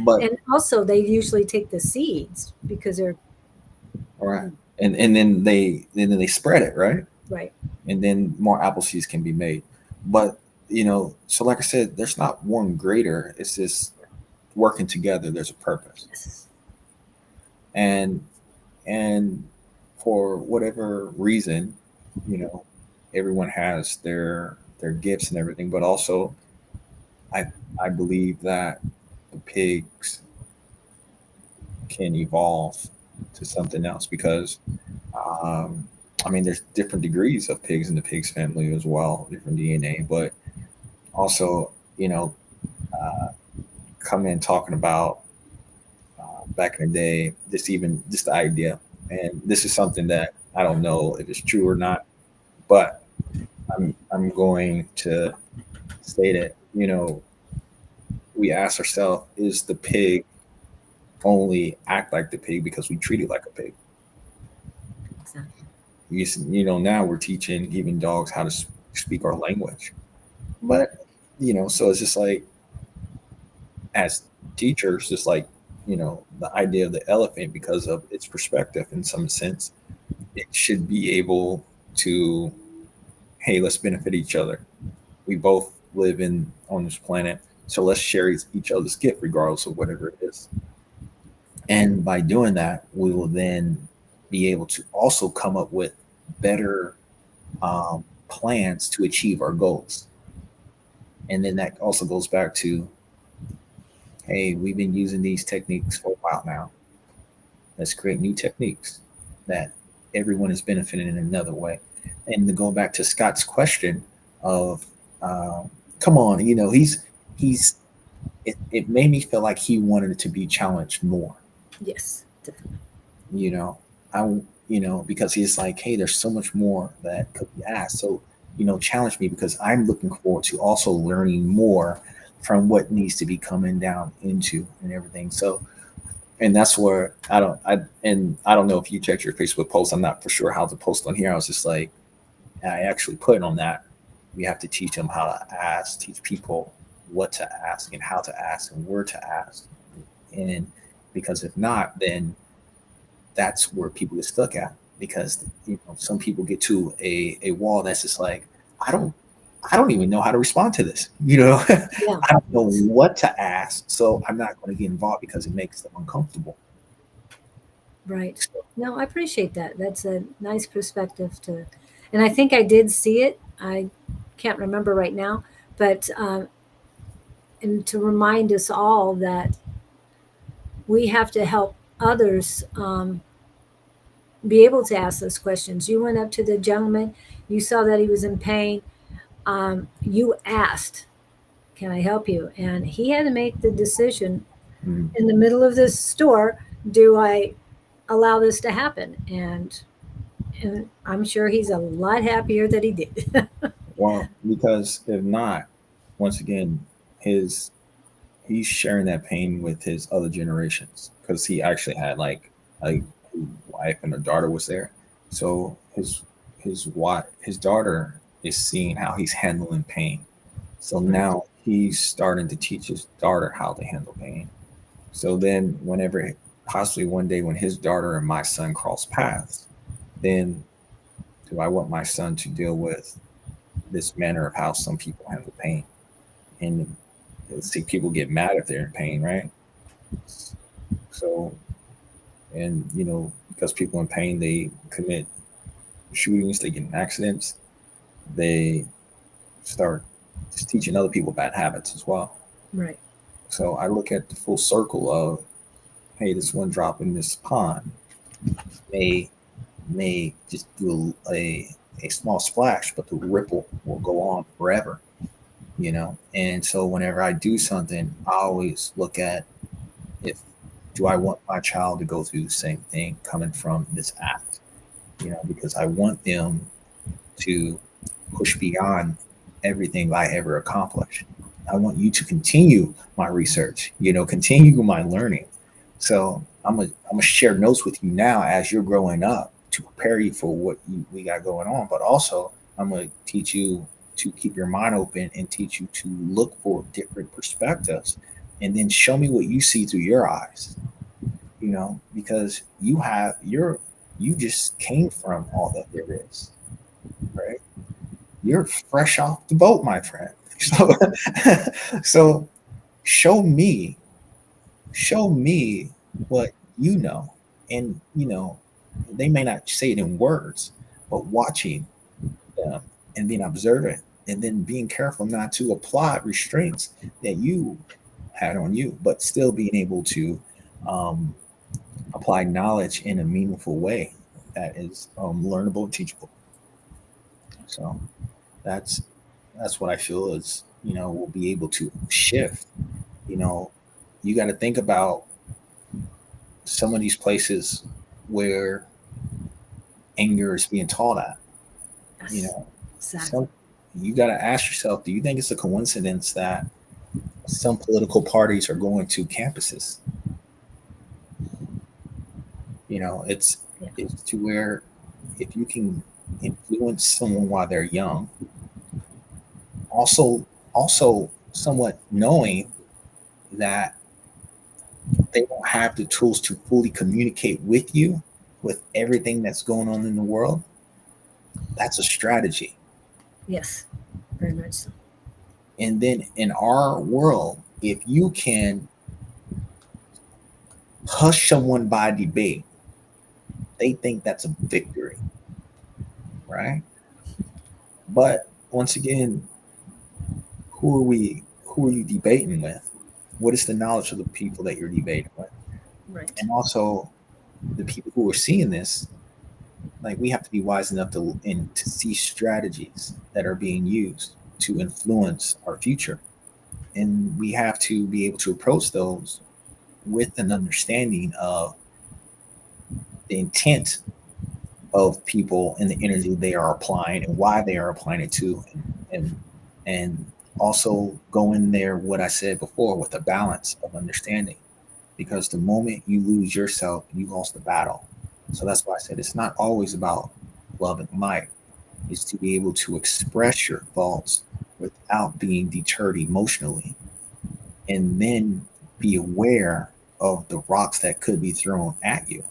but And also, they usually take the seeds because they're all right, and then they spread it, right? right. And then more apple seeds can be made. But so like I said, there's not one greater. It's just working together. There's a purpose, Yes. and and for whatever reason, you know, everyone has their gifts and everything, but also I I believe that the pigs can evolve to something else because um, I mean there's different degrees of pigs in the pigs family as well, different DNA, but also you know uh, come in talking about back in the day, just the idea, and this is something that I don't know if it's true or not, but I'm going to say that we ask ourselves, is the pig only act like the pig because we treat it like a pig? Exactly. Now we're teaching even dogs how to speak our language, but so it's just like as teachers, just like the idea of the elephant, because of its perspective in some sense, it should be able to, hey, let's benefit each other. We both live in on this planet, so let's share each other's gift regardless of whatever it is. And by doing that, we will then be able to also come up with better plans to achieve our goals. And then that also goes back to, hey, we've been using these techniques for a while now. Let's create new techniques that everyone is benefiting in another way. And to go back to Scott's question of, come on, he's it made me feel like he wanted it to be challenged more. Yes, definitely. You know, I because he's like, hey, there's so much more that could be asked. So challenge me because I'm looking forward to also learning more from what needs to be coming down into and everything. So and that's where I don't know if you checked your Facebook post. I'm not for sure how to post on here. I was just like, I actually put on that. We have to teach them how to ask, teach people what to ask and how to ask and where to ask. And because if not, then that's where people get stuck at. Because some people get to a wall that's just like, I don't I don't even know how to respond to this. Yeah. I don't know Yes. what to ask, so I'm not going to get involved because it makes them uncomfortable. Right. So, No, I appreciate that. That's a nice perspective to, and I think I did see it. I can't remember right now, but and to remind us all that we have to help others be able to ask those questions. You went up to the gentleman, you saw that he was in pain. You asked, "Can I help you?" And he had to make the decision mm, in the middle of this store. Do I allow this to happen? And I'm sure he's a lot happier that he did. well, because if not, once again, his he's sharing that pain with his other generations because he actually had like a wife and a daughter was there. So his daughter is seeing how he's handling pain. So Right. now he's starting to teach his daughter how to handle pain. So then whenever possibly one day when his daughter and my son cross paths, then do I want my son to deal with this manner of how some people handle pain? And see people get mad if they're in pain, right? So, and because people in pain, they commit shootings, they get in accidents, they start just teaching other people bad habits as well. Right. So I look at the full circle of, hey, this one drop in this pond may just do a small splash, but the ripple will go on forever. And so whenever I do something, I always look at, if do I want my child to go through the same thing coming from this act? Because I want them to push beyond everything I ever accomplished. I want you to continue my research, continue my learning. So I'm gonna share notes with you now as you're growing up to prepare you for what we got going on. But also, I'm gonna teach you to keep your mind open and teach you to look for different perspectives, and then show me what you see through your eyes. Because you just came from all that there is, right? You're fresh off the boat, my friend. So, so show me, show me what and they may not say it in words, but watching. Yeah. And then observe it, and then being careful not to apply restraints that you had on you, but still being able to um, apply knowledge in a meaningful way that is learnable and teachable. So that's that's what I feel is, we'll be able to shift. You know, you got to think about some of these places where anger is being taught at. You Yes, know, exactly. some you got to ask yourself, do you think it's a coincidence that some political parties are going to campuses? It's Yeah. to where if you can influence someone while they're young, also somewhat knowing that they don't have the tools to fully communicate with you with everything that's going on in the world, that's a strategy. Yes, very much so. And then in our world, if you can hush someone by debate, they think that's a victory, right? But once again, who are you debating with? What is the knowledge of the people that you're debating with? Right. And also the people who are seeing this, like, we have to be wise enough to see strategies that are being used to influence our future, and we have to be able to approach those with an understanding of the intent of people and the energy they are applying and why they are applying it to, and also go in there, what I said before, with a balance of understanding, because the moment you lose yourself, you lost the battle. So that's why I said it's not always about love and might. Is to be able to express your thoughts without being deterred emotionally, and then be aware of the rocks that could be thrown at you.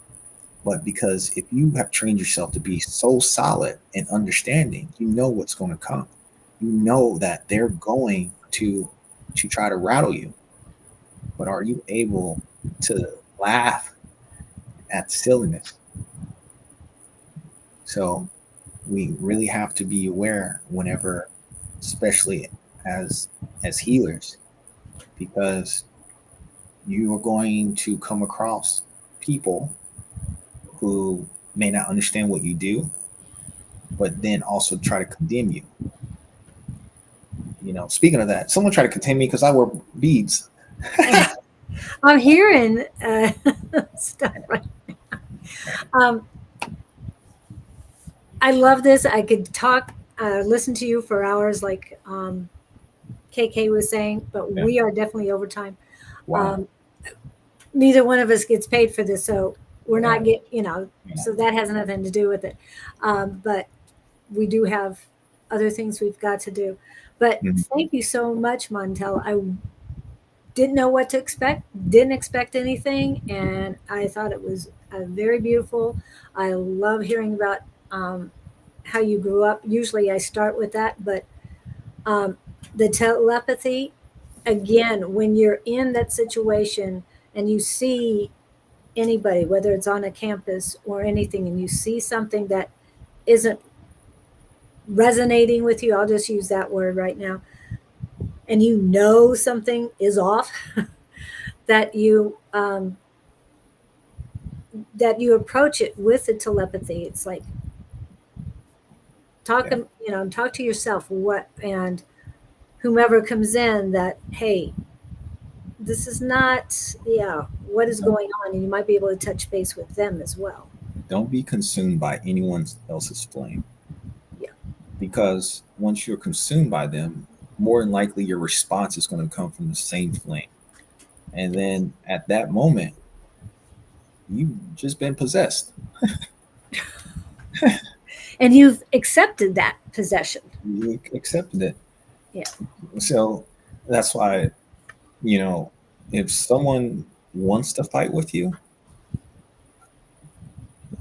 But because if you have trained yourself to be so solid in understanding, you know what's going to come. You know that they're going to try to rattle you. But are you able to laugh at the silliness? So we really have to be aware whenever, especially as healers, because you are going to come across people who may not understand what you do, but then also try to condemn you. Speaking of that, someone tried to condemn me because I wear beads. I'm hearing stuff right. Um, I love this. I could talk, listen to you for hours, like KK was saying, but Yeah. we are definitely over time. Wow. Um, neither one of us gets paid for this, so we're Yeah. not get, Yeah. so that has nothing to do with it. But we do have other things we've got to do. But Mhm. thank you so much, Montel. I didn't know what to expect, didn't expect anything, and I thought it was very beautiful. I love hearing about um, how you grew up. Usually I start with that, but um, the telepathy, again, when you're in that situation and you see anybody, whether it's on a campus or anything, and you see something that isn't resonating with you, I'll just use that word right now, and you know something is off, that you approach it with the telepathy. It's like Yeah. talk to yourself, what, and whomever comes in, that hey, this is not, yeah, what is Don't going on, and you might be able to touch base with them as well. don't be consumed by anyone else's flame, Yeah. because once you're consumed by them, more than likely your response is going to come from the same flame. And then at that moment, you've just been possessed. And you've accepted that possession. You accepted it. Yeah. So that's why, you know, if someone wants to fight with you,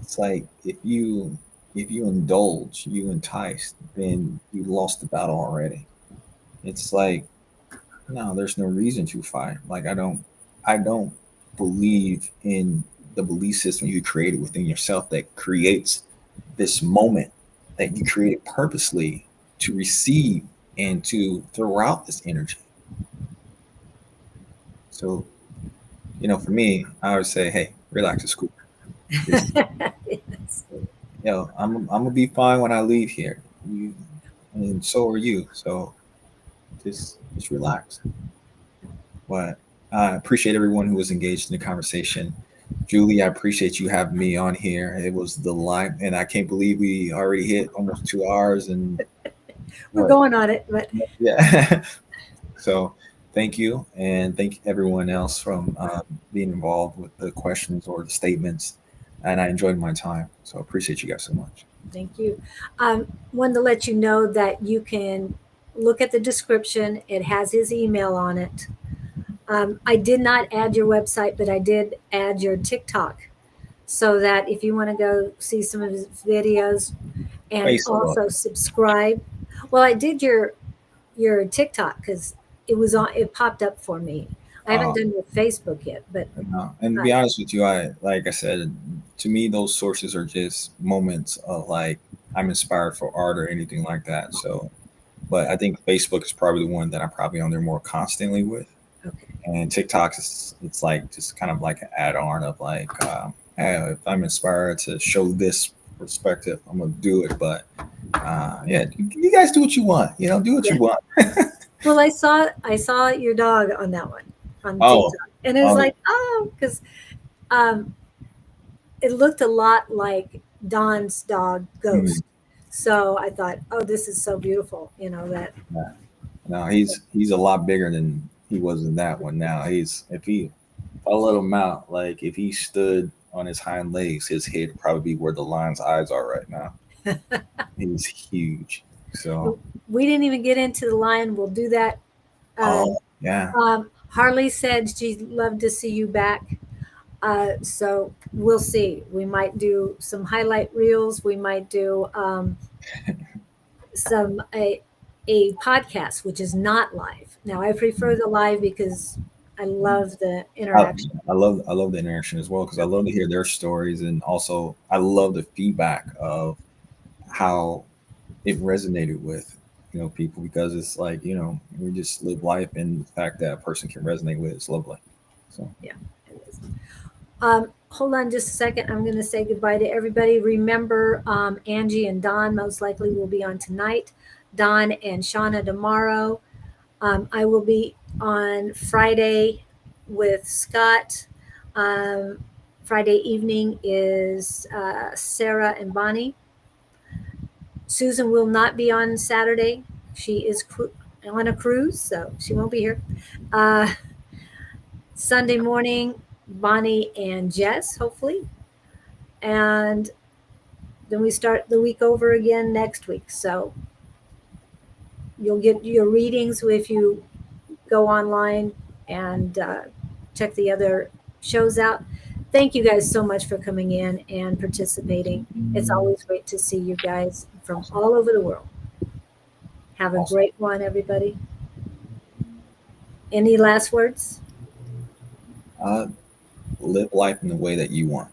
it's like if you indulge, you entice, then you lost the battle already. It's like, no, there's no reason to fight. Like, I don't believe in the belief system you created within yourself that creates this moment that you created purposely to receive and to throw out this energy. So, for me, I would say, hey, relax, it's cool. Just, Yes. I'm gonna be fine when I leave here. You, and so are you. So just relax. But I appreciate everyone who was engaged in the conversation. Julie, I appreciate you having me on here. It was the line, and I can't believe we already hit almost 2 hours and We're what? going on it, but Yeah. So thank you, and thank everyone else from being involved with the questions or the statements. And I enjoyed my time. So appreciate you guys so much. thank you. Wanted to let you know that you can look at the description. It has his email on it. I did not add your website, but I did add your TikTok, so that if you want to go see some of his videos and Facebook. also subscribe. Well, I did your TikTok because it popped up for me. I haven't Uh, done your Facebook yet, but and to uh, be honest with you, like I said, to me, those sources are just moments of like I'm inspired for art or anything like that. So, but I think Facebook is probably the one that I'm probably on there more constantly with. okay. And TikTok is it's like just kind of like an add-on of like, hey, if I'm inspired to show this perspective, I'm gonna do it. But yeah, you guys do what you want. Do what Yeah. you want. Well, I saw your dog on that one on Oh, TikTok, and it was oh, like, oh, because um, it looked a lot like Don's dog hmm, Ghost. So I thought, oh, this is so beautiful. That. yeah. No, he's a lot bigger than he was in that one. Now if I let him out, like if he stood on his hind legs, his head would probably be where the lion's eyes are right now. He's huge. So, We didn't even get into the lion. We'll do that. Uh, oh yeah, Harley said she'd love to see you back. So we'll see. We might do some highlight reels. We might do some a podcast, which is not live. Now I prefer the live because I love the I, interaction. I love the interaction as well because I love to hear their stories, and also I love the feedback of how it resonated with people, because it's like we just live life, and the fact that a person can resonate with it's lovely. So Yeah, it is. Hold on just a second. I'm going to say goodbye to everybody. Remember, Angie and Don most likely will be on tonight. Don and Shauna tomorrow. I will be on Friday with Scott. Um, Friday evening is Sarah and Bonnie. Susan will not be on Saturday. She is on a cruise, so she won't be here. Uh, Sunday morning, Bonnie and Jess, hopefully. And then we start the week over again next week. So you'll get your readings if you go online and check the other shows out. Thank you guys so much for coming in and participating. It's always great to see you guys from awesome, all over the world. Have a awesome. great one, everybody. Any last words? uh, Live life in the way that you want.